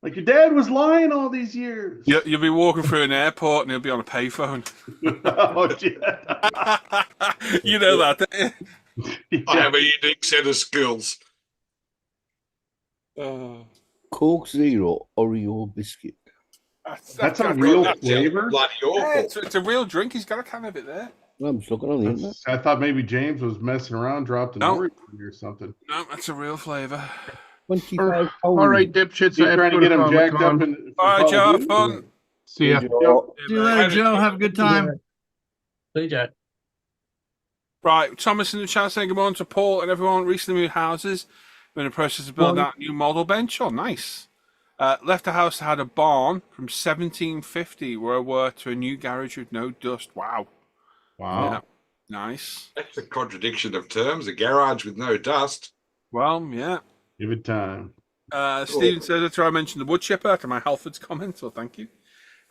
Like, your dad was lying all these years. You'll be walking through an airport and he'll be on a payphone. Oh, yeah. You know that, don't you? I have a unique set of skills. Coke Zero Oreo biscuit. That's a real That sounds flavor? bloody Yeah, awful. it's a real drink. He's got a can of it there. I'm just looking on the internet. I thought maybe James was messing around, dropped an No. Oreo or something. No, that's a real flavour. 25 All right, dipshits. He's I have trying to go get him Comic-Con. jacked up. And All right, Joe, have fun. See ya. See you later, Joe. Have a good time. See ya. Right, Thomas in the chat saying good morning to Paul and everyone. Recently moved houses. Been in the process of building out a new model bench. Oh, nice. Left a house that had a barn from 1750 where I worked to a new garage with no dust. Wow. Wow. Yeah. Nice. That's a contradiction of terms. A garage with no dust. Well, yeah. Give it time. Stephen says after I mentioned the wood chipper to my Halford's comment, so thank you.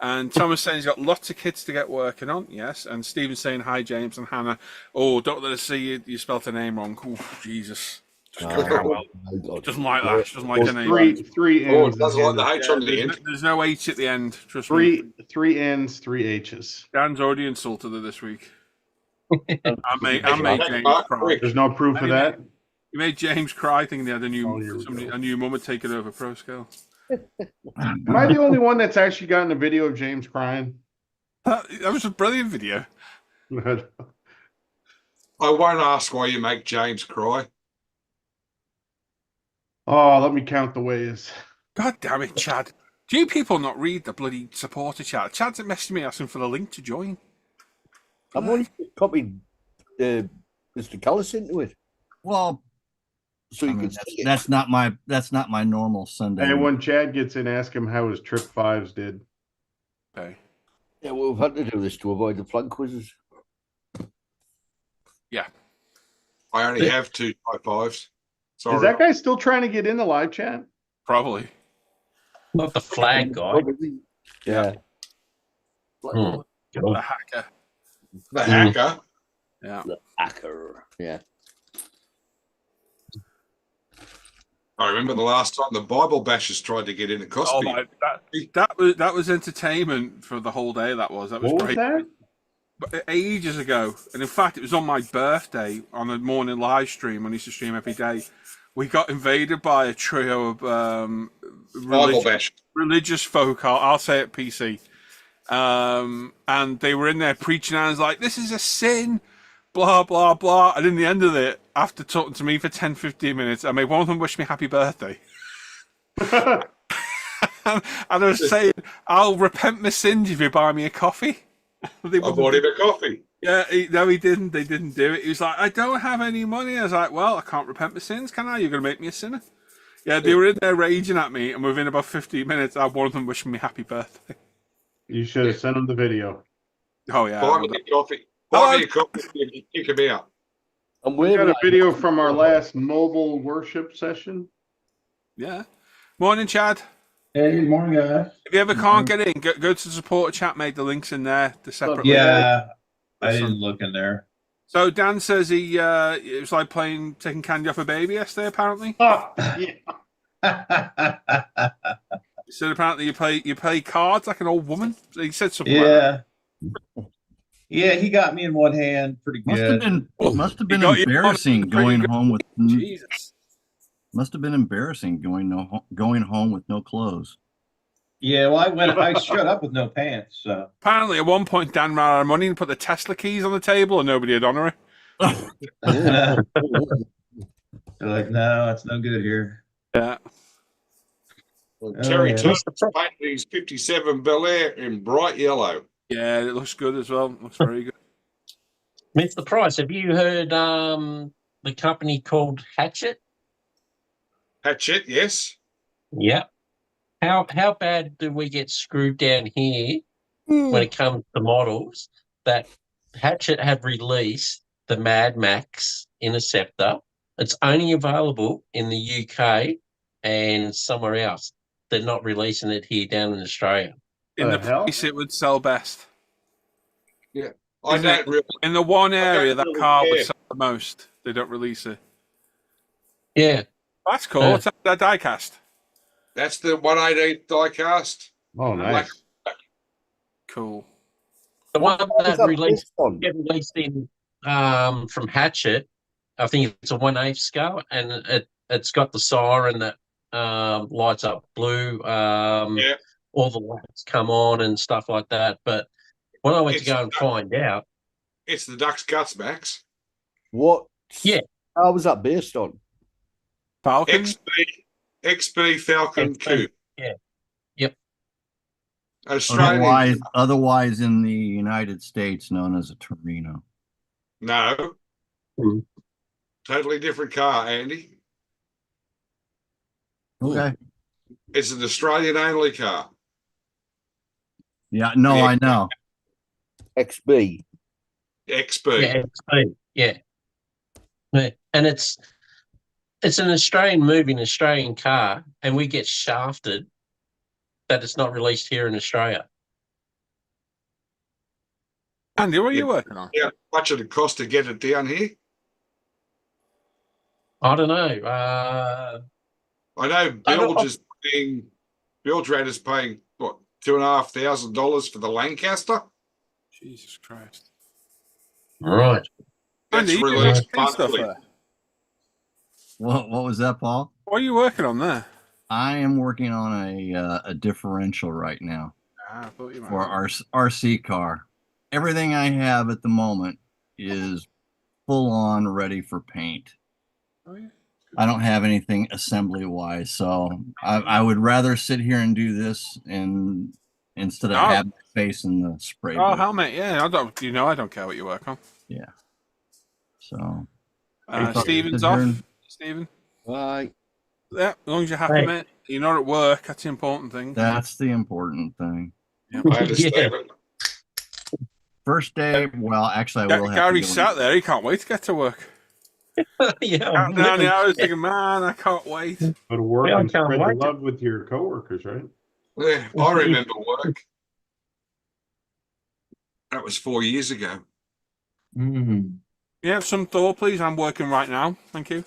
And Thomas saying he's got lots of kids to get working on. Yes. And Stephen saying hi, James and Hannah. Oh, don't let us see you spelled the name wrong. Oh, Jesus. Just doesn't like that. She doesn't like the name. Three Oh, N's. it doesn't like the H on the There's end. there's no H at the end. Trust me. Three N's, three H's. Dan's already insulted her this week. I made James Mark, cry. quick. There's no proof of that. You made James cry thinking they had a Oh, here we new go. a new mum had taken over ProScale. Am I the only one that's actually gotten a video of James crying? That was a brilliant video. I won't ask why you make James cry. Oh, let me count the ways. God damn it, Chad. Do you people not read the bloody supporter chat? Chad's messaging me asking for the link to join. I've only copied Mr. Callis into it. Well, So I you mean, can see it. that's not my normal Sunday. And when Chad gets in, ask him how his trip fives did. Okay. Yeah, well, we've had to do this to avoid the flag quizzes. Yeah. I only have 2 type 5s. Sorry. Is that guy still trying to get in the live chat? Probably. Not the flag guy. Yeah. Hmm. The hacker. the hacker? Yeah. The hacker. Yeah. I remember the last time the Bible bashers tried to get in. It cost Oh me. my, that was entertainment for the whole day. That was What was great. that? But ages ago, and in fact, it was on my birthday on a morning live stream. I used to stream every day. We got invaded by a trio of Bible bash. religious folk. I'll say it PC, and they were in there preaching. And I was like, "This is a sin." Blah blah blah. And in the end of it, after talking to me for 10-15 minutes, I made one of them wish me happy birthday. And I was saying, I'll repent my sins if you buy me a coffee. I bought him a coffee. Yeah, no, he didn't. They didn't do it. He was like, I don't have any money. I was like, well, I can't repent my sins, can I? You're going to make me a sinner. Yeah, they were in there raging at me, and within about 15 minutes, I had one of them wishing me happy birthday. You should have sent him the video. Oh, yeah. Buy me a coffee. Buy me a coffee and kick him out. And We we're got a video from our last mobile worship session. Yeah. Morning, Chad. Hey, good morning, guys. If you ever can't get in, go to the supporter chat, mate. The link's in there. The separate. Yeah, I didn't look in there. So Dan says it was like taking candy off a baby yesterday, apparently. Oh, yeah. He said apparently you play cards like an old woman. He said something like that. Yeah, he got me in one hand pretty Must have good. been got you embarrassing on going pretty home with. Jesus. Must have been embarrassing going home with no clothes. Yeah, well, I showed up with no pants, so. Apparently, at one point, Dan ran out of money and put the Tesla keys on the table, and nobody had honor it. They're like, no, it's no good here. Yeah. Terry yeah. Turner's painted his 57 Bel Air in bright yellow. Yeah, it looks good as well. Looks very good. Mr. Price, have you heard the company called Hatchet? Hatchet, yes. Yep. How bad do we get screwed down here when it comes to models that Hatchet have released the Mad Max Interceptor? It's only available in the UK and somewhere else. They're not releasing it here down in Australia. In the hell? place it would sell best. I Isn't don't it? really. In the one area that really car would care. sell the most, they don't release it. Yeah. That's cool. Yeah. What's that die cast? That's the 118 die cast. Oh, nice. Cool. The one What was that released based on? get released in from Hatchet, I think it's a 1/8 scale, and it's got the siren that lights up blue. Yeah. All the lights come on and stuff like that. But when I went to It's- go and find out, It's the Duck's Guts, Max. What? Yeah. How was that based on? Falcon? XB Falcon XB. Coupe. Yeah. Yep. Australian. Otherwise in the United States known as a Torino. No. Mhm. Totally different car, Andy. Okay. It's an Australian only car. Yeah, no, Yeah. I know. XB. XB. Yeah. XB. Yeah. Yeah. And it's an Australian movie, an Australian car, and we get shafted that it's not released here in Australia. Andy, what are you working on? Yeah. How much it cost to get it down here? I don't know. I know Bilge is paying what, $2,500 for the Lancaster. Jesus Christ. Right. That's Andy, you doing released paint stuff monthly. there? What was that, Paul? What are you working on there? I am working on a differential right now I thought you might. for our RC car. Everything I have at the moment is full on ready for paint. Oh, yeah. I don't have anything assembly wise, so I would rather sit here and do this and instead of Oh. have my face in the spray Oh, booth. helmet. Yeah, I don't care what you work on. Yeah. So Stephen's sit here off. and- Stephen. Right. Yeah, as long as you're happy, Hey. mate. You're not at work. That's the important thing. that's the important thing. I understand it. First day, well, actually, I will have Gary to go sat there. He can't wait to get to work. Yeah. Counting down the hours, thinking, man, I can't wait. Go to work Yeah, I and can't spread the wait. love with your coworkers, right? Yeah, I remember work. That was 4 years ago. Mm. Yeah, some Thor, please. I'm working right now. Thank you.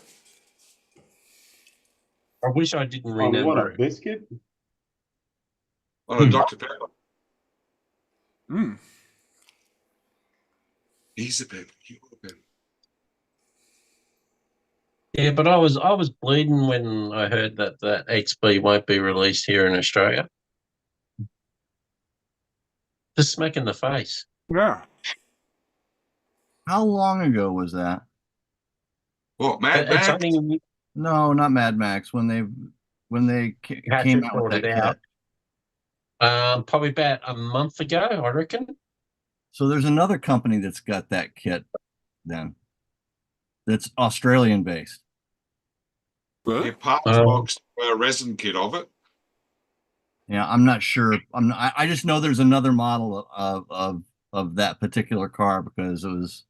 I wish I didn't Oh, what remember a it. biscuit! On a Dr. Pepper. Mm. He's a pepper. You are a pepper. Yeah, but I was bleeding when I heard that XB won't be released here in Australia. Just smack in the face. Yeah. How long ago was that? What, Mad It's Max? only No, not Mad Max. When they Hatchet came out with brought that it kit. out. Probably about a month ago, I reckon. So there's another company that's got that kit then. That's Australian based. Really? Yeah, parts box, resin kit of it. Yeah, I'm not sure. I just know there's another model of that particular car because it was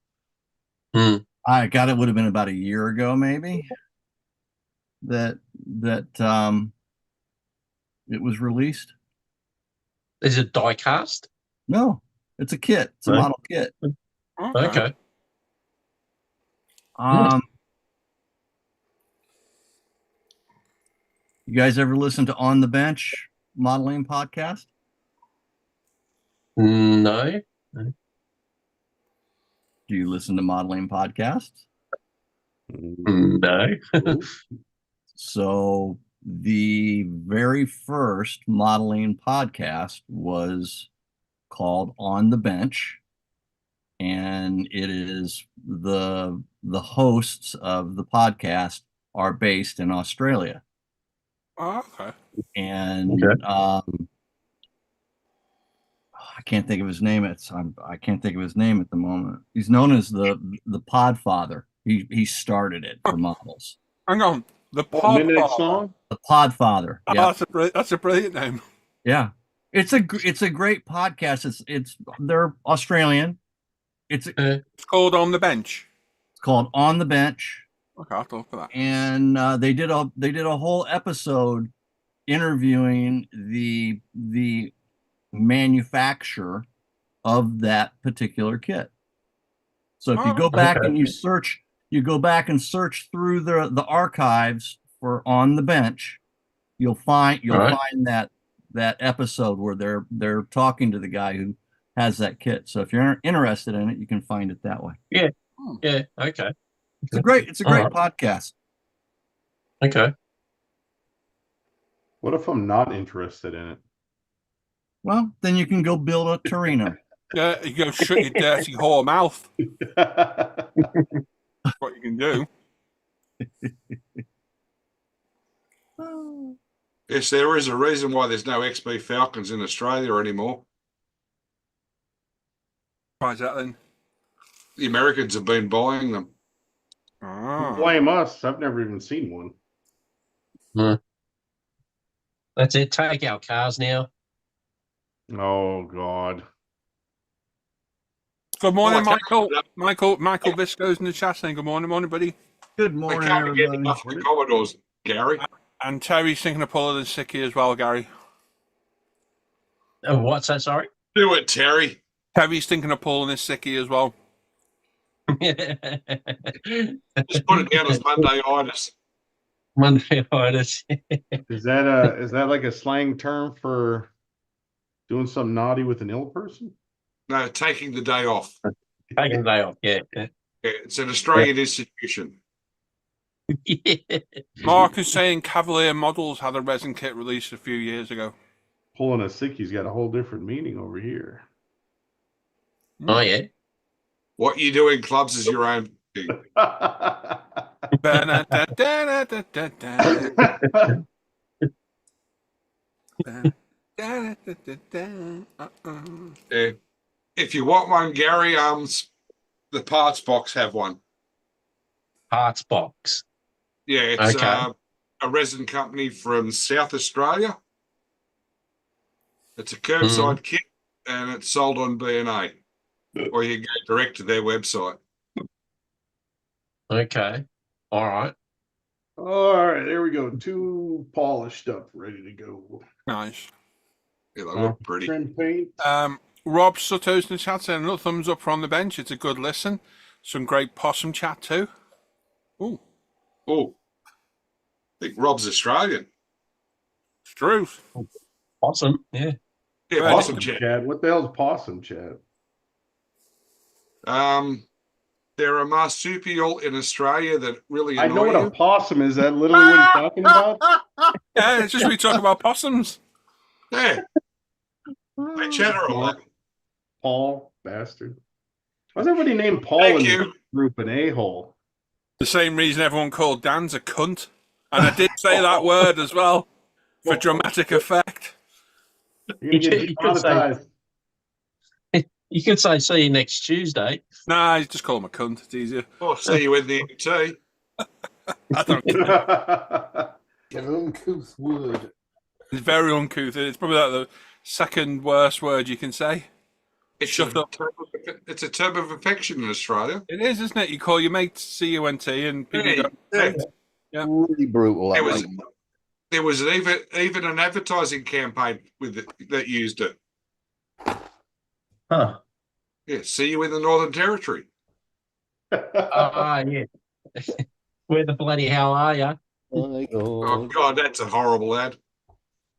I got it would have been about a year ago maybe that it was released. Is it die cast? No, it's a kit. It's a Right. model kit. Okay. You guys ever listen to On the Bench modeling podcast? No. Do you listen to modeling podcasts? No. So the very first modeling podcast was called On the Bench, and it is the hosts of the podcast are based in Australia. Oh, okay. And I can't think of his name. I can't think of his name at the moment. He's known as the Podfather. He started it for models. Hang on. The Midnight Podfather. Song? The Podfather. Oh, Yeah. that's a brilliant name. Yeah. It's a great podcast. They're Australian. It's called On the Bench. It's called On the Bench. Okay, I'll have to look for that. And they did a whole episode interviewing the manufacturer of that particular kit. So if you go back and you go back and search through the archives for On the Bench, you'll find that episode where they're talking to the guy who has that kit. So if you're interested in it, you can find it that way. Yeah. Yeah. Okay. It's a great podcast. Okay. What if I'm not interested in it? Well, then you can go build a Torino. Yeah, you go shut your dirty whore mouth. That's what you can do. Yes, there is a reason why there's no XB Falcons in Australia anymore. Why is that then? The Americans have been buying them. Blame us. I've never even seen one. That's it. Take our cars now. Oh God. Good morning, Michael. Michael Visco's in the chat saying good morning, buddy. Good morning, They can't get everybody. enough of the Commodores, Gary. And Terry's thinking of pulling the sickie as well, Gary. Oh, what's that? Sorry. Do it, Terry. Terry's thinking of pulling his sickie as well. Just put it down as Monday-itis. Monday-itis. Is that like a slang term for doing something naughty with an ill person? No, taking the day off. Taking the day off, yeah. Yeah, it's an Australian institution. Mark is saying Cavalier Models had a resin kit released a few years ago. Pulling a sickie's got a whole different meaning over here. Oh, yeah. What you do in clubs is your own thing. If you want one, Gary, the parts box have one. Parts box. Yeah, it's a resin company from South Australia. It's a curbside kit, and it's sold on B&A, or you go direct to their website. Okay. All right. All right, there we go. Two polished up, ready to go. Nice. Yeah, they look pretty. Trim paint. Rob Sutto's in the chat saying another thumbs up from the bench. It's a good listen. Some great possum chat too. Ooh. Oh, I think Rob's Australian. It's true. Awesome. Yeah. Yeah, Right. possum chat. Chad, what the hell's possum, Chad? They're a marsupial in Australia that really I annoy know what you. a possum is. That literally what he's talking about? Yeah, it's just we talk about possums. Yeah, they chatter a lot. Paul, bastard. Why's everybody named Paul Thank in you. this group an a-hole? The same reason everyone called Dan's a cunt. And I did say that word as well for dramatic effect. You're gonna get You could say- demonetized. You could say see you next Tuesday. Nah, just call him a cunt. It's easier. I'll see you in the MT. I don't care. An uncouth word. It's very uncouth. It's probably like the second worst word you can say. Shut up. It's a term of affection in Australia. It is, isn't it? You call your mate CUNT and people Hey, go, yeah. mate. Really brutal. That There one. there was even an advertising campaign with it that used it. Huh. Yeah, see you in the Northern Territory. Ah, yeah. Where the bloody hell are you? My Oh God. God, that's a horrible ad.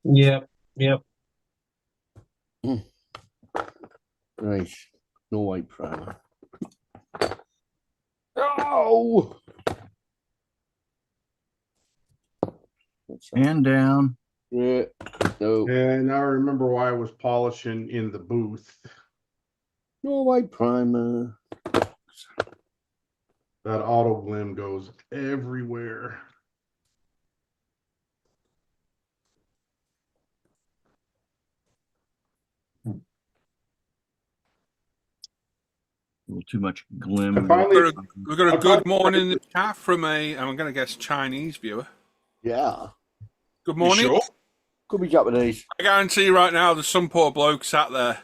Yep. Yep. Right. No white primer. Oh! What's that? And down. Yeah. No. And I remember why I was polishing in the booth. No white primer. That auto glim goes everywhere. little too much glim. I finally- We've got a good morning in the chat from I'm going to guess, Chinese viewer. Yeah. Good morning. You sure? Could be Japanese. I guarantee right now there's some poor bloke sat there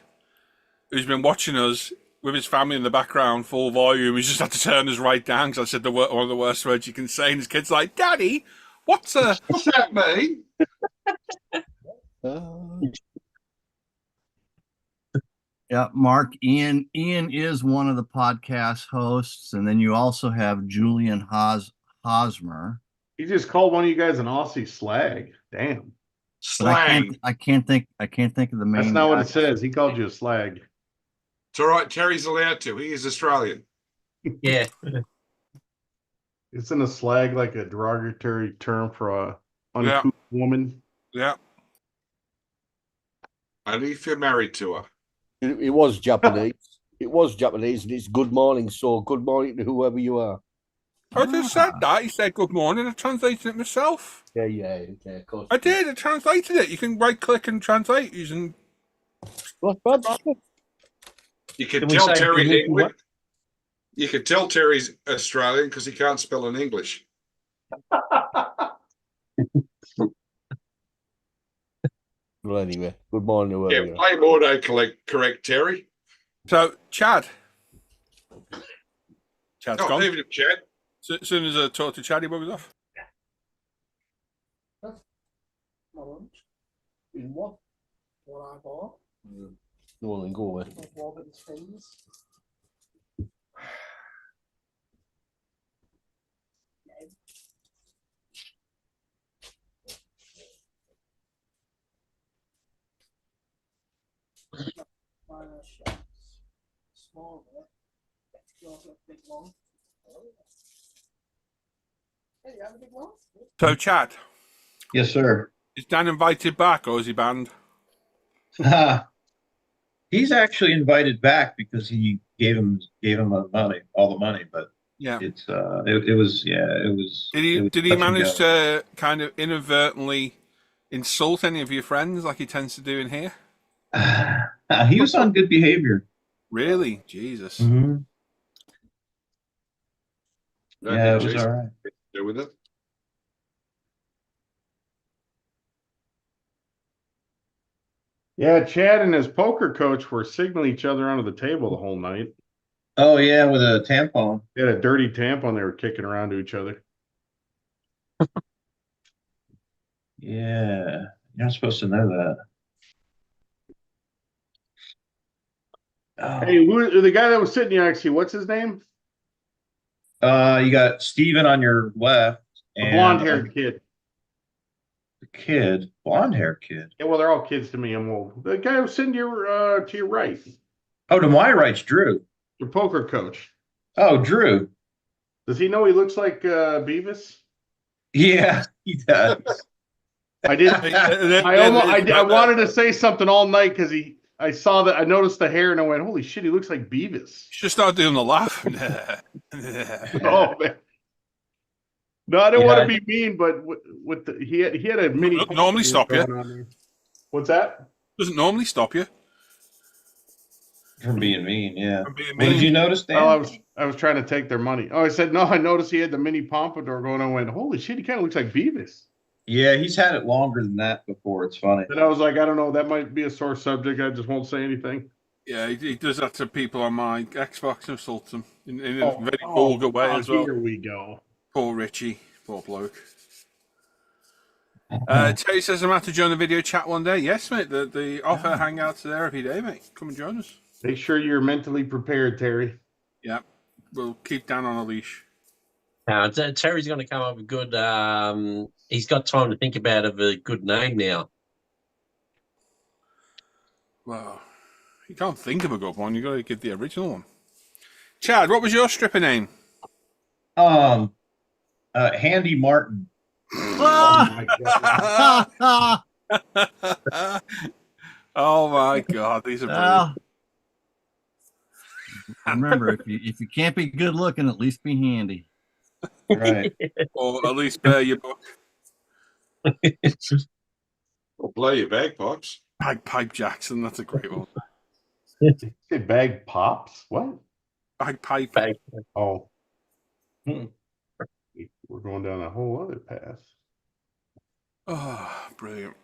who's been watching us with his family in the background, full volume. He's just had to turn us right down because I said one of the worst words you can say. And his kid's like, Daddy, what's a... What's that mean? Yeah, Mark, Ian is one of the podcast hosts, and then you also have Julian Hosmer. He just called one of you guys an Aussie slag. Damn. But Slang. I can't think of the main. That's not what guy. it says. He called you a slag. It's all right. Terry's allowed to. He is Australian. Yeah. Isn't a slag like a derogatory term for a uncouth woman? Yeah. Only if you're married to her. It was Japanese. It was Japanese, and it's good morning. So good morning to whoever you are. I just said that. He said good morning. I translated it myself. Yeah, of course. I did. I translated it. You can right click and translate using. What? You can Can we tell say Terry's English? English. You can tell Terry's Australian because he can't spell in English. Well, anyway, good morning to whoever Yeah, you are. play auto correct, Terry. So, Chad's Oh, gone. leave it in chat. So, as soon as I talk to Chad, he buggers off. In what? What I bought? No, then go away. Robin's things. Small, big one. Hey, you have a big one? So, Chad, Yes, sir. is Dan invited back or is he banned? He's actually invited back because he gave him the money, all the money, but Yeah. it's it was it was. Did he manage to kind of inadvertently insult any of your friends like he tends to do in here? He was on good behavior. Really? Jesus. Mm-hmm. That Yeah, had it was Jason all right. to do with it. Yeah, Chad and his poker coach were signaling each other under the table the whole night. Oh yeah, with a tampon. They had a dirty tampon they were kicking around to each other. Yeah, you're not supposed to know that. Oh. Hey, the guy that was sitting next to you, what's his name? You got Steven on your left A and blonde-haired kid. the kid, blonde-haired kid. Yeah, well, they're all kids to me. I'm old. The guy who's sitting to your right, Oh, to my right's Drew. your poker coach. Oh, Drew. Does he know he looks like Beavis? Yeah, he does. I did. I wanted to say something all night because I saw that I noticed the hair and I went, holy shit, he looks like Beavis. Just start doing the laugh. Oh man. No, I didn't want to be mean, but with the he had a mini. Doesn't normally stop you. What's that? Doesn't normally stop you. From being mean, yeah. From being What did mean. you notice, Dan? Oh, I was trying to take their money. Oh, I said no. I noticed he had the mini pompadour going on. I went, holy shit, he kind of looks like Beavis. Yeah, he's had it longer than that before. It's funny. And I was like, I don't know, that might be a sore subject. I just won't say anything. Yeah, he does that to people on my Xbox, insults them in a very vulgar way as well. Here we go. Poor Richie, poor bloke. Terry says I'm going to have to join the video chat one day. Yes, mate, the offer hangouts are there every day, mate. Come and join us. Make sure you're mentally prepared, Terry. Yeah, we'll keep Dan on a leash. Terry's going to come up with good. He's got time to think about a good name now. Well, you can't think of a good one. You got to give the original one. Chad, what was your stripper name? Handy Martin. Oh my God. Oh my God, these are brilliant. Remember, if you can't be good looking, at least be handy. Right. Or at least bear your book. Or play your bagpipes. Bagpipe Jackson, that's a great one. Say bag pops? What? Bagpipe. Oh, Hmm. we're going down a whole other path. Oh, brilliant.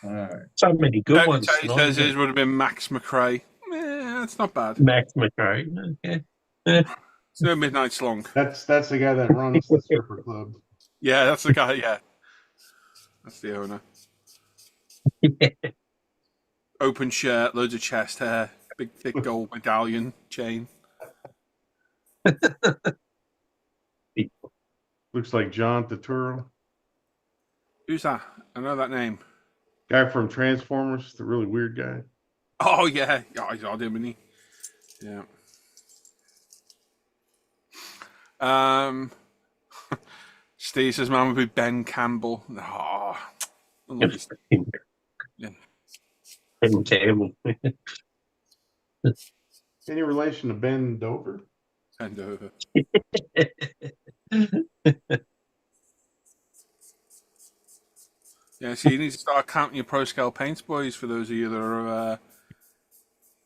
All right. So many good ones. Teddy says his would have been Max McRae. That's not bad. Max McRae. Okay. It's no midnights long. That's the guy that runs the stripper club. Yeah, that's the guy. Yeah, that's the owner. Open shirt, loads of chest hair, big thick gold medallion chain. Looks like John Turturro. Who's that? I know that name. Guy from Transformers, the really weird guy. Oh yeah, he's odd, isn't he? Yeah. Steve says, "Man would be Ben Campbell." Oh, yeah. Ben Campbell. Any relation to Ben Dover? Send over. Yeah, so you need to start counting your ProScale paints, boys, for those of you that are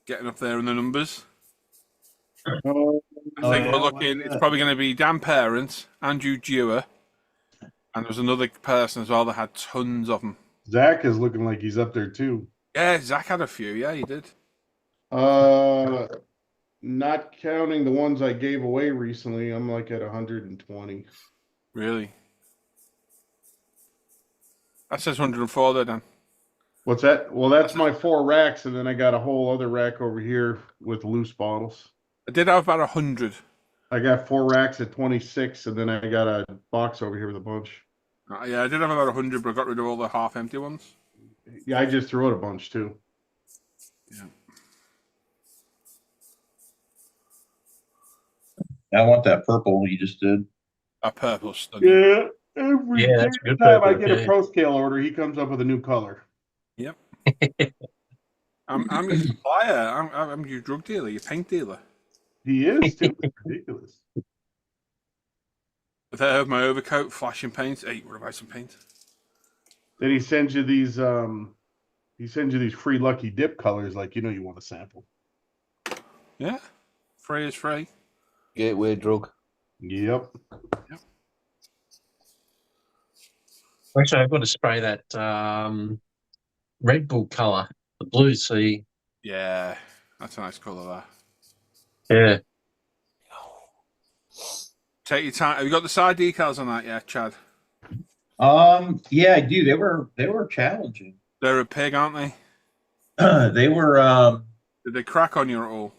getting up there in the numbers. I think we're looking, it's probably going to be Dan Parent, Andrew Dewar, and there's another person as well that had tons of them. Zach is looking like he's up there too. Yeah, Zach had a few. Yeah, he did. Not counting the ones I gave away recently, I'm like at 120. Really? That says 104 there, Dan. What's that? Well, that's my 4 racks, and then I got a whole other rack over here with loose bottles. I did have about 100. I got 4 racks at 26, and then I got a box over here with a bunch. Yeah, I did have about 100, but I got rid of all the half-empty ones. Yeah, I just threw out a bunch too. Yeah. I want that purple you just did. A purple stud. Yeah, every that's a good time I purple, get a ProScale order, he comes up with a new color. Yep. I'm your supplier. I'm your drug dealer, your paint dealer. He is too. It's ridiculous. If I have my overcoat, flashing paint. Hey, what about some paint? Then he sends you these free lucky dip colors, like you want to sample. Yeah, free is free. Gateway drug. Yep. Actually, I've got to spray that Red Bull colour, the blue sea. Yeah, that's a nice colour Yeah. there. Take your time. Have you got the side decals on that yet, Chad? Yeah, I do. They were challenging. They're a pig, aren't they? They were. Did they crack on you at all?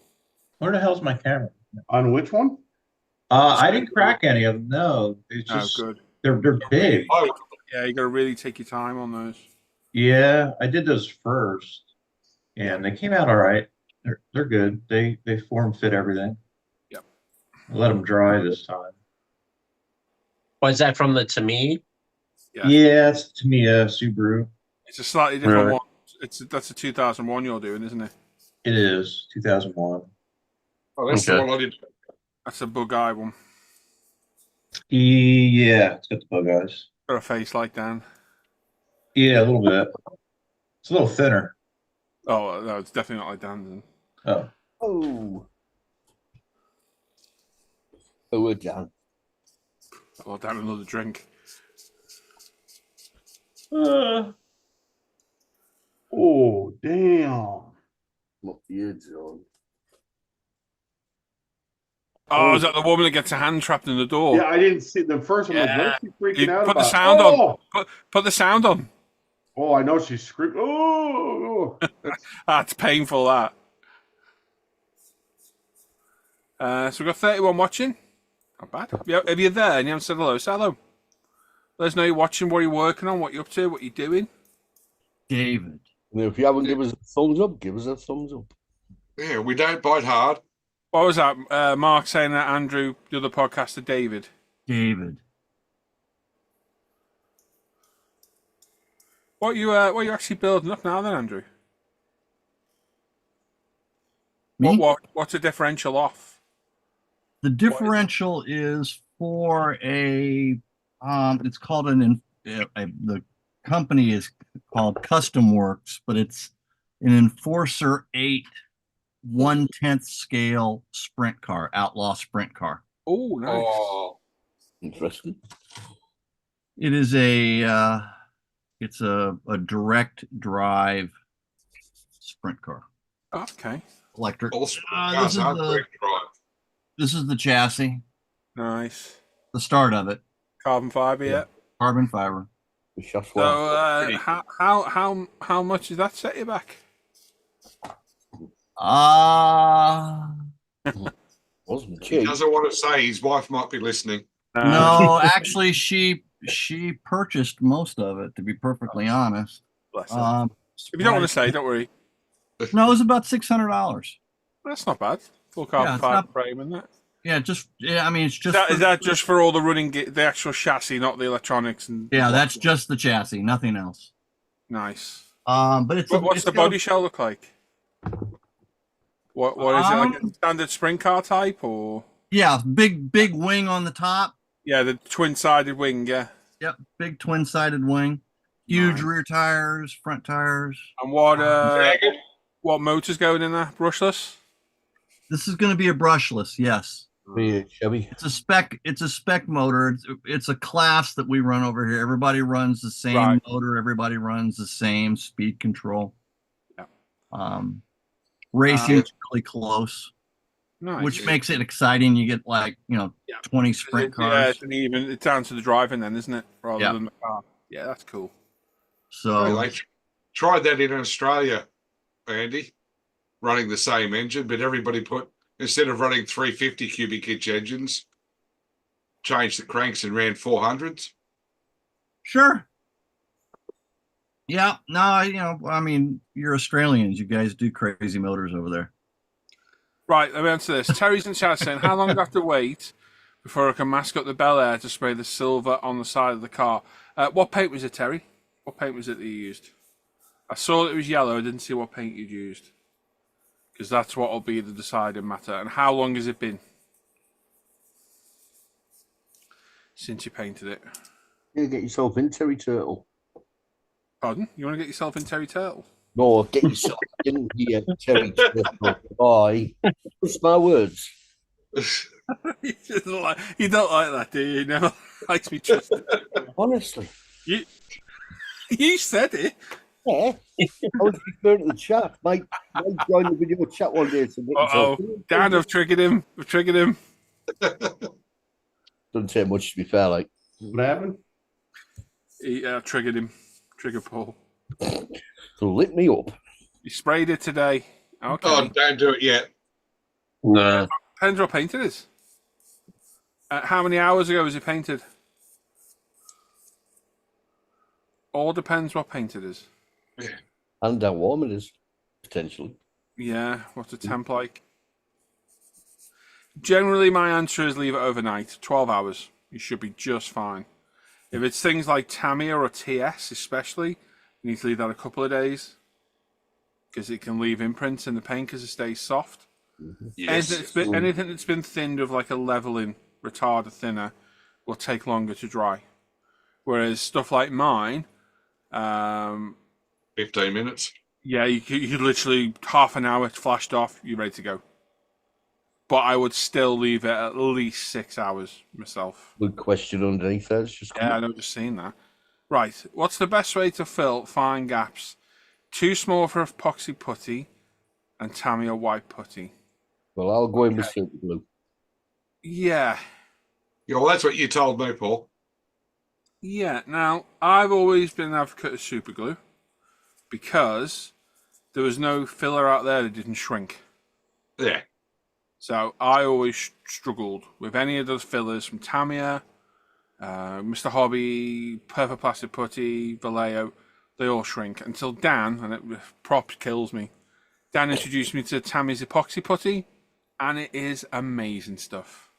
Where the hell's my camera? On which one? I didn't crack any of them. No, it's just good. they're big. Yeah, you got to really take your time on those. Yeah, I did those first, and they came out all right. They're good. They form fit everything. Yep. I let them dry this time. Was that from the Tamiya? Yeah, it's to me a Subaru. It's a slightly different Right. one. That's a 2001 you're doing, isn't it? It is 2001. Oh, that's Okay. the one I did. That's a bug eye one. Yeah, it's got the bug eyes. Got a face like Dan. Yeah, a little bit. It's a little thinner. Oh no, it's definitely not like Dan's. Oh, Oh. Oh, John. Well, Dan, another drink. Oh, damn. What you John? Oh, is that the woman that gets her hand trapped in the door? Yeah, I didn't see the first one. Yeah. What's she freaking You out put the about? sound on. Put the sound on. Oh, I know she's screaming. Oh, That's painful, that. So we've got 31 watching. Not bad. If you're there and you haven't said hello, say hello. Let us know you're watching, what you're working on, what you're up to, what you're doing. David. And if you haven't given us a thumbs up, give us a thumbs up. Yeah, we don't bite hard. What was that? Mark saying that Andrew, the other podcaster, David. David. What you actually building up now then, Andrew? Me? What's a differential off? The differential is for a it's called the company is called Custom Works, but it's an Enforcer 8 1/10 scale sprint car, outlaw sprint car. Oh, nice. Oh, Interesting. It is it's a direct drive sprint car, Okay. electric. all sprint This cars is are the direct drive. this is the chassis, Nice. the start of it, Carbon fiber, yeah. carbon fiber. The chassis. So, how much does that set you back? Wasn't He cheap. doesn't want to say his wife might be listening. No, actually, she purchased most of it. To be perfectly honest, Bless her. If you don't want to say, don't worry. no, it was about $600. That's not bad. Full carbon it's fiber not- frame, isn't it? I mean, it's just Is that just for all the running, the actual chassis, not the electronics? And yeah, that's just the chassis, nothing else. nice. But it's What's the body shell look like? What is it, like a standard sprint car type, or? Yeah, big wing on the top. Yeah, the twin-sided wing, yeah. Yep, big twin-sided wing, huge Nice. rear tires, front tires. And Jagged? what motor's going in there? Brushless? This is going to be a brushless, yes. Be Chevy. It's a spec motor. It's a class that we run over here. Everybody runs the same Right. motor. Everybody runs the same speed control. Yeah. Racing's really close, Nice. which makes it exciting. You get like, Yeah. 20 sprint Yeah, cars. it's down to the driving then, isn't it? Rather Yeah. than the car. Yeah, that's cool. So They tried that in Australia, Andy, running the same engine, but everybody instead of running 350 cubic inch engines, changed the cranks and ran 400s. sure. Yeah, no, I mean, you're Australians. You guys do crazy motors over there. Right, let me answer this. Terry's in chat saying, how long do I have to wait before I can mask up the Bel Air to spray the silver on the side of the car? What paint was it, Terry? What paint was it that you used? I saw it was yellow. I didn't see what paint you'd used. Because that's what will be the deciding matter. And how long has it been since you painted it? You get yourself in Terry Turtle. Pardon? You want to get yourself in Terry Turtle? No, get yourself in here, Terry Turtle. Bye. Trust my words. You don't like that, do you? You never likes me trusted. Honestly. You said it. Yeah. I was referring to the chat. Mike joined the video chat one day. So Dan, I've triggered him. Doesn't take much to be fair, like. What happened? He triggered him. Trigger Paul. So lit me up. You sprayed it today. Okay. Oh, don't do it yet. No. Depends what paint it is. How many hours ago was it painted? All depends what paint it is. And how warm it is, potentially. Yeah, what's the temp like? Generally, my answer is leave it overnight. 12 hours. You should be just fine. If it's things like Tamiya or TS especially, you need to leave that a couple of days. Because it can leave imprints in the paint because it stays soft. Yes. Anything that's been thinned with like a leveling retarder thinner will take longer to dry. Whereas stuff like mine, 15 minutes. yeah, you literally half an hour, it's flashed off, you're ready to go. But I would still leave it at least 6 hours myself. Good question underneath there. It's just Yeah, I know, just seen that. Right, what's the best way to fill fine gaps? Too small for epoxy putty and Tamiya white putty. Well, I'll go in with super glue. Yeah. Yeah, well, that's what you told me, Paul. Yeah, now, I've always been an advocate of super glue because there was no filler out there that didn't shrink. Yeah. So I always struggled with any of those fillers from Tamiya, Mr. Hobby, Perfect Plastic Putty, Vallejo. They all shrink until Dan, and it props kills me. Dan introduced me to Tamiya's epoxy putty, and it is amazing stuff.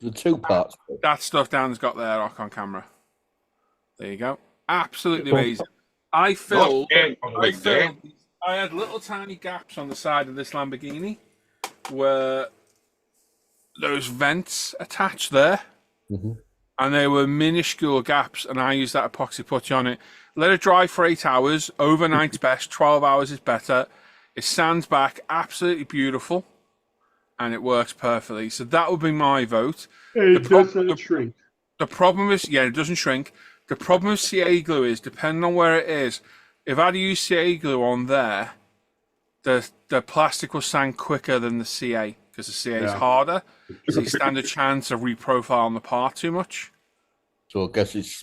The two parts. That stuff Dan's got there on camera. There you go. Absolutely amazing. I had little tiny gaps on the side of this Lamborghini where those vents attached there, and they were minuscule gaps, and I used that epoxy putty on it. Let it dry for 8 hours. Overnight's best. 12 hours is better. It sands back absolutely beautiful, and it works perfectly. So that would be my vote. It doesn't shrink. The problem is, yeah, it doesn't shrink. The problem with CA glue is, depending on where it is, if I'd used CA glue on there, the plastic will sand quicker than the CA because the CA is harder. So you stand a chance of reprofiling the part too much. So I guess it's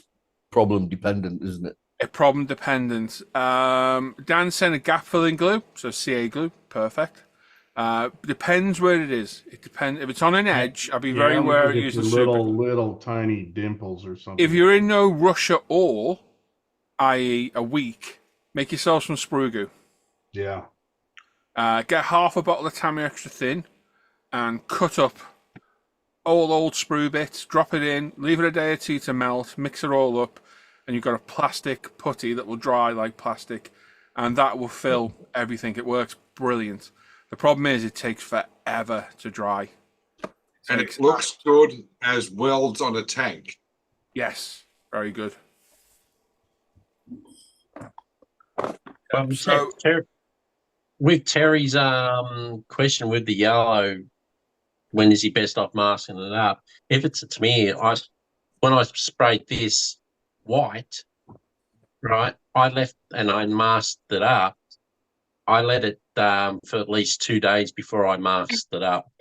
problem dependent, isn't it? Problem dependent. Dan sent a gap filling glue, so CA glue, perfect. Depends where it is. It depends. If it's on an edge, I'll be very aware of using little tiny dimples or something. If you're in no rush at all, i.e. a week, make yourself some sprue goo. Yeah. Get half a bottle of Tammy Extra Thin and cut up all old sprue bits, drop it in, leave it a day or two to melt, mix it all up, and you've got a plastic putty that will dry like plastic, and that will fill everything. It works brilliant. The problem is it takes forever to dry. And it looks good as welds on a tank. Yes, very good. Well, so, with Terry's question with the yellow, when is he best off masking it up? If it's to me, when I sprayed this white, right, I left and I masked it up. I let it for at least 2 days before I masked it up.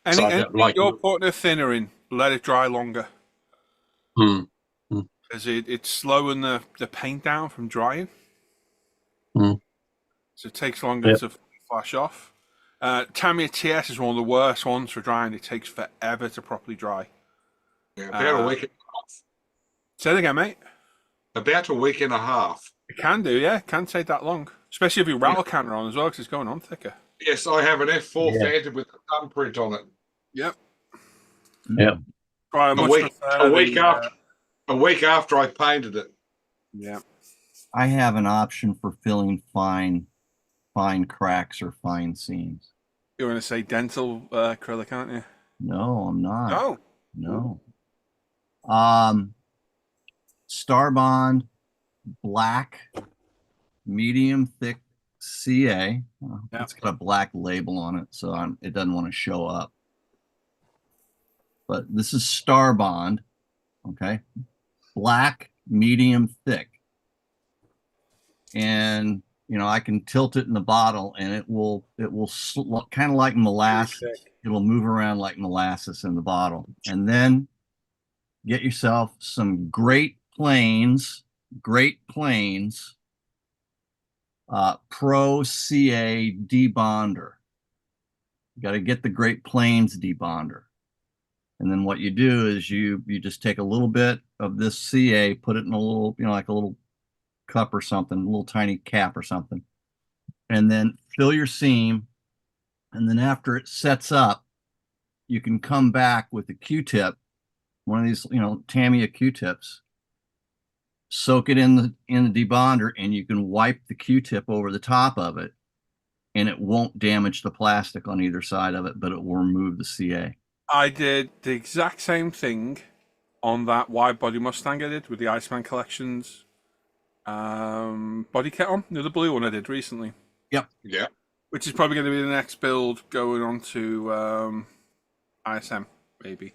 Yeah. You're putting a thinner in, let it dry longer. Because it's slowing the paint down from drying. So it takes longer to flash off. Tamiya TS is one of the worst ones for drying. It takes forever to properly dry. Yeah, about a week and a half. Say it again, mate. About a week and a half. It can do, yeah. It can take that long. Especially if you rattle canter on as well, because it's going on thicker. Yes, I have an F4 Phantom with a thumbprint on it. Yep. Yep. A week after I painted it. Yeah. I have an option for filling fine cracks or fine seams. You're going to say dental acrylic, aren't you? No, I'm not. Oh. No. Starbond black, medium thick CA. It's got a black label on it, so it doesn't want to show up. But this is Starbond, okay? Black, medium thick. And I can tilt it in the bottle, and it will kind of like molasses. It'll move around like molasses in the bottle. And then get yourself some Great Plains ProScale debonder. You got to get the Great Plains debonder. And then what you do is you just take a little bit of this CA, put it in a little, like a little cup or something, a little tiny cap or something, and then fill your seam. And then after it sets up, you can come back with a Q-tip, one of these, Tamiya Q-tips, soak it in the debonder, and you can wipe the Q-tip over the top of it, and it won't damage the plastic on either side of it, but it will remove the CA. I did the exact same thing on that wide body Mustang I did with the Iceman Collections body kit on. The blue one I did recently. Yep. Yeah. Which is probably going to be the next build going on to ISM, maybe.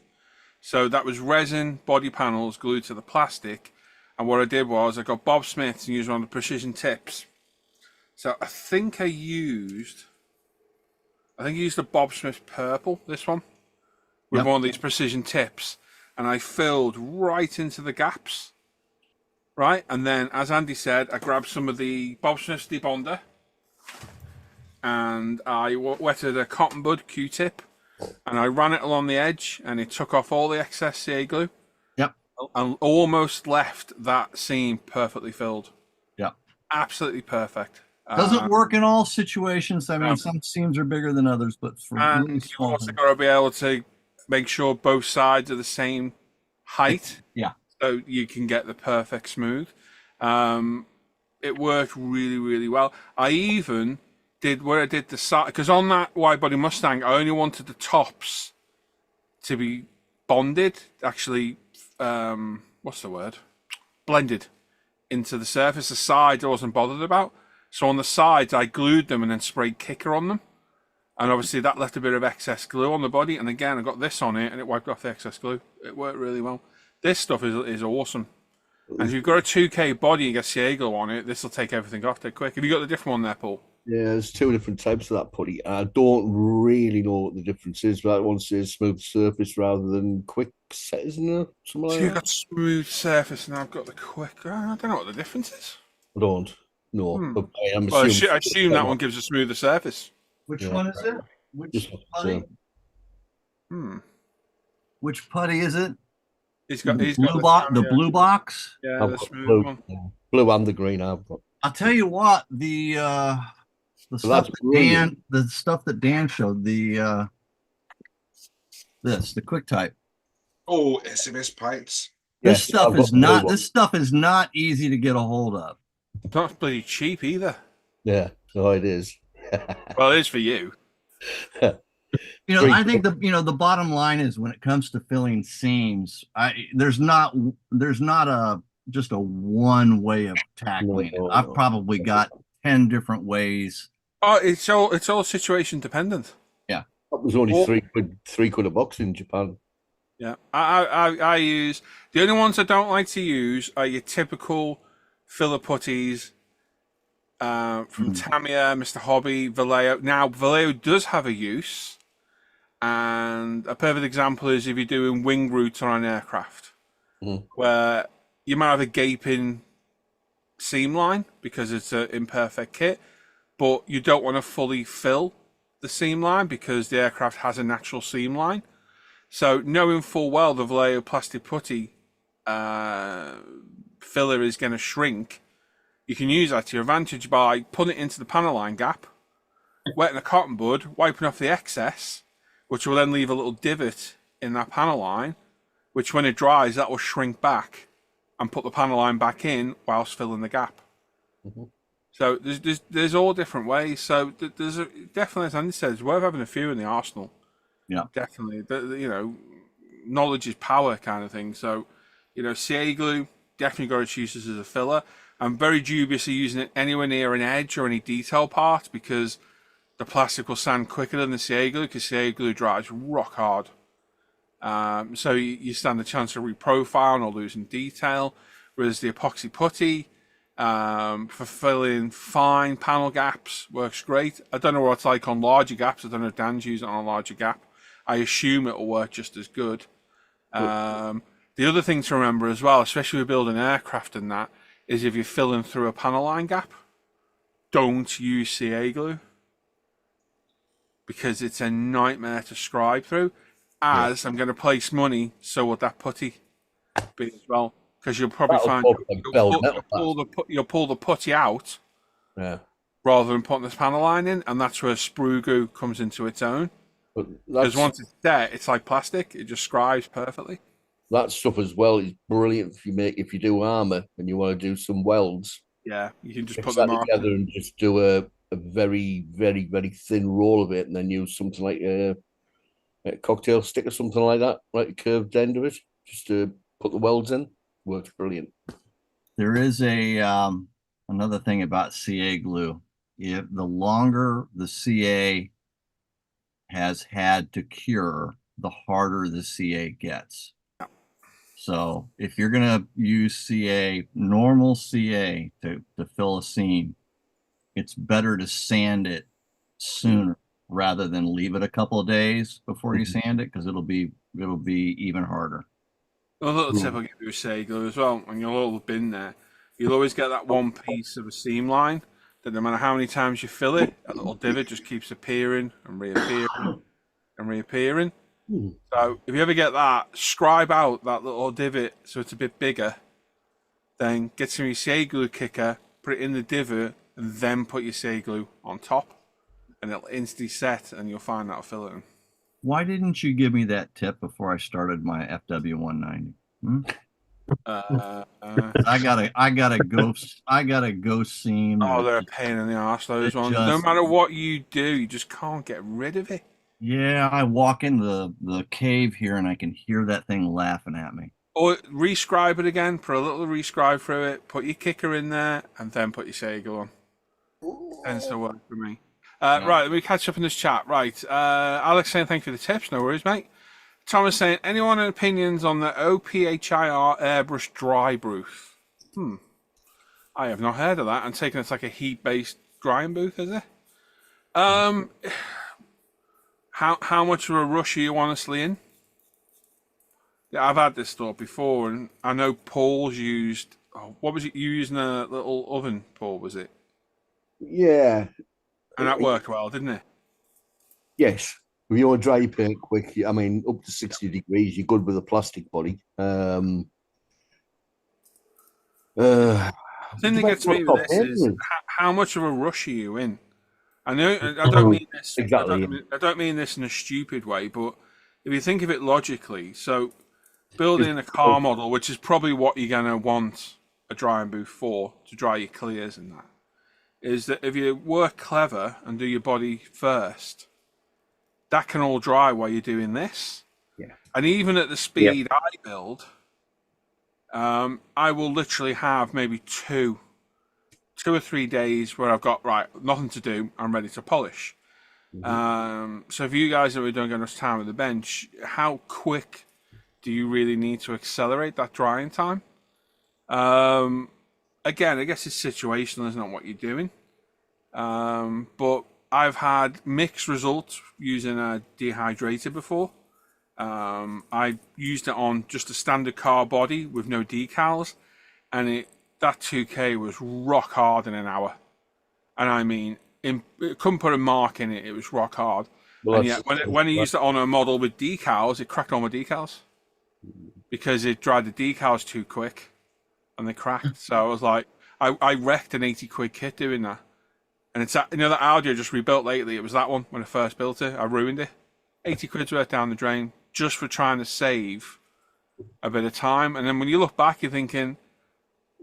So that was resin body panels glued to the plastic. And what I did was I got Bob Smith's and used one of the precision tips. So I think I used the Bob Smith purple, this one, with one of these precision tips. And I filled right into the gaps. Right? And then, as Andy said, I grabbed some of the Bob Smith's debonder. And I wetted a cotton bud Q-tip. And I ran it along the edge. And it took off all the excess CA glue. Yep. And almost left that seam perfectly filled. Yep. Absolutely perfect. Doesn't work in all situations. I mean, some seams are bigger than others, but for really you've small also things. got to be able to make sure both sides are the same height. Yeah. So you can get the perfect smooth. It worked really, really well. I even did where I did the side, because on that wide body Mustang, I only wanted the tops to be bonded, actually, what's the word? Blended into the surface. The sides I wasn't bothered about. So on the sides, I glued them and then sprayed kicker on them. And obviously that left a bit of excess glue on the body. And again, I got this on it and it wiped off the excess glue. It worked really well. This stuff is awesome. And if you've got a 2K body and get CA glue on it, this will take everything off dead quick. Have you got the different one there, Paul? Yeah, there's two different types of that putty. I don't really know what the difference is, but that one says smooth surface rather than quick set, isn't there? Something So like you've that. got smooth surface and I've got the quick. I don't know what the difference is. I don't know. But I'm Well, assuming I assume that one gives a smoother surface. Which Yeah. one is it? Which Just putty? Which putty is it? He's got The the blue box. Yeah, I've the got smooth blue, one. blue and the green I've got. I'll tell you what, the stuff that's that brilliant. Dan showed, the quick type. Oh, SMS paints. This Yes, I've got the blue one. stuff is not easy to get a hold of. It's not bloody cheap either. Yeah, no, it is. Well, it is for you. You know, Great. I think the bottom line is when it comes to filling seams, there's not just a one way of tackling No, it. I've no. probably got 10 different ways. Oh, it's all situation dependent. That was only Well- £3 a box in Japan. Yeah, I use the only ones I don't like to use are your typical filler putties from Tamiya, Mr. Hobby, Vallejo. Now Vallejo does have a use, and a perfect example is if you're doing wing routes on an aircraft, where you might have a gaping seam line because it's an imperfect kit, but you don't want to fully fill the seam line because the aircraft has a natural seam line. So knowing full well the Vallejo plastic putty filler is going to shrink, you can use that to your advantage by putting it into the panel line gap, wetting a cotton bud, wiping off the excess, which will then leave a little divot in that panel line, which when it dries, that will shrink back and put the panel line back in whilst filling the gap. So there's all different ways. So there's definitely, as Andy says, worth having a few in the arsenal. Yeah, Definitely. Knowledge is power kind of thing. So, CA glue, definitely got its uses as a filler. I'm very dubious of using it anywhere near an edge or any detail part because the plastic will sand quicker than the CA glue because CA glue dries rock hard. So you stand a chance of reprofiling or losing detail. Whereas the epoxy putty, for filling fine panel gaps, works great. I don't know what it's like on larger gaps. I don't know if Dan's using it on a larger gap. I assume it'll work just as good. The other thing to remember as well, especially with building aircraft and that, is if you're filling through a panel line gap, don't use CA glue because it's a nightmare to scribe through. As I'm going to place money, so would that putty be as well, because you'll probably find you'll pull the putty out rather than putting this panel line in, and that's where sprue glue comes into its own. Because once it's there, it's like plastic; it just scribes perfectly. That stuff as well is brilliant if you do armor and you want to do some welds. Yeah, you can just Mix put that them together and just do a very, very, very thin roll of it, and then use something like a cocktail stick or something like that, like a curved end of it, just to put the welds in. Works brilliant. there is another thing about CA glue. If the longer the CA has had to cure, the harder the CA gets. So if you're gonna use normal CA to fill a seam, it's better to sand it sooner rather than leave it a couple of days before you sand it, because it'll be even harder. A little tip I'll give you with CA glue as well, and you'll all have been there. You'll always get that one piece of a seam line that no matter how many times you fill it, that little divot just keeps appearing and reappearing and reappearing. So if you ever get that, scribe out that little divot so it's a bit bigger. Then get some of your CA glue kicker, put it in the divot, and then put your CA glue on top, and it'll instantly set, and you'll find that'll fill it in. Why didn't you give me that tip before I started my FW190? I gotta go seam. Oh, they're a pain in the arse, those ones. No matter what you do, you just can't get rid of it. Yeah, I walk in the cave here and I can hear that thing laughing at me. Or rescribe it again, put a little rescribe through it, put your kicker in there, and then put your CA glue on. Tends to work for me. Right, let me catch up in this chat. Right, Alex saying thank you for the tips. No worries, mate. Thomas saying, anyone have opinions on the OPHIR airbrush dry booth? I have not heard of that. I'm taking it's like a heat-based drying booth, is it? How much of a rush are you honestly in? Yeah, I've had this thought before, and I know Paul's used. Oh, what was it? You using a little oven, Paul? Was it? Yeah. And that worked well, didn't it? Yes. If you want to dry your paint quick, I mean, up to 60 degrees, you're good with a plastic body. The thing that gets me with this is how much of a rush are you in? I know I don't mean this. Exactly. I don't mean this in a stupid way, but if you think of it logically, so building a car model, which is probably what you're going to want a drying booth for, to dry your clears and that, is that if you work clever and do your body first, that can all dry while you're doing this. Yeah. And even at the speed I build, I will literally have maybe two or 3 days where I've got nothing to do. I'm ready to polish. So if you guys are doing enough time at the bench, how quick do you really need to accelerate that drying time? Again, I guess it's situational, isn't it, what you're doing? But I've had mixed results using a dehydrator before. I used it on just a standard car body with no decals, and that 2K was rock hard in an hour. And I mean, it couldn't put a mark in it. It was rock hard. Well, and yet, when I used it on a model with decals, it cracked all my decals because it dried the decals too quick, and they cracked. So I was like, I wrecked an 80 quid kit doing that. And it's that, that Audi I just rebuilt lately. It was that one when I first built it. I ruined it. 80 quid's worth down the drain just for trying to save a bit of time. And then when you look back, you're thinking,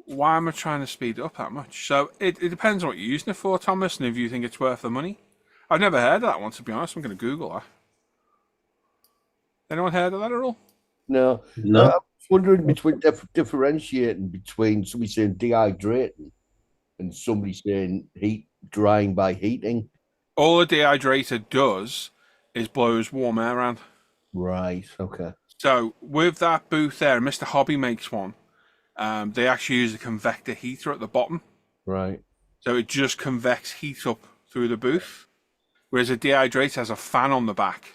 why am I trying to speed it up that much? So it depends on what you're using it for, Thomas, and if you think it's worth the money. I've never heard of that one, to be honest. I'm going to Google that. Anyone heard of that at all? No. I was wondering between differentiating between somebody saying dehydrating and somebody saying drying by heating. All a dehydrator does is blows warm air around. Right, okay. So with that booth there, Mr. Hobby makes one. They actually use a convector heater at the bottom. Right. So it just convects heat up through the booth. Whereas a dehydrator has a fan on the back,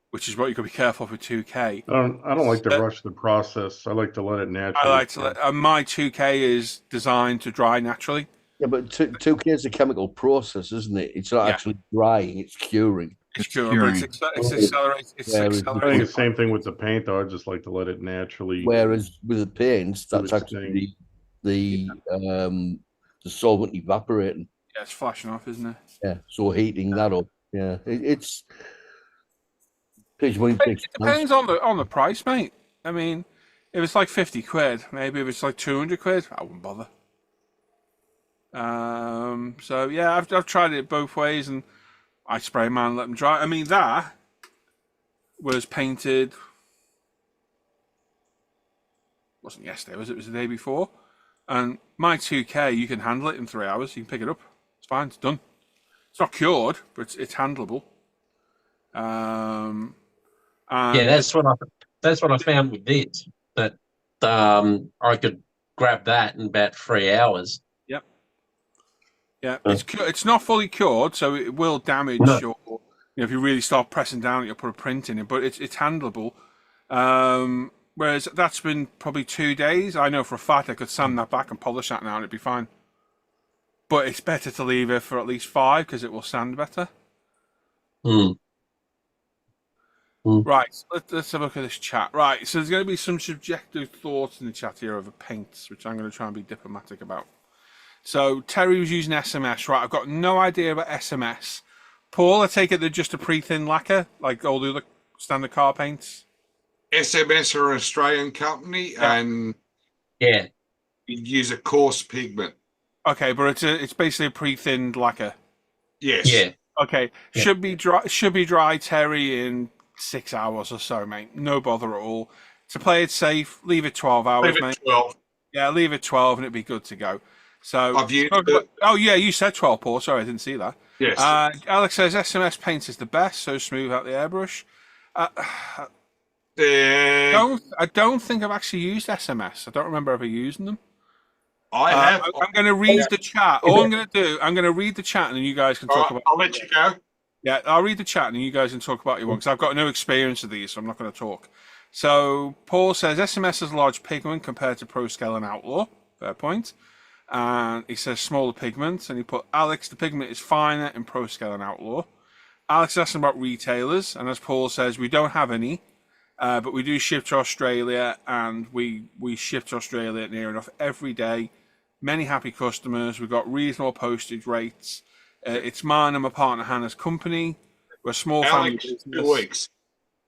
which is what you got to be careful of with 2K. I don't like to rush the process. I like to let it naturally. I like to let, my 2K is designed to dry naturally. Yeah, but 2K is a chemical process, isn't it? It's not actually drying, it's curing. It's curing. It's accelerating. It's I think the same thing with the paint, though. I just like to let it naturally. Whereas with the paints, that's actually the solvent evaporating. Yeah, it's flashing off, isn't it? Yeah, so heating that up. Yeah, it depends on the price, mate. I mean, if it's like 50 quid, maybe if it's like 200 quid, I wouldn't bother. So yeah, I've tried it both ways, and I spray them and let them dry. I mean, that was painted. Wasn't yesterday, was it? It was the day before. And my 2K, you can handle it in 3 hours. You can pick it up. It's fine. It's done. It's not cured, but it's handleable. Yeah, that's what I found with this. That I could grab that in about 3 hours. Yep. Yeah, it's not fully cured, so it will damage your. If you really start pressing down, you'll put a print in it, but it's handleable. Whereas that's been probably 2 days. I know for a fact I could sand that back and polish that now, and it'd be fine. But it's better to leave it for at least 5 because it will sand better. Right, let's have a look at this chat. Right, so there's going to be some subjective thoughts in the chat here over paints, which I'm going to try and be diplomatic about. So Terry was using SMS. Right, I've got no idea about SMS. Paul, I take it they're just a pre-thin lacquer, like all the other standard car paints? SMS are an Australian company, and you use a coarse pigment. Okay, but it's basically a pre-thinned lacquer. Yes. Yeah. Okay, should be dry, Terry, in 6 hours or so, mate. No bother at all. To play it safe, leave it 12 hours, Leave it mate. 12. Yeah, leave it 12 and it'd be good to go. So, I've used it. oh yeah, you said 12, Paul. Sorry, I didn't see that. Yes. Alex says SMS paint is the best, so smooth out the airbrush. I don't think I've actually used SMS. I don't remember ever using them. I have. I'm going to read the chat. All I'm going to do, I'm going to read the chat, and then you guys can talk about. I'll let you go. Yeah, I'll read the chat, and you guys can talk about your one, because I've got no experience of these, so I'm not going to talk. So Paul says SMS has large pigment compared to ProScale and Outlaw. Fair point. And he says smaller pigment, and he put Alex, the pigment is finer in ProScale and Outlaw. Alex asked about retailers, and as Paul says, we don't have any, but we do ship to Australia, and we ship to Australia near enough every day. Many happy customers. We've got reasonable postage rates. It's mine and my partner Hannah's company. We're a small family business. 2 weeks.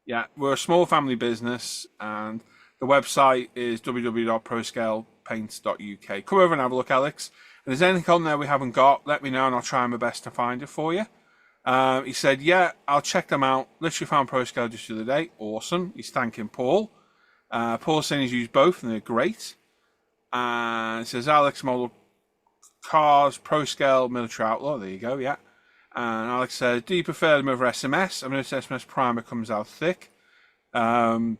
Yeah, we're a small family business, and the website is www.proscalepaints.uk. Come over and have a look, Alex. And if there's anything on there we haven't got, let me know, and I'll try my best to find it for you. He said, yeah, I'll check them out. Literally found ProScale just the other day. Awesome. He's thanking Paul. Paul's saying he's used both, and they're great. And it says, Alex, model cars, ProScale, military outlaw. There you go, yeah. And Alex says, do you prefer them over SMS? I mean, SMS primer comes out thick. And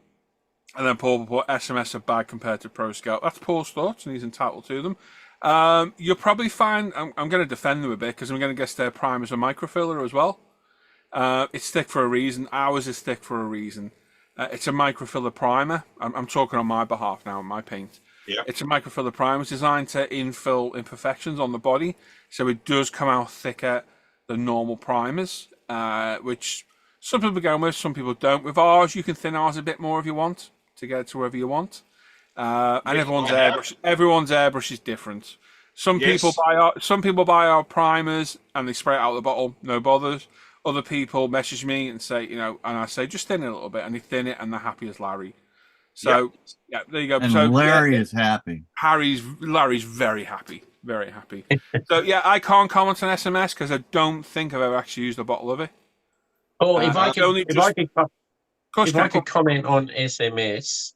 then Paul put SMS are bad compared to ProScale. That's Paul's thoughts, and he's entitled to them. You'll probably find, I'm going to defend them a bit, because I'm going to guess their primers are microfiller as well. It's thick for a reason. Ours is thick for a reason. It's a microfiller primer. I'm talking on my behalf now, on my paint. Yeah. It's a microfiller primer. It's designed to infill imperfections on the body, so it does come out thicker than normal primers, which some people go with, some people don't. With ours, you can thin ours a bit more if you want to get it to wherever you want. And everyone's airbrush is different. Some people buy our primers and they spray it out of the bottle, no bothers. Other people message me and say, and I say just thin it a little bit, and they thin it and they're happy as Larry. So yeah, there you go. And so Larry is happy. Larry's very happy, very happy. So yeah, I can't comment on SMS because I don't think I've ever actually used a bottle of it. Oh, if I could comment on SMS,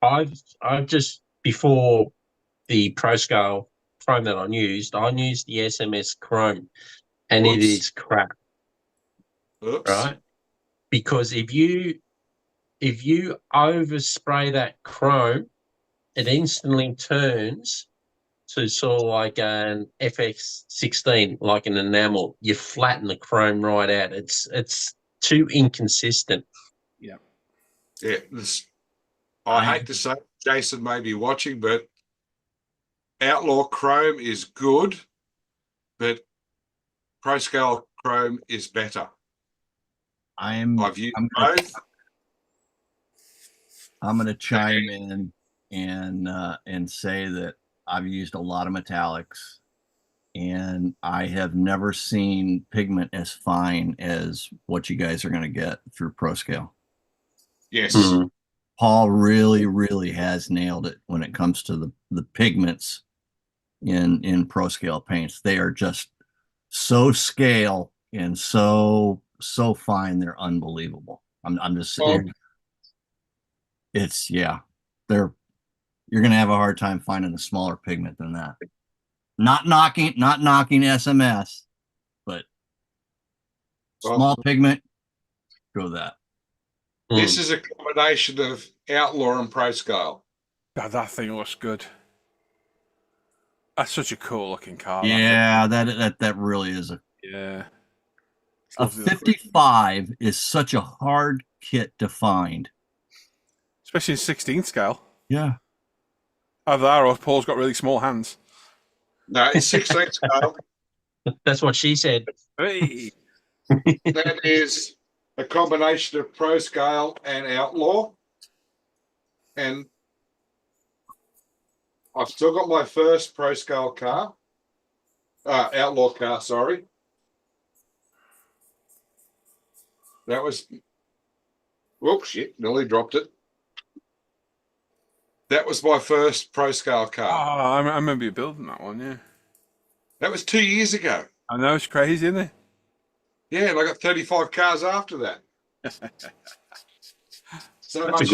I've just before the ProScale chrome that I used the SMS chrome, and it is crap. Oops. Right? Because if you overspray that chrome, it instantly turns to sort of like an FX16, like an enamel. You flatten the chrome right out. It's too inconsistent. Yeah. Yeah. I hate to say, Jason may be watching, but Outlaw Chrome is good, but ProScale Chrome is better. I've used both. I'm going to chime in and say that I've used a lot of metallics, and I have never seen pigment as fine as what you guys are going to get through ProScale. Yes. Mm-hmm. Paul really, really has nailed it when it comes to the pigments in ProScale paints. They are just so scale and so fine. They're unbelievable. I'm just saying. You're going to have a hard time finding a smaller pigment than that. Not knocking SMS, but small pigment, go that. This is a combination of Outlaw and ProScale. God, that thing looks good. That's such a cool looking car. Yeah, that really is a 55 is such a hard kit to find. Especially in 16 scale. Yeah. Either that or Paul's got really small hands. No, it's 16 scale. That's what she said. Hey. That is a combination of ProScale and Outlaw. And I've still got my first ProScale car. Outlaw car, sorry. That was... Whoops, shit, nearly dropped it. That was my first ProScale car. Oh, I remember you building that one, yeah. That was 2 years ago. I know, it's crazy, isn't it? Yeah, and I got 35 cars after that. So much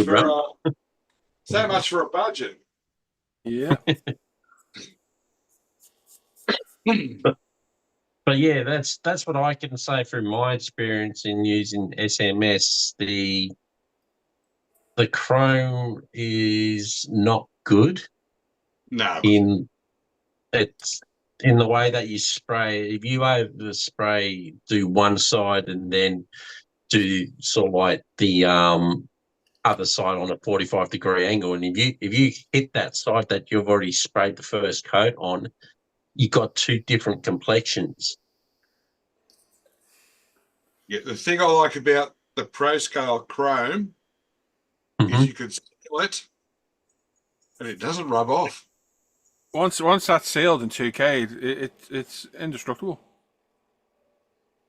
for a budget. Yeah. But yeah, that's what I can say from my experience in using SMS. The Chrome is not good No. in it's in the way that you spray. If you over spray, do one side and then do sort of like the other side on a 45-degree angle, and if you hit that side that you've already sprayed the first coat on, you got two different complexions. Yeah, the thing I like about the ProScale Chrome is you can seal it and it doesn't rub off. Once that's sealed in 2K, it's indestructible.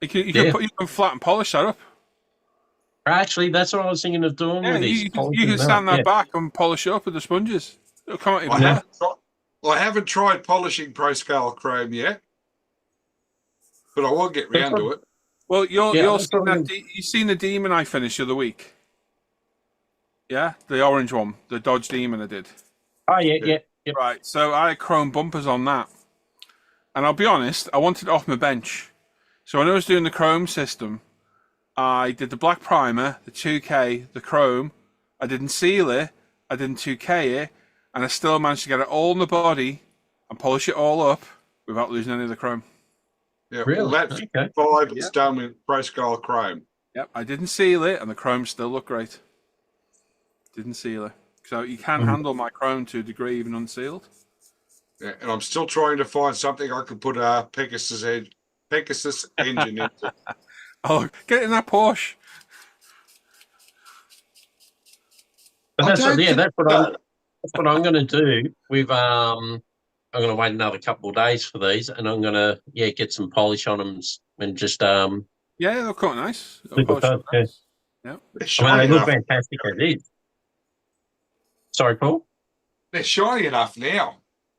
You can flat and polish that up. Actually, that's what I was thinking of doing Yeah, with these. you can stand that back and polish it up with the sponges. It'll come out even better. I haven't tried polishing ProScale Chrome yet, but I will get round to it. Well, you've seen the demon I finished the other week. Yeah, the orange one, the Dodge Demon I did. Oh yeah. Right, so I had chrome bumpers on that, and I'll be honest, I wanted it off my bench. So when I was doing the chrome system, I did the black primer, the 2K, the chrome. I didn't seal it, I didn't 2K it, and I still managed to get it all in the body and polish it all up without losing any of the chrome. Yeah, really? Well, that's okay. 5 it's done with ProScale Chrome. Yep, I didn't seal it, and the chrome still looked great. Didn't seal it. So you can handle my chrome to a degree, even unsealed. Yeah, and I'm still trying to find something I could put a Pegasus engine into. Oh, get in that Porsche. But that's what I'm going to do. I'm going to wait another couple of days for these, and I'm going to get some polish on them and just yeah, they'll come nice. They look fantastic as is. Sorry, Paul. They're shiny enough now.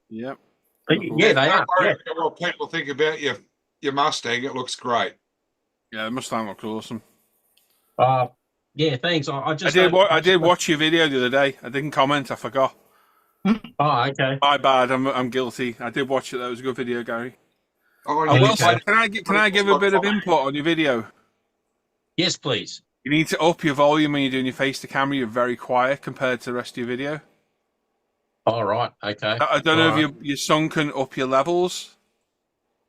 Yep. Yeah, they are. Don't worry about what people think about your Mustang. It looks great. Yeah, the Mustang looks awesome. Yeah, thanks. I did watch your video the other day. I didn't comment. I forgot. Oh, okay. My bad. I'm guilty. I did watch it. That was a good video, Gary. Okay. Can I give a bit of input on your video? Yes, please. You need to up your volume when you're doing your face to camera. You're very quiet compared to the rest of your video. All right. Okay. I don't know if your son can up your levels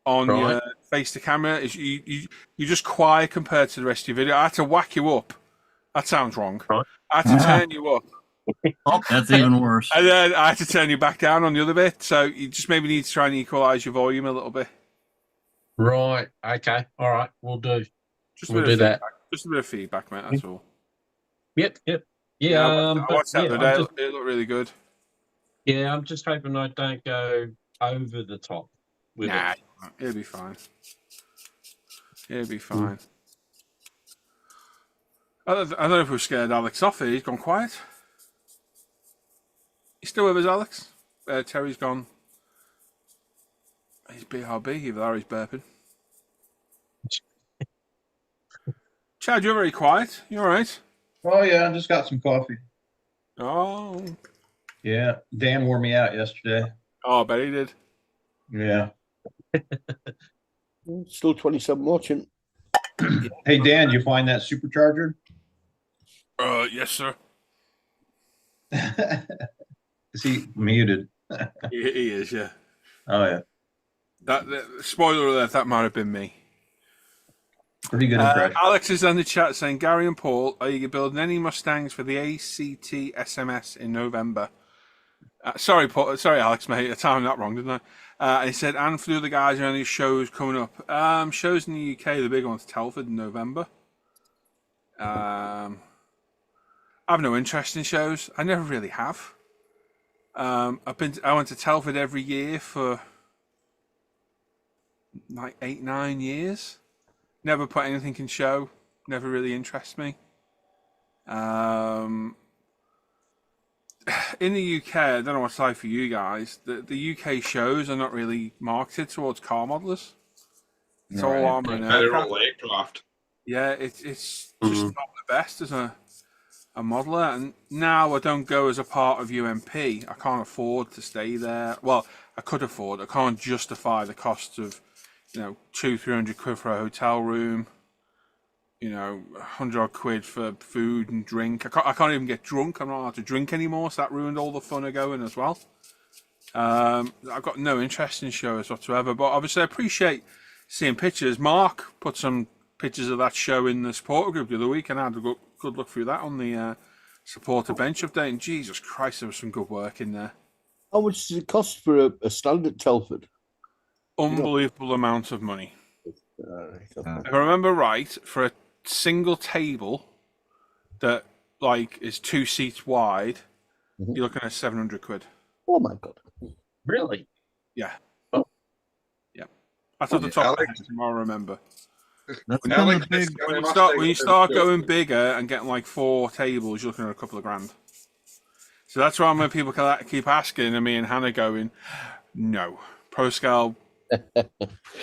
on your face to camera. You're just quiet compared to the rest of your video. I had to whack you up. That sounds wrong. Right. I had to turn you up. Oh, that's even worse. And then I had to turn you back down on the other bit. So you just maybe need to try and equalize your volume a little bit. Right. Okay. All right. We'll do. We'll do that. Just a bit of feedback, mate. That's all. Yep. Yeah. I watched that the other day. It looked really good. Yeah, I'm just hoping I don't go over the top with it. It'll be fine. It'll be fine. I don't know if we've scared Alex off here. He's gone quiet. You still with us, Alex? Terry's gone. He's BRB, either that or he's burping. Chad, you're very quiet. You all right? Oh, yeah, I just got some coffee. Oh. Yeah, Dan wore me out yesterday. Oh, I bet he did. Yeah. Still 27 watching. Hey, Dan, you find that supercharger? Yes, sir. Is he muted? He is, yeah. Oh, yeah. That spoiler alert, that might have been me. Pretty good impression. Alex is in the chat saying, Gary and Paul, are you building any Mustangs for the ACT SMS in November? Sorry, Paul. Sorry, Alex, mate. I timed that wrong, didn't I? He said, and for the other guys, are any shows coming up? Shows in the UK, the big one's Telford in November. I have no interest in shows. I never really have. I went to Telford every year for like 8-9 years. Never put anything in show. Never really interests me. In the UK, I don't know what to say for you guys. The UK shows are not really marketed towards car modelers. It's all armor and they're all aircraft. Yeah, it's just not the best as a modeler. And now I don't go as a part of UMP. I can't afford to stay there. Well, I could afford. I can't justify the cost of, 200-300 quid for a hotel room. 100 quid for food and drink. I can't even get drunk. I'm not allowed to drink anymore, so that ruined all the fun of going as well. I've got no interest in shows whatsoever, but obviously I appreciate seeing pictures. Mark put some pictures of that show in the supporter group the other week, and I had a good look through that on the supporter bench update, and Jesus Christ, there was some good work in there. How much does it cost for a stand at Telford? Unbelievable amount of money. If I remember right, for a single table that is 2 seats wide, you're looking at 700 quid. Oh my God. Really? Yeah. Oh. Yeah. That's off the top of my head, I remember. That's When been the big. when you start going bigger and getting like 4 tables, you're looking at a couple of grand. So that's why when people keep asking, and me and Hannah going, no, ProScale.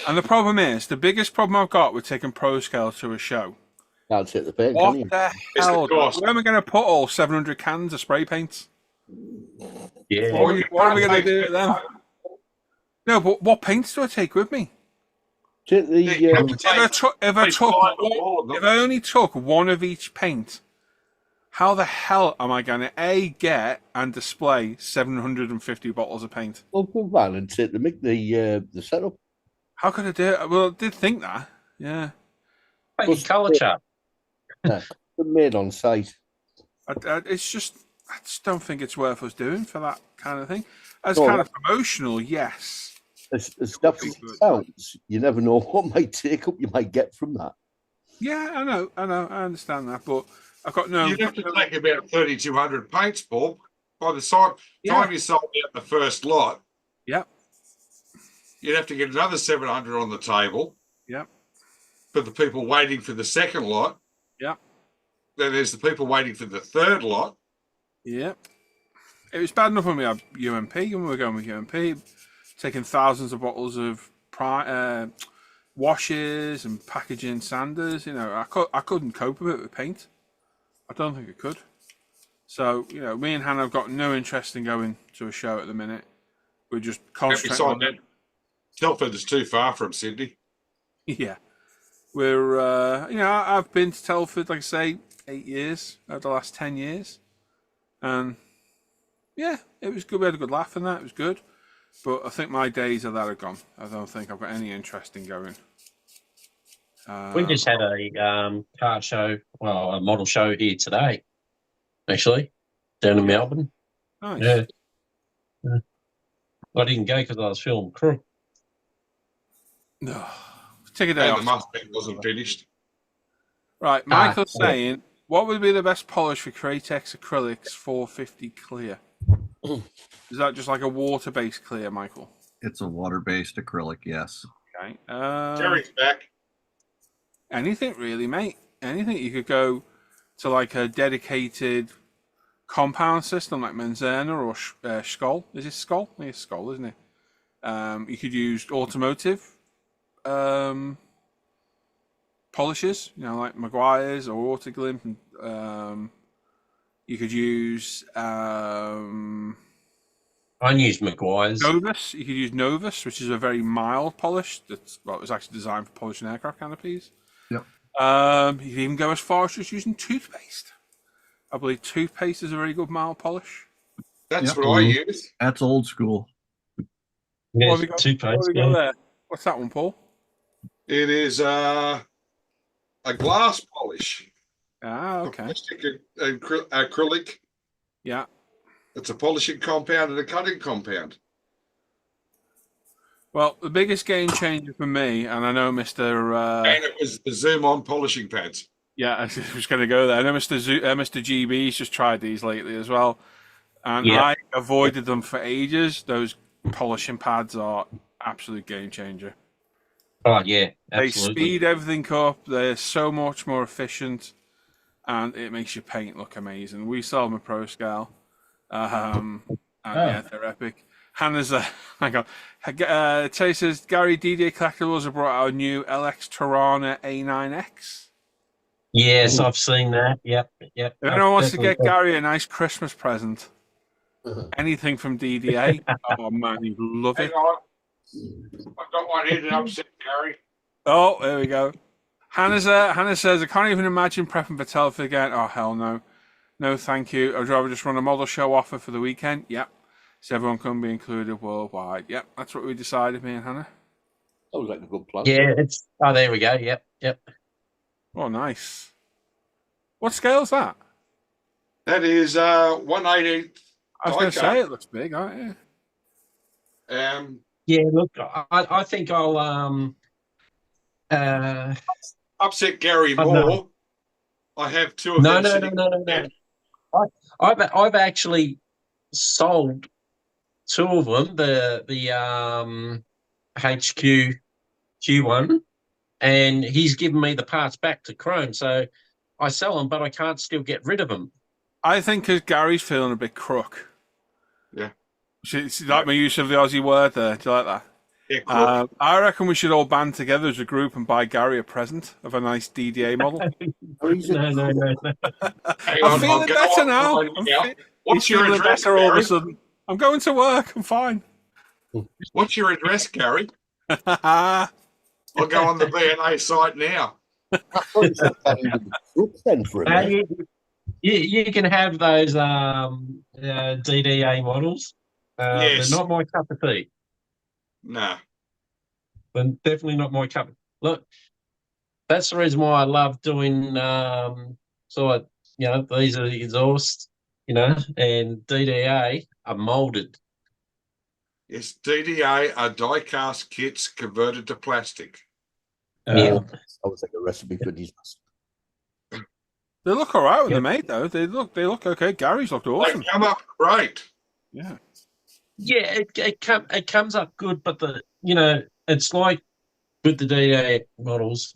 And the problem is, the biggest problem I've got with taking ProScale to a show. Can't hit the paint, What can you? the hell? Where am I going to put all 700 cans of spray paint? Yeah. What are we going to do with them? No, but what paints do I take with me? Take the, If I only took one of each paint, how the hell am I going to get and display 750 bottles of paint? well, go van and take the setup. How could I do it? Well, I did think that. Yeah. Hey, colour chart. They're made on site. I just don't think it's worth us doing for that kind of thing. As kind of promotional, yes. As daft as it sounds, you never know what might take up you might get from that. Yeah, I know, I understand that, but I've got no. You'd have to take about 3,200 paints, Paul. By the time you sold out the first lot, Yep. you'd have to get another 700 on the table. Yep. For the people waiting for the second lot. Yep. Then there's the people waiting for the third lot. Yep. It was bad enough when we had UMP, when we were going with UMP, taking thousands of bottles of washes and packaging sanders. I couldn't cope with it with paint. I don't think I could. So, me and Hannah have got no interest in going to a show at the minute. We're just concentrating on it. Telford is too far from Sydney. Yeah. We're, I've been to Telford, like I say, 8 years over the last 10 years. And, yeah, it was good. We had a good laugh and that. It was good. But I think my days of that are gone. I don't think I've got any interest in going. We just had a car show, well, a model show here today, actually, down in Melbourne. Nice. Yeah. I didn't go because I was filming crew. No. Take a day And off. the mustang wasn't finished. Right, Michael's saying, what would be the best polish for Cratex Acrylics 450 clear? Is that just like a water-based clear, Michael? It's a water-based acrylic, yes. Okay. Jerry's back. Anything really, mate. Anything. You could go to like a dedicated compound system like Manzana or Skoll. Is it Skoll? I think it's Skoll, isn't it? You could use automotive polishes, like Maguire's or Autoglimp. You could use I use Maguire's. Novus. You could use Novus, which is a very mild polish. It was actually designed for polishing aircraft canopies. Yep. You could even go as far as just using toothpaste. I believe toothpaste is a very good mild polish. That's what I use. That's old school. What have we got, there? What's that one, Paul? It is a glass polish. Ah, okay. Plastic acrylic. Yeah. It's a polishing compound and a cutting compound. Well, the biggest game changer for me, and I know Mr. And it was the Zoom on polishing pads. Yeah, I was going to go there. I know Mr. GB's just tried these lately as well, and I avoided them for ages. Those polishing pads are absolute game changer. Oh yeah, absolutely. They speed everything up. They're so much more efficient, and it makes your paint look amazing. We sell them at ProScale, and yeah, they're epic. Hannah's hang on. Terry says Gary DD Collectibles have brought out a new LX Tirana A9X. Yes, I've seen that. Yep. If anyone wants to get Gary a nice Christmas present, Anything from DDA. Oh man, you love Hang it. on. I've got one here to upset Gary. Oh, there we go. Hannah says, I can't even imagine prepping for Telford again. Oh, hell no. No, thank you. I'd rather just run a model show offer for the weekend. Yep. So everyone can be included worldwide. Yep, that's what we decided, me and Hannah. Sounds like a good plan. Yeah, it's. Oh, there we go. Yep. Oh, nice. What scale's that? That is 1/18. I was going to say it looks big, aren't you? Yeah. Look, I think I'll Upset Gary Oh, more. no. I have two of No, them no, no, sitting. no, no, no. I've actually sold two of them. The HQ Q1, and he's given me the parts back to Chrome. So I sell them, but I can't still get rid of them. I think because Gary's feeling a bit crook. Yeah. See, like my use of the Aussie word there. Do you like that? Yeah, crook. I reckon we should all band together as a group and buy Gary a present of a nice DDA model. No. I'm feeling better now. What's your address, better all of a Gary? sudden. I'm going to work. I'm fine. What's your address, Gary? I'll go on the BNA site now. You can have those DDA models. Yes. They're not my cup of tea. No. They're definitely not my cup. Look, that's the reason why I love doing these are the exhausts, and DDA are molded. Yes, DDA are die-cast kits converted to plastic. Yeah. Sounds like a recipe for disaster. They look all right when they're made, though. They look okay. Gary's looked awesome. They come up great. Yeah. Yeah, it comes up good, but it's like with the DDA models,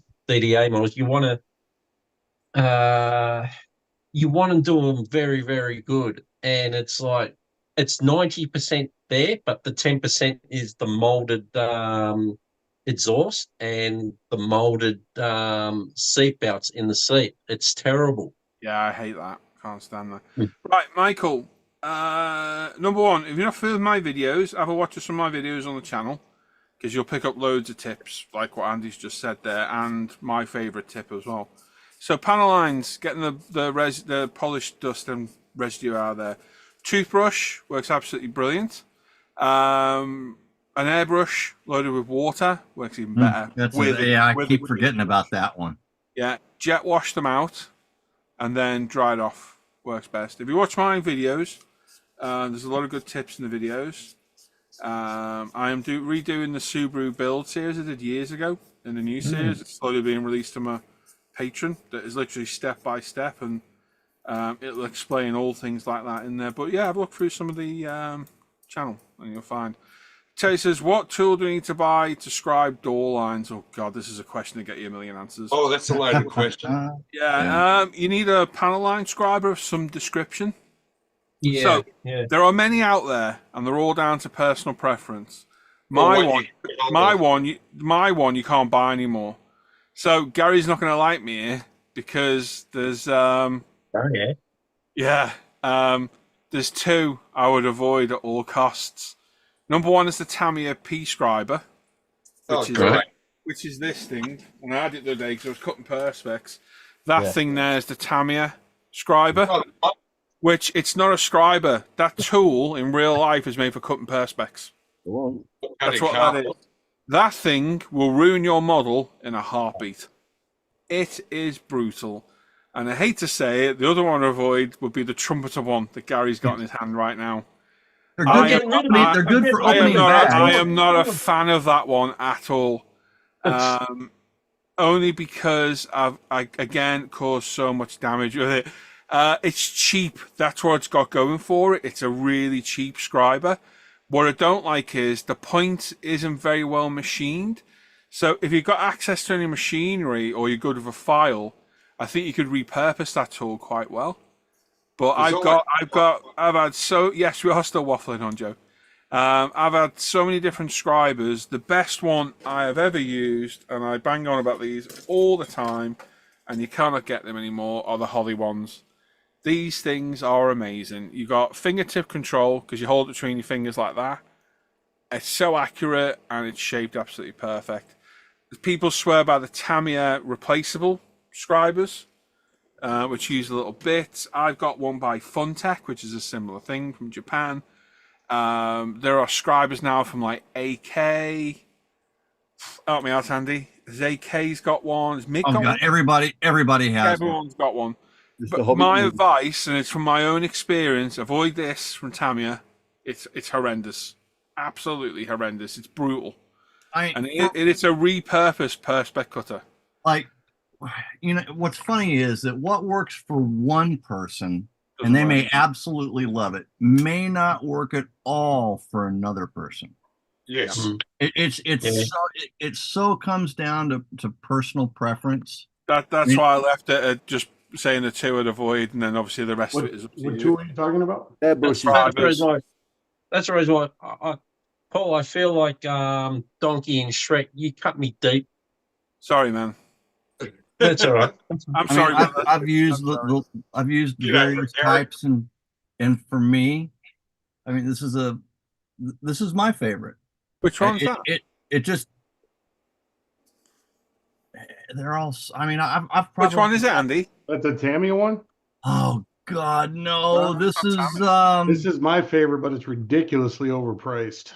you want to do them very, very good, and it's like it's 90% there, but the 10% is the molded exhaust and the molded seat belts in the seat. It's terrible. Yeah, I hate that. Can't stand that. Right, Michael. Number one, if you're not familiar with my videos, have a watch of some of my videos on the channel, because you'll pick up loads of tips, like what Andy's just said there, and my favourite tip as well. So panel lines, getting the polished dust and residue out of there. Toothbrush works absolutely brilliant. An airbrush loaded with water works even better. I keep forgetting about that one. Yeah, jet wash them out and then dry it off. Works best. If you watch my videos, there's a lot of good tips in the videos. I am redoing the Subaru build series I did years ago in the new series. It's slowly being released to my patron. That is literally step by step, and it'll explain all things like that in there. But yeah, have a look through some of the channel and you'll find. Terry says, what tool do we need to buy to scribe door lines? Oh God, this is a question to get you a million answers. Oh, that's a loaded question. You need a panel line scriber of some description. Yeah. There are many out there, and they're all down to personal preference. My one, you can't buy anymore. So Gary's not going to like me here because there's there's two I would avoid at all costs. Number one is the Tamiya P Scriber, which is this thing. And I had it the other day because I was cutting perspex. That thing there is the Tamiya Scriber, which it's not a scriber. That tool in real life is made for cutting perspex. That's what that is. That thing will ruin your model in a heartbeat. It is brutal. And I hate to say it, the other one to avoid would be the trumpeter one that Gary's got in his hand right now. They're good for opening bags. I am not a fan of that one at all. Only because I again caused so much damage with it. It's cheap. That's what it's got going for it. It's a really cheap scriber. What I don't like is the point isn't very well machined. So if you've got access to any machinery or you're good with a file, I think you could repurpose that tool quite well. But yes, we are still waffling on, Joe. I've had so many different scribers. The best one I have ever used, and I bang on about these all the time, and you cannot get them anymore, are the Holly ones. These things are amazing. You got fingertip control because you hold it between your fingers like that. It's so accurate and it's shaped absolutely perfect. People swear by the Tamiya replaceable scribers, which use a little bit. I've got one by Funtech, which is a similar thing from Japan. There are scribers now from like AK. Help me out, Andy. AK's got one. Has Mick Oh got God, one? everybody has one. Everyone's got one. Just the But Hobbit my movie. advice, and it's from my own experience, avoid this from Tamiya. It's horrendous. Absolutely horrendous. It's brutal. And it's a repurposed perspex cutter. Like, you know, what's funny is that what works for one person, Doesn't and they work. may absolutely love it, may not work at all for another person. Yes. It so comes down to personal preference. That's why I left it at just saying the two I'd avoid, and then obviously the rest of it is up to What you. tool are you talking about? That's Airbrush is right. That's the reason why, Paul, I feel like Donkey and Shrek, you cut me deep. Sorry, man. That's all right. I'm sorry. brother. I've used I've used Get over various it, Eric. types, and for me, I mean, this is my favorite. Which one's that? It just they're all. I mean, I've probably. Which one is it, Andy? That's a Tamiya one. Oh God, no! Well, This that's is This is my favorite, but it's ridiculously overpriced.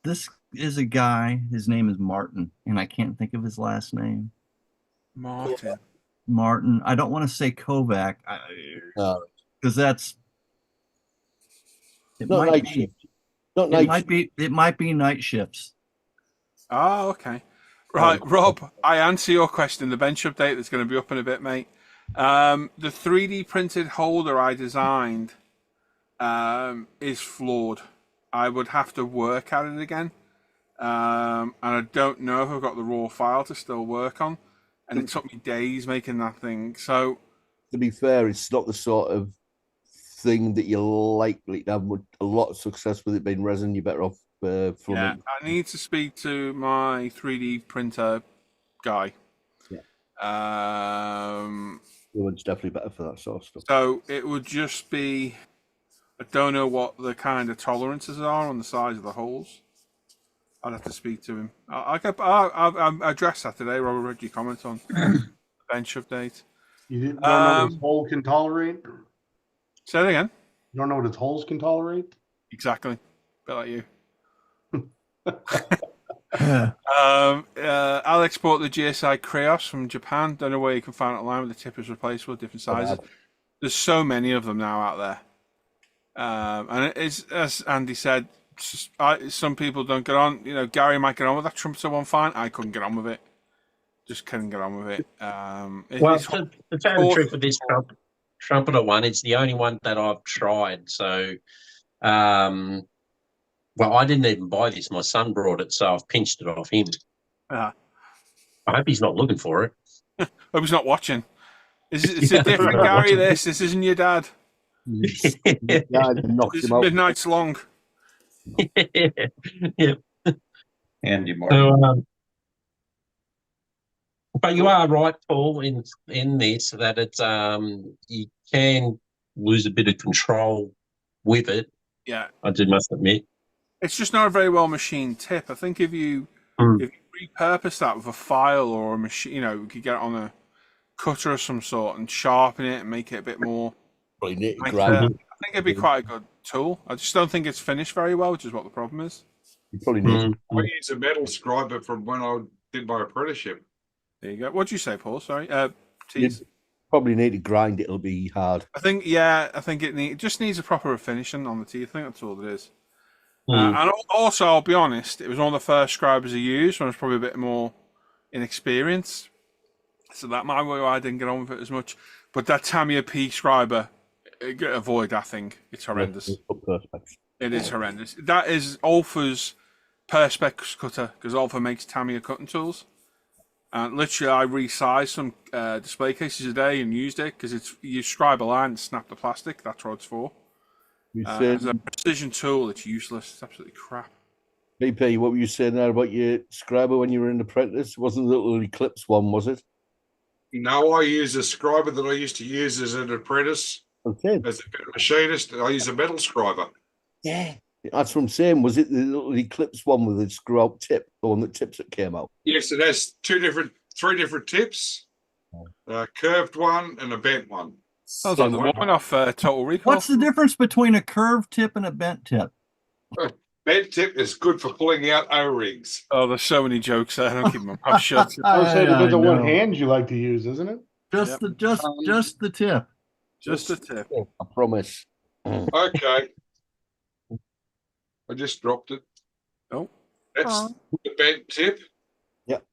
this is a guy. His name is Martin, and I can't think of his last name. Martin. Martin. I don't want to say Kovac because that's. It Not might night be. shift. Not It night might be. It might be night shifts. Oh, okay. Right, Rob, I answer your question. The bench update that's going to be up in a bit, mate. The 3D printed holder I designed is flawed. I would have to work at it again. And I don't know if I've got the raw file to still work on. And it took me days making that thing. So, To be fair, it's not the sort of thing that you're likely to have a lot of success with it being resin. You're better off from yeah, it. I need to speak to my 3D printer guy. Yeah. Um, The one's definitely better for that sort of stuff. So it would just be, I don't know what the kind of tolerances are on the size of the holes. I'd have to speak to him. I'll address that today. Robert, read your comment on the bench update. You don't know what its hole can tolerate? Say it again. You don't know what its holes can tolerate? Exactly. Bit like you. Yeah. Alex bought the GSI Creos from Japan. Don't know where you can find it online, but the tip is replaceable, different sizes. There's so many of them now out there. And it is, as Andy said, some people don't get on. You know, Gary might get on with that trumpeter one fine. I couldn't get on with it. Just couldn't get on with it. Well, to tell the truth with this trumpeter one, it's the only one that I've tried. So, well, I didn't even buy this. My son brought it, so I've pinched it off him. I hope he's not looking for it. Hope he's not watching. It's a different Gary. This isn't your dad. Knocks This him out. midnight's long. Yeah. Andy Martin. So, but you are right, Paul, in this that it's you can lose a bit of control with it. Yeah, I must admit. it's just not a very well machined tip. I think if you repurpose that with a file or a machine, you know, you could get it on a cutter of some sort and sharpen it and make it a bit more. Probably need to I grind it. think it'd be quite a good tool. I just don't think it's finished very well, which is what the problem is. You probably need. I use a metal scriber from when I did my apprenticeship. There you go. What'd you say, Paul? Sorry. You Tease. probably need to grind it. It'll be hard. I think it just needs a proper finishing on the teeth. I think that's all it is. And also, I'll be honest, it was one of the first scribers I used when I was probably a bit more inexperienced. So that might be why I didn't get on with it as much. But that Tamiya P scriber, avoid that thing. It's horrendous. It is horrendous. That is Alpha's Perspex cutter, because Alpha makes Tamiya cutting tools. And literally, I resized some display cases today and used it because you scribe a line and snap the plastic. That's what it's for. As a precision tool, it's useless. It's absolutely crap. BP, what were you saying there about your scriber when you were an apprentice? Wasn't the little Eclipse one, was it? No, I use a scriber that I used to use as an apprentice. Okay. As a bit machinist, I use a metal scriber. Yeah. That's what I'm saying. Was it the little Eclipse one with the screw out tip, the one that tips that came out? Yes, it has three different tips. A curved one and a bent one. Sounds like the woman off Total Recall. What's the difference between a curved tip and a bent tip? Bent tip is good for pulling out O-rings. Oh, there's so many jokes there. I don't keep my mouth shut. I would say depends on what know. hand you like to use, isn't it? Just the tip. Just a tip. I promise. Okay. I just dropped it. Oh. That's the bent tip. Yep.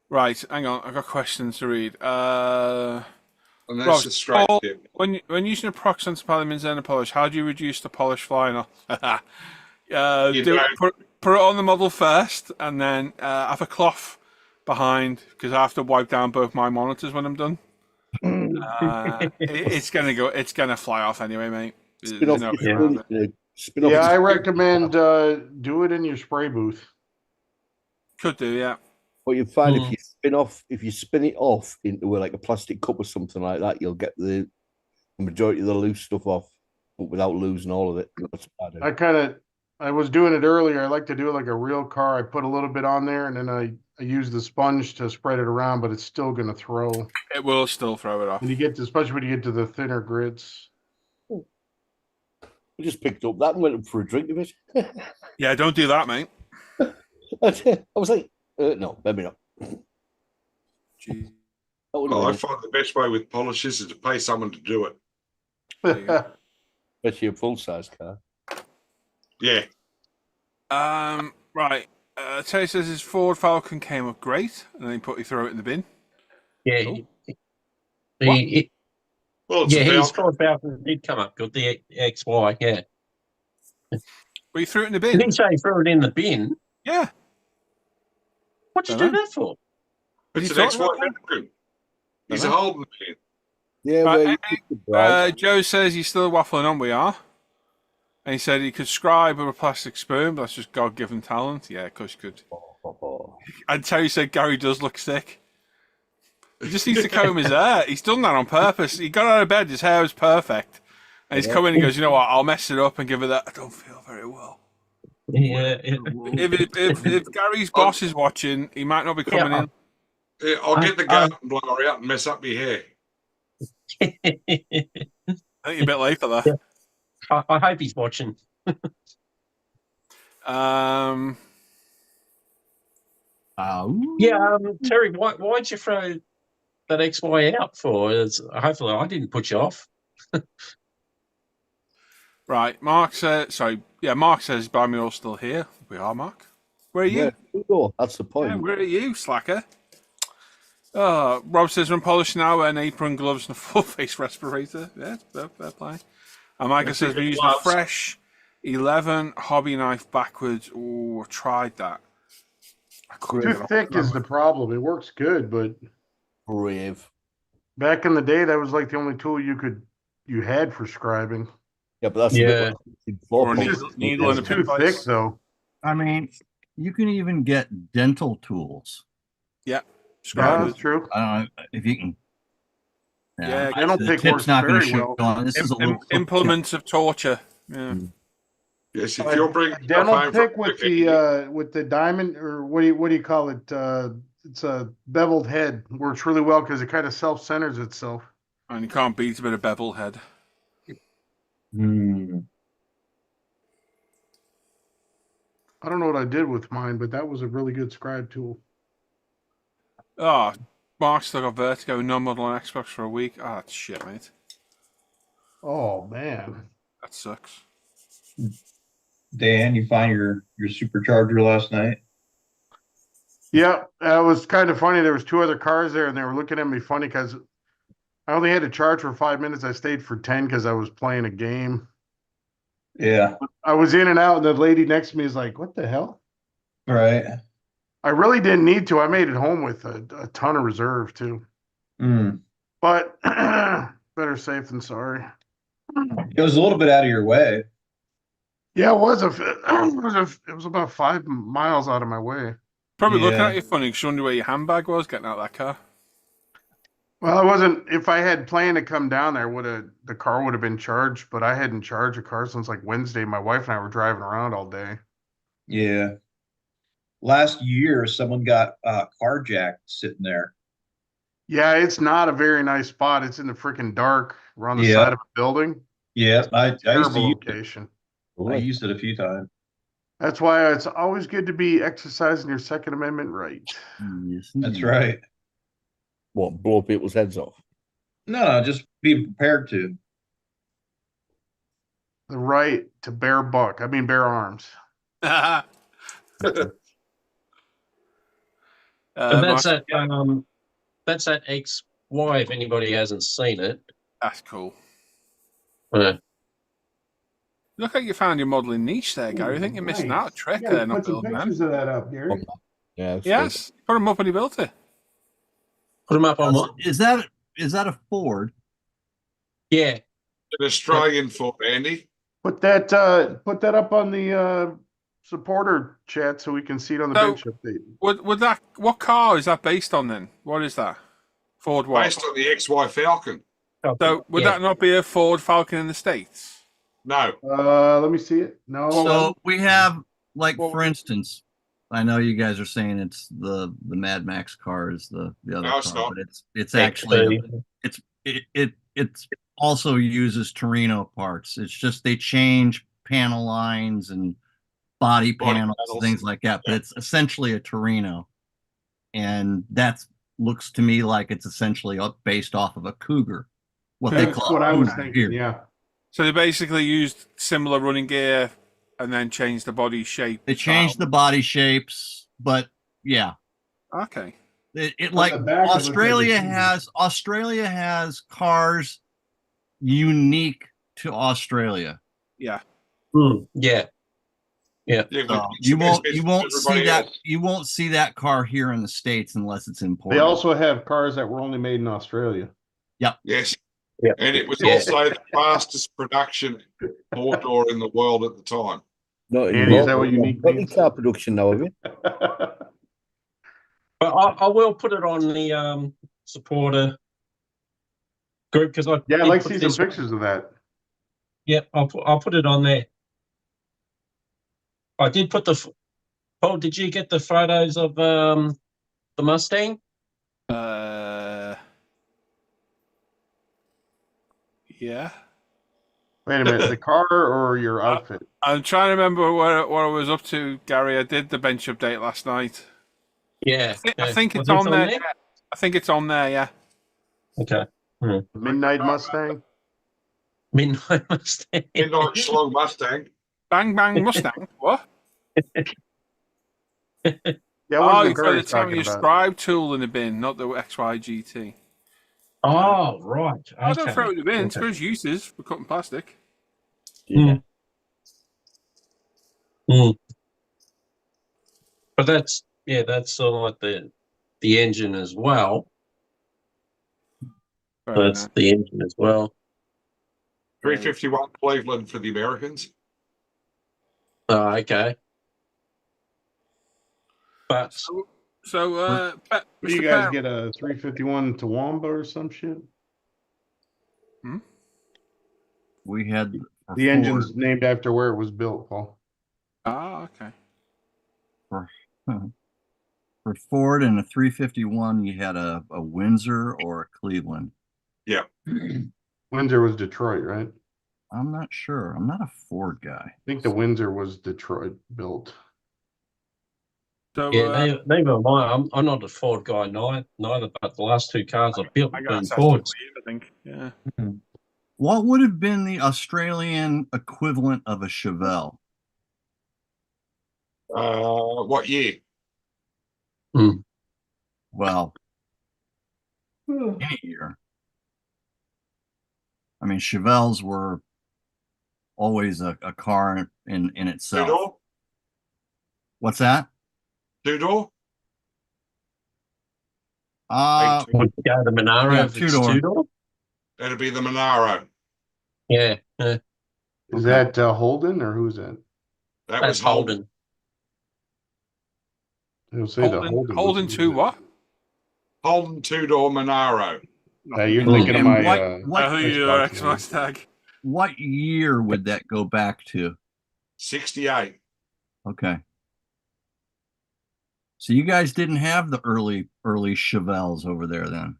Right, hang on. I've got questions to read. And that's Rob, the straight tip. When using a prox on Spider-Man's inner polish, how do you reduce the polish flying off? Put it on the model first, and then have a cloth behind, because I have to wipe down both my monitors when I'm done. It's gonna fly off anyway, mate. I recommend do it in your spray booth. Could do, yeah. But you find if you spin it off into like a plastic cup or something like that, you'll get the majority of the loose stuff off, but without losing all of it. That's bad. I was doing it earlier. I like to do it like a real car. I put a little bit on there, and then I use the sponge to spread it around, but it's still going to throw. It will still throw it off. And especially when you get to the thinner grits. I just picked up that and went up for a drink of it. Yeah, don't do that, mate. I was like, no, maybe not. Jeez. Well, I find the best way with polishes is to pay someone to do it. Especially a full-size car. Yeah. Right. Terry says his Ford Falcon came up great, and then he threw it in the bin. Yeah. Well, his Ford Falcon did come up good. The XY, yeah. Well, you threw it in the bin. Did he say throw it in the bin? Yeah. What'd you do that for? It's an XY Falcon. He's a Holden bin. Yeah, Joe says he's still waffling on. We are. And he said he could scribe with a plastic spoon, but that's just God-given talent. Yeah, of course you could. And Terry said Gary does look sick. He just needs to comb his hair. He's done that on purpose. He got out of bed, his hair was perfect. And he's come in and goes, you know what, I'll mess it up and give it that. I don't feel very well. Yeah. If Gary's boss is watching, he might not be coming in. Yeah, I'll get the garden blower out and mess up your hair. I think you're a bit late for that. Yeah. I hope he's watching. Terry, why'd you throw that XY out for? Hopefully I didn't put you off. Right, Mark says, "By me all still here." We are, Mark. Where are you? Yeah, that's the point. Yeah, where are you, slacker? Rob says, "When polishing now, wear an apron, gloves, and a full face respirator." Yeah, fair play. And Michael says, "We're using a fresh 11 hobby knife backwards." Oh, I tried that. Too thick is the problem. It works good, but brave. Back in the day, that was like the only tool you had for scribing. Yeah, but that's needle and too thick, though. I mean, you can even get dental tools. Yeah, that's true. I don't know if you can. Yeah, dental pick works very well. This is a implements of torture. Yeah. Yes, if you're bringing dental pick with the diamond, or what do you call it? It's a beveled head. Works really well because it kind of self-centers itself. And you can't beat a bit of bevel head. I don't know what I did with mine, but that was a really good scribe tool. Oh, Mark still got vertigo, no model on Xbox for a week. Ah, that's shit, mate. Oh man, that sucks. Dan, you find your supercharger last night? Yeah, it was kind of funny. There was two other cars there, and they were looking at me funny because I only had to charge for 5 minutes. I stayed for 10 because I was playing a game. Yeah. I was in and out, and the lady next to me is like, "What the hell?" Right. I really didn't need to. I made it home with a ton of reserve too. But better safe than sorry. It was a little bit out of your way. Yeah, it was. It was about 5 miles out of my way. Probably looking at you funny because you wonder where your handbag was getting out of that car. Well, I wasn't. If I had planned to come down there, the car would have been charged? But I hadn't charged a car since like Wednesday. My wife and I were driving around all day. Yeah. Last year, someone got carjacked sitting there. Yeah, it's not a very nice spot. It's in the freaking dark. We're on the Yeah. side of a building. Yeah, I used Terrible to use it. location. I used it a few times. That's why it's always good to be exercising your Second Amendment right. Yes, That's indeed. right. What, blow people's heads off? No, just be prepared to. The right to bear arms. And that's that XY. If anybody hasn't seen it, That's cool. uh, Look like you found your modelling niche there, Gary. I think you're missing out a trick there, not building them. of that up, Gary. Yeah. it's Yes, put them up when you built it. put them up on what? Is that a Ford? Yeah, An Australian Ford, Andy. Put that up on the supporter chat so we can see it on the So- bench update. What car is that based on then? What is that? Ford what? Based on the XY Falcon. So would Yeah. that not be a Ford Falcon in the States? No. Let me see it. No. So we have, like, Well- for instance, I know you guys are saying it's the Mad Max car is the other No, it's car, not. but it's actually it's also uses Torino parts. It's just they change panel lines and body panels, things like that. But it's essentially a Torino, and that looks to me like it's essentially based off of a Cougar. What they That's call what a I was Cougar thinking. here. Yeah. So they basically used similar running gear and then changed the body shape. They changed the body shapes, but yeah. Okay. It On like the back, it looks like Australia has cars unique to Australia. Yeah. yeah. Yeah, So it's you the won't best you business won't for see everybody that else. you won't see that car here in the States unless it's imported. They also have cars that were only made in Australia. Yes. Yeah. And it was Yeah. also the fastest production four-door in the world at the time. Not Andy, anymore. is that what unique Not in means? car production now, have you? But I will put it on the supporter group because I Yeah, I'd did like to put see some this- pictures of that. Yep, I'll put it on there. I did put the. Oh, did you get the photos of the Mustang? Yeah. Wait a minute, the car or your outfit? I'm trying to remember what I was up to, Gary. I did the bench update last night. Yeah, I think Was it's it on there. Yeah. I think it's on there, yeah. Okay. Midnight Mustang. Midnight Mustang. Midnight Schlong Mustang. Bang Bang Mustang. What? Yeah, Oh, what you got the Gary's time talking your about. scribe tool in the bin, not the XYGT. Oh, right. Okay. I don't throw it in the bin. It's Okay. for its uses for cutting plastic. Yeah. But that's sort of like the engine as well. Very That's nice. the engine as well. 351 Cleveland for the Americans. Oh, okay. But So, What do you Mr. guys Parent, get a 351 Toowoomba or some shit? We had for The engine's Ford, named after where it was built, Paul. Oh, okay. for Ford and a 351, you had a Windsor or a Cleveland. Yeah. Windsor was Detroit, right? I'm not sure. I'm not a Ford guy. I think the Windsor was Detroit built. So, yeah, neither am I. I'm not a Ford guy neither. But the last two cars I built I have got been access to Fords. Cleve, I think. Yeah. What would have been the Australian equivalent of a Chevelle? What year? Well, any year. I mean, Chevelles were always a car in itself. Two-door? What's that? Two-door? Would you go the Monaro Yeah, if it's two-door. two-door? That'd be the Monaro. Yeah, Is that Holden or who's that? That that's was Holden. It'll say the Holden. Holden 2 what? Holden two-door Monaro. You're Nothing. thinking of my what I think your Xbox one. Xbox tag. what year would that go back to? 68. Okay. So you guys didn't have the early Chevelles over there then.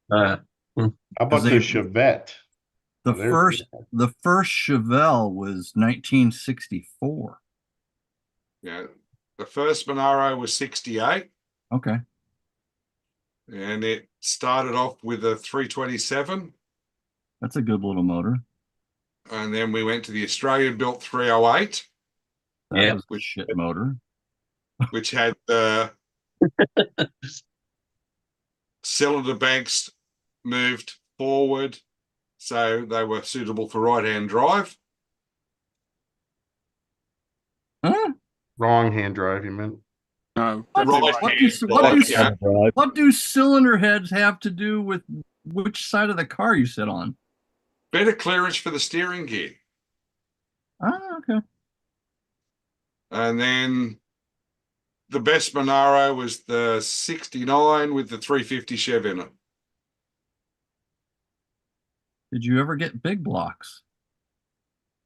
No, How about the they- Chevette? The There's- first Chevelle was 1964. yeah. The first Monaro was 68, Okay. and it started off with a 327, That's a good little motor. and then we went to the Australian-built 308, That Yeah. was a shit motor. which had the cylinder banks moved forward, so they were suitable for right-hand drive. Huh? Wrong hand drive, you meant? No. What, definitely Right. what right. do, what, Right, do, yeah. what do cylinder heads have to do with which side of the car you sit on? Better clearance for the steering gear. Ah, okay. And then the best Monaro was the 69 with the 350 Chev in it. Did you ever get big blocks?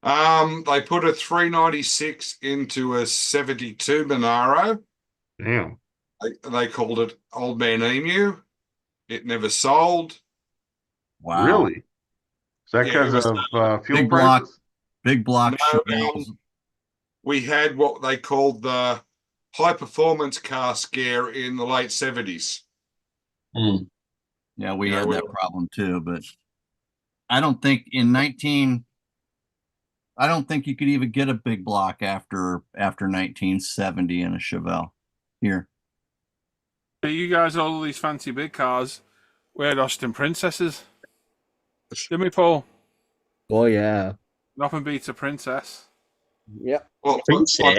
They put a 396 into a 72 Monaro. Damn. They called it Old Man Emu. It never sold. Wow. Really? Is that Yeah, because it was- of fuel Big block. prices? Big block No, Chevelles. We had what they called the high performance car scare in the late 70s. Yeah, we Yeah, had we- that problem too, but I don't think I don't think you could even get a big block after 1970 in a Chevelle here. But you guys, all these fancy big cars, we had Austin Princesses. Didn't we, Paul? Oh yeah. Nothing beats a princess. Yeah. Well, Princess.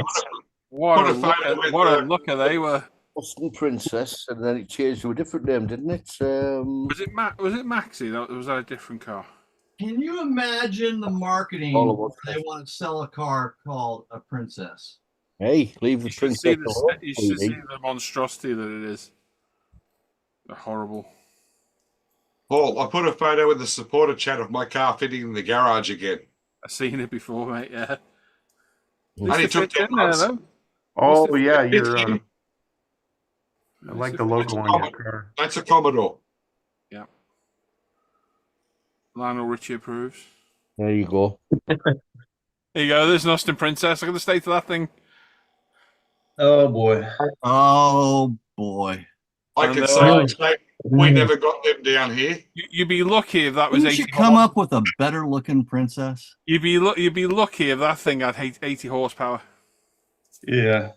What Put a a looker, photo with what a the- looker they were. Austin Princess, and then it changed to a different name, didn't it? Was it Maxi? That was that a different car? Can you imagine the marketing All of us. when they want to sell a car called a Princess? Hey, leave the You should see princess alone, you should see lady. the monstrosity that it is. They're horrible. Paul, I put a photo with the supporter chat of my car fitting in the garage again. I've seen it before, mate. Yeah. And it took 10 months. Oh yeah, It's you're. him. I like the logo on your car. That's a Commodore. Yeah. Lionel Richie approves. There you go. There you go. There's an Austin Princess. Look at the state of that thing. Oh boy. Oh boy. I And can they're say we never got them down here. You'd be lucky if that was Didn't 80 you come horse- up with a better looking princess? You'd be lucky if that thing had 80 horsepower. Yeah.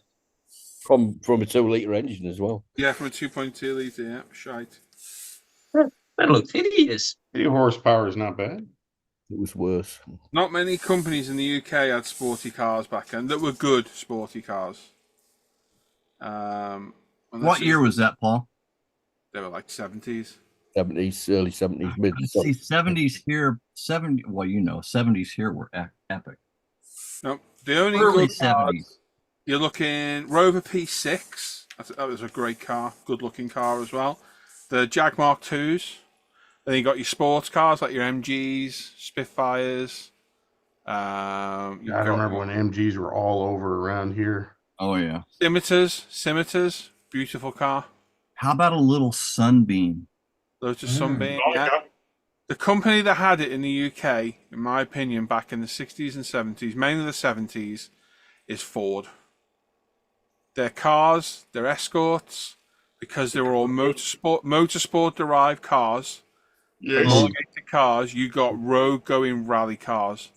From a 2-litre engine as well. Yeah, from a 2.2 litre. Yeah, shite. That looks hideous. 80 horsepower is not bad. It was worse. Not many companies in the UK had sporty cars back then that were good sporty cars. What year was that, Paul? They were like 70s. 70s, early 70s, mid. See, 70s here, 70s here were epic. No, the only Early good cars, 70s. you're looking Rover P6. That was a great car, good looking car as well. The Jag Mark IIs. Then you got your sports cars like your MGs, Spitfires. I remember when MGs were all over around here. Oh yeah. Scimitars, beautiful car. How about a little Sunbeam? Those are Sunbeam. Oh, Yeah. okay. The company that had it in the UK, in my opinion, back in the 60s and 70s, mainly the 70s, is Ford. Their cars, their Escorts, because they were all motorsport derived cars, homologated cars, you got road going rally cars.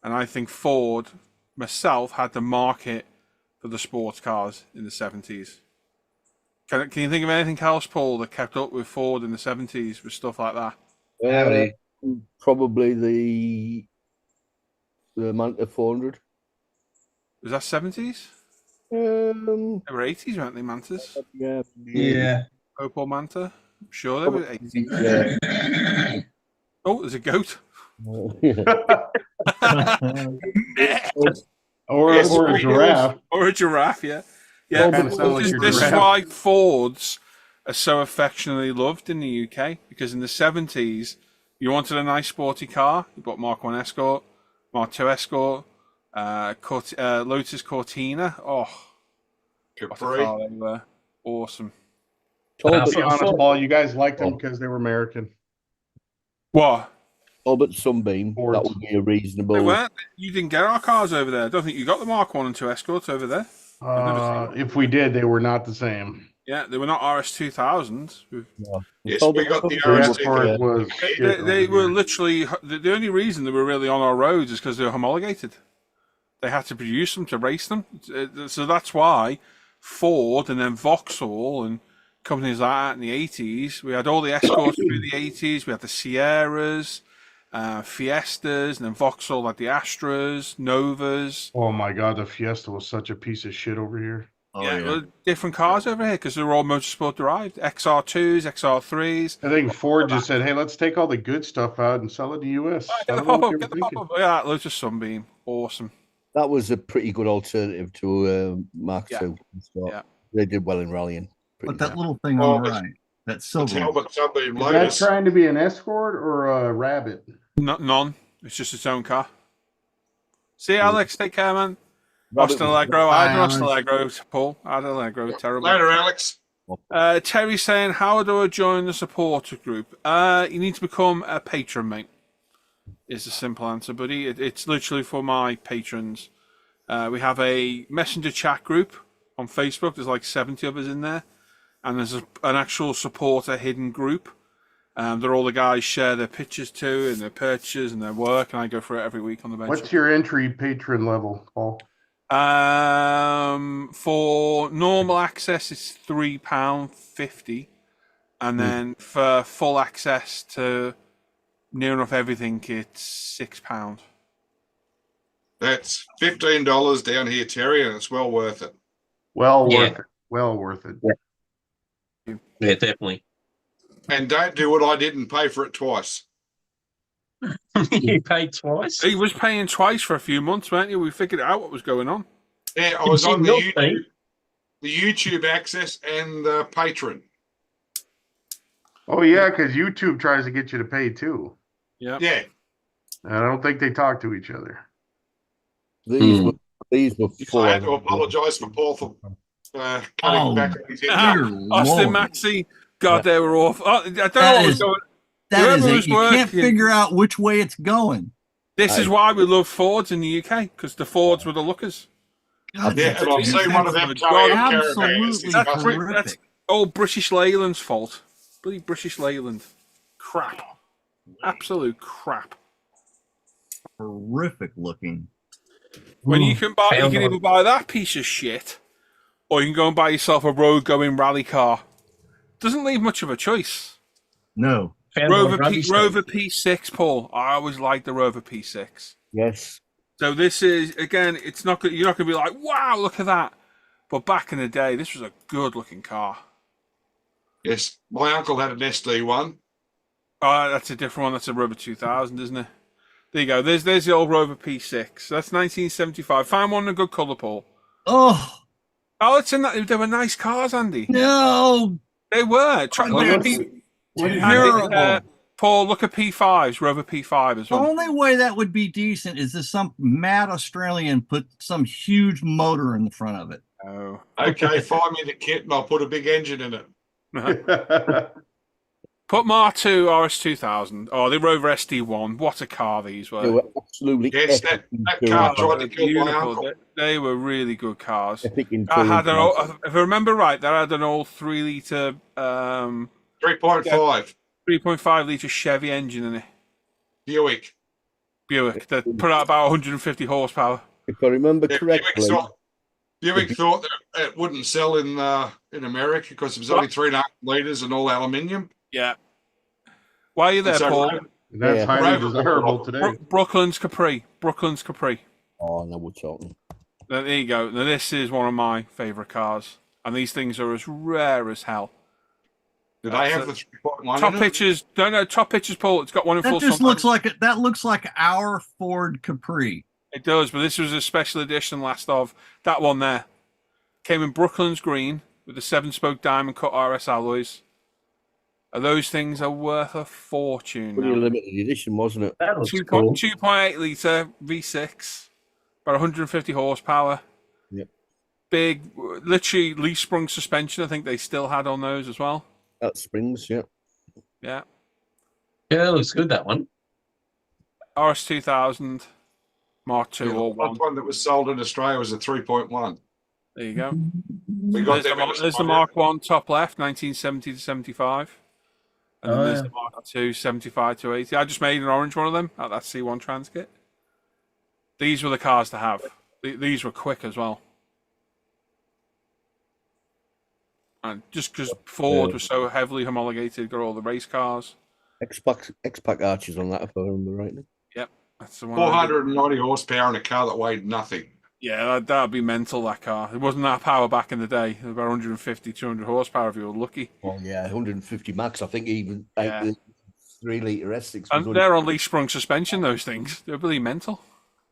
And I think Ford, myself, had the market for the sports cars in the 70s. Can you think of anything else, Paul, that kept up with Ford in the 70s with stuff like that? Probably the Banter 400. Was that 70s? Um, They were 80s, weren't they, Mantas? yeah. Yeah. Opel Manta? I'm sure they were 80s. Yeah. Oh, there's a goat. Or Yes, a giraffe. Or a giraffe, yeah. Yeah, Kinda sound like this your is giraffe. why Fords are so affectionately loved in the UK, because in the 70s, you wanted a nice sporty car, you bought Mark 1 Escort, Mark 2 Escort, Lotus Cortina. Oh, what a Capri. car they were. Awesome. To be honest, Paul, you guys liked them because they were American. What? Talbot Sunbeam. Fords. That would be a reasonable. They weren't. You didn't get our cars over there. I don't think you got the Mark 1 and 2 Escorts over there. If we did, they were not the same. Yeah, they were not RS2000s. Yes, Talbot we got the Sunbeam RS was, Escort was shit They on were here. literally, the only reason they were really on our roads is because they were homologated. They had to produce them to race them. So that's why Ford and then Vauxhall and companies like that in the 80s, we had all the Escorts through the 80s. We had the Sierras, Fiestas, and then Vauxhall had the Astras, Novas. Oh my god, the Fiesta was such a piece of shit over here. Oh, yeah, yeah. well, different cars over here because they were all motorsport derived. XR2s, XR3s. I think Ford just said, "Hey, let's take all the good stuff out and sell it in the US." I Get the don't know what pop-up, they were get the thinking. pop-up. Yeah, loads of Sunbeam. Awesome. That was a pretty good alternative to Mark Yeah. II. So Yeah. They did well in rallying. But Pretty that little thing Oh, on the it's- right, that The silver one. Talbot Sunbeam Is that Lotus. trying to be an Escort or a Rabbit? None. It's just its own car. See, Alex, take care, man. Rabbit Austin was- Allegro, I had an Bye, Austin Alex. Allegro, Paul. I had an Allegro, terrible. Later, Alex. Terry saying, how do I join the supporter group? You need to become a patron, mate. Is the simple answer, buddy. It's literally for my patrons. We have a messenger chat group on Facebook. There's like 70 of us in there. And there's an actual supporter hidden group. They're all the guys share their pictures to and their purchases and their work. And I go through it every week on the bench. What's your entry patron level, Paul? For normal access, it's £3.50, and then for full access to near enough everything, it's £6. That's $15 down here, Terry, and it's well worth it. Well Yeah. worth it. Well worth it. Yeah, definitely. And don't do what I did and pay for it twice. You paid twice. He was paying twice for a few months, weren't you? We figured out what was going on. Yeah, I was on Milk the YouTube access and the patron. Oh yeah, because YouTube tries to get you to pay too. Yeah. Yeah, And I don't think they talk to each other. These were so I had to full. apologise for Paul for cutting Oh, back on his dear income. Austin Lord. Maxey, God, they were awful. Oh, I don't know That what was is- going. That is Whoever it. was You can't working- figure out which way it's going. This is why we love Fords in the UK, because the Fords were the lookers. God, Yeah, that's- and I've seen one of them That's coming in absolutely caravans. It's That's, fucking- horrific. that's old British Leyland's fault. Bloody British Leyland. Crap. Absolute crap. horrific looking. When you can buy, you Found can one. either buy that piece of shit, or you can go and buy yourself a road-going rally car. Doesn't leave much of a choice. No. Found Rover, on Rugby Rover P6, Paul. I always liked the Rover P6. Yes. So this is again, it's not good. You're not going to be like, wow, look at that. But back in the day, this was a good-looking car. Yes, my uncle had an SD1. That's a different one. That's a Rover 2000, isn't it? There you go. There's the old Rover P6. That's 1975. Find one in a good colour, Paul. Oh Oh, it's in that. They were nice cars, Andy. no! They were. Try, look at P, Terrible. Paul, look at P5s, Rover P5 as The well. only way that would be decent is if some mad Australian put some huge motor in the front of it. Oh. Okay, find me the kit and I'll put a big engine in it. Put Mark II RS2000. Oh, the Rover SD1. What a car these They were. were absolutely Yes, that epic car in tried They to kill my uncle. They were really good cars. epic in I had an touring. old, if I remember right, that had an old 3-litre, 3.5 3.5 litre Chevy engine in it. Buick. Buick that put out about 150 horsepower. If I remember Yeah, correctly, Buick thought that it wouldn't sell in America because it was only 3.5 litres and all aluminium. Yeah. Why are you there, And so Paul? That's Yeah. highly Rover- desirable today. Brooklyn's Capri. Brooklyn's Capri. oh, no, we're talking. There you go. Now, this is one of my favourite cars. And these things are as rare as hell. Did they have the 3.1 Top in it? pictures. No, top pictures, Paul. It's got one in That full just sun. looks like it. That looks like our Ford Capri. It does, but this was a special edition last of. That one there. Came in Brooklyn's green. with the 7-spoke diamond cut RS alloys. Those things are worth a fortune Pretty now. limited edition, wasn't it? That looks cool. 2.8 litre V6, about 150 horsepower. Yep. Big, literally leaf sprung suspension. I think they still had on those as well. That springs, yeah. Yeah. Yeah, that looks good, that one. RS 2000 Mark II Yeah, the or 1. one that was sold in Australia was a 3.1. There you go. We got There's, them. there's the Mark 1 top left, 1970 to 75. And then there's the Mark 2, 75 to 80. I just made an orange one of them at that C1 trans kit. These were the cars to have. These were quick as well. And just because Ford was so heavily homologated, got all the race cars. X-Pac arches on that, if I remember rightly. Yep, that's the one. 490 horsepower in a car that weighed nothing. Yeah, that'd be mental, that car. It wasn't that power back in the day. It was about 150, 200 horsepower if you were lucky. Oh, yeah, 150 max. I think even Yeah. the 3-litre S6. And they're on leaf sprung suspension, those things. They're really mental.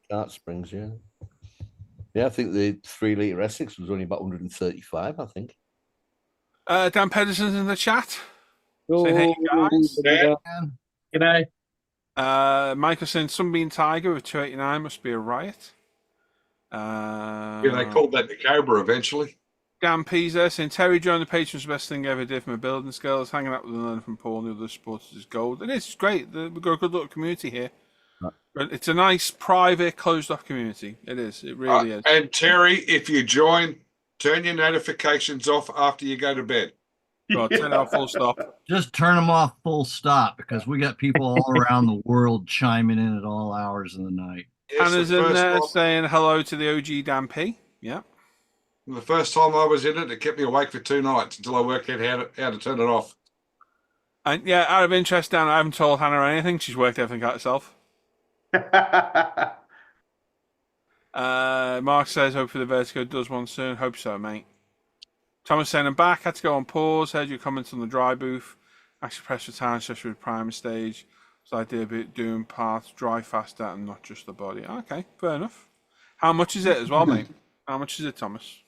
That springs, yeah. Yeah, I think the 3-litre S6 was only about 135, I think. Dan Pedersen's in the chat. Saying, hey, guys. G'day. Michael saying Sunbeam Tiger with 289 must be a riot. Yeah, they called that the Cobra eventually. Dan P's there saying Terry joined the Patreon's best thing ever did from a building skills, hanging out with and learning from Paul and the other supporters is gold. And it's great. We've got a good little community here. Right. But it's a nice, private, closed-off community. It is. It really is. And Terry, if you join, turn your notifications off after you go to bed. Well, turn out full stop. Just turn them off full stop because we got people all around the world chiming in at all hours of the night. Yes, Hannah's the in first there time- saying hello to the OG Dan P. Yeah. The first time I was in it, it kept me awake for 2 nights until I worked out how to turn it off. And yeah, out of interest, Dan, I haven't told Hannah anything. She's worked everything out herself. Mark says, hopefully the Vertigo does one soon. Hope so, mate. Thomas saying, I'm back. Had to go on pause. Heard your comments on the dry booth. Actually pressed for time, especially with primer stage. So I did a bit doing parts dry faster and not just the body. Okay, fair enough. How much is it as well, mate? How much is it, Thomas?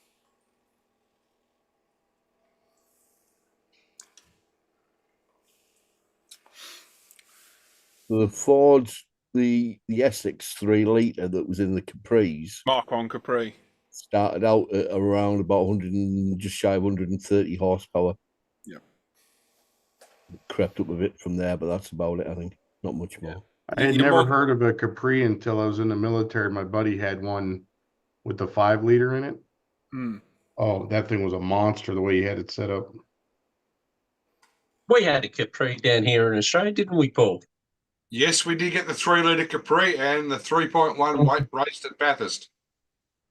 The Ford, the Essex 3-litre that was in the Capris Mark 1 Capri. started out at around about 100 and just shy of 130 horsepower. Yep. Crept up a bit from there, but that's about it, I think. Not much more. I had never heard of a Capri until I was in the military. My buddy had one with the 5-liter in it. Hmm. Oh, that thing was a monster the way he had it set up. We had a Capri down here in Australia, didn't we, Paul? Yes, we did get the 3-litre Capri and the 3.1 weight raced at Bathurst.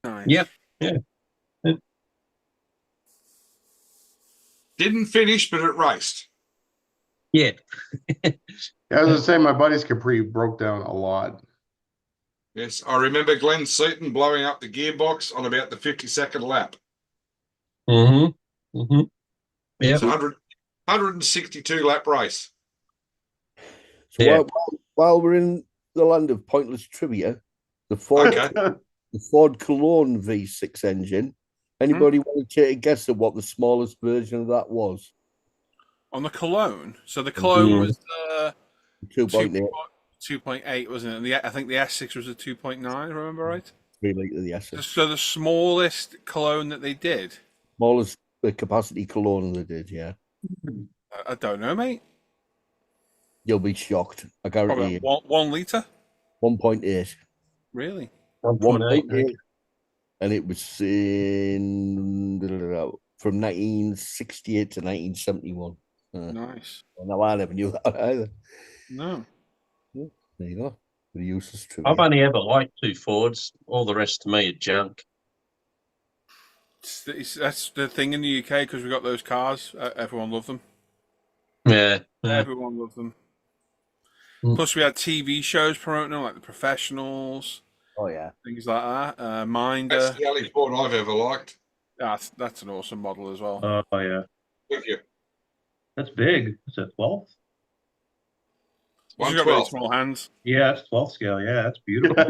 Nice. Yep. Yeah. Didn't finish, but it raced. Yeah. Yeah, I was gonna say my buddy's Capri broke down a lot. Yes, I remember Glenn Seaton blowing up the gearbox on about the 52nd lap. Mm-hmm. Mm-hmm. Yeah. It's a 162 lap race. So Yeah. while we're in the land of pointless trivia, the Ford, Okay. the Ford Cologne V6 engine, anybody want to take a guess at what the smallest version of that was? On the Cologne. So the Cologne was 2.8, 2.8, wasn't it? And I think the S6 was a 2.9, if I remember right? 3-litre the Essex. So the smallest Cologne that they did? Smallest capacity Cologne they did, yeah. I don't know, mate. You'll be shocked. I guarantee you. 1 litre? 1.8. Really? 1.8. And it was in from 1968 to 1971. Nice. No, I never knew that either. No. There you go. The useless trivia. I've only ever liked 2 Fords. All the rest to me are junk. That's the thing in the UK because we got those cars. Everyone loved them. Yeah. Everyone loved them. Plus, we had TV shows promoting them, like The Professionals. Oh yeah, things like that. Minder. That's the only Ford I've ever liked. That's an awesome model as well. Oh yeah, Thank you. that's big. Is it 12th? She's got really small hands. Yeah, it's 12th scale. Yeah, that's beautiful.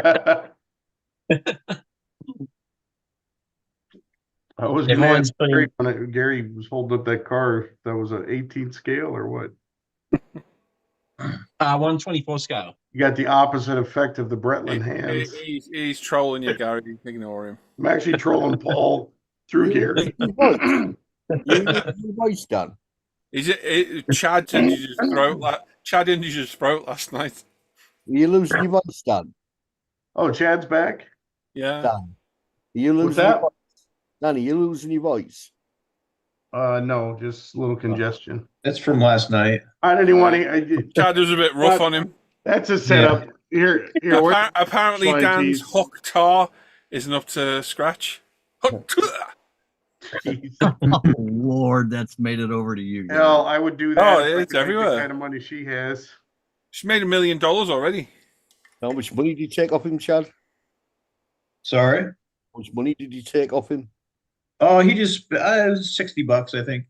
I was Yeah, gonna mine's ask been- Gary when Gary was holding up that car. That was an 18 scale or what? 124 scale. You got the opposite effect of the Bretland hands. He's trolling you, Gary. Ignore him. I'm actually trolling Paul through Gary. You lose your voice, Dan. Is it Chad? Did you just throw? Chad, didn't you just throw last night? You losing your voice, Dan. Oh, Chad's back. Yeah. Dan. Are you What's losing that? your voice? Danny, you losing your voice? No, just a little congestion. That's from last night. I didn't want to. Chad was a bit rough on him. That's a setup. Here. Apparently, Slide Dan's tees. hook tar isn't up to scratch. Hook tar. Oh, Lord, that's made it over to you. Gary. Hell, I would do that. Oh, if I it's could make everywhere. The kind of money she has. She's made $1 million already. How much money did you take off him, Chad? Sorry. How much money did you take off him? Oh, he just it was $60. I think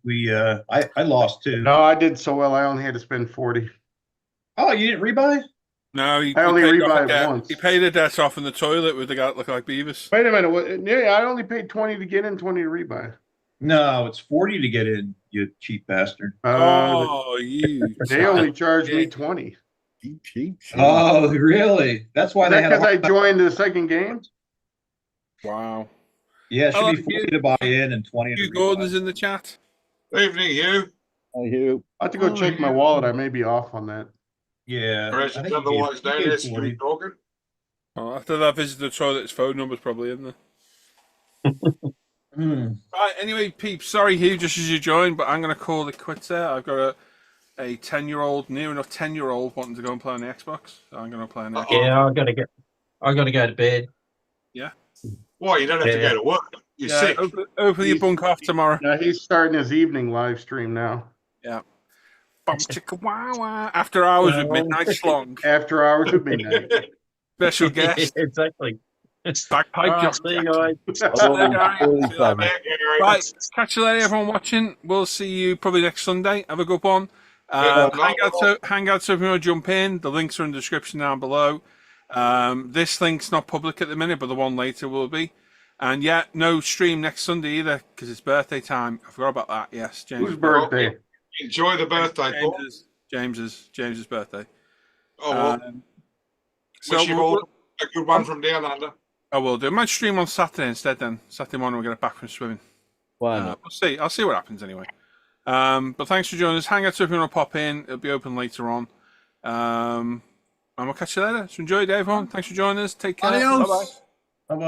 I lost too. No, I did so well. I only had to spend 40. Oh, you didn't rebuy? No, he I only paid off rebuyed a debt. once. He paid a debt off in the toilet with the guy that looked like Beavis. Wait a minute. Yeah, I only paid 20 to get in, 20 to rebuy. No, it's 40 to get in, you cheap bastard. You. They only charged me 20. Cheap. Oh, really? That's why Is they that had a because I hard time. joined the second game? Wow. Yeah, it should Oh, be 40 to buy in and 20 to Hugh rebuy. Gordon's in the chat. Evening, Hugh. I hear. I have to go check my wallet. I may be off on that. Yeah. Or I as think it's he otherwise gave- known he gave as, Hugh 40. Dawgan. Oh, after that visit to the toilet, his phone number's probably in there. Hmm. Right, anyway, peeps, sorry, Hugh, just as you joined, but I'm going to call it quits there. I've got a 10-year-old, near enough 10-year-old wanting to go and play on the Xbox. So I'm going to play on the Xbox. Yeah, I gotta go to bed. Why, you don't have to Yeah. go to work. You're Yeah, sick. hopefully you bunk off tomorrow. Now he's starting his evening live stream now. Bum chicka wow wow. After hours with Midnight Slong. After hours of midnight. Special guest. Exactly. Bagpipe All right, John see you Jackson. guys. Oh, Gary. holy See you later, fun. mate. Right, catch you later, everyone watching. We'll see you probably next Sunday. Have a good one. Hangouts, if you want to jump in, the links are in the description down below. This link's not public at the minute, but the one later will be. And yeah, no stream next Sunday either, because it's birthday time. I forgot about that. Yes, James. Whose birthday? Enjoy the birthday, Paul. James's birthday. Oh, well, So wish you all a good one from down under. I will do. I might stream on Saturday instead then. Saturday morning we'll get back from swimming. Why not? We'll see. I'll see what happens anyway. But thanks for joining us. Hangouts if you want to pop in. It'll be open later on. And we'll catch you later. So enjoy it, everyone. Thanks for joining us. Take care. Adios. Bye-bye.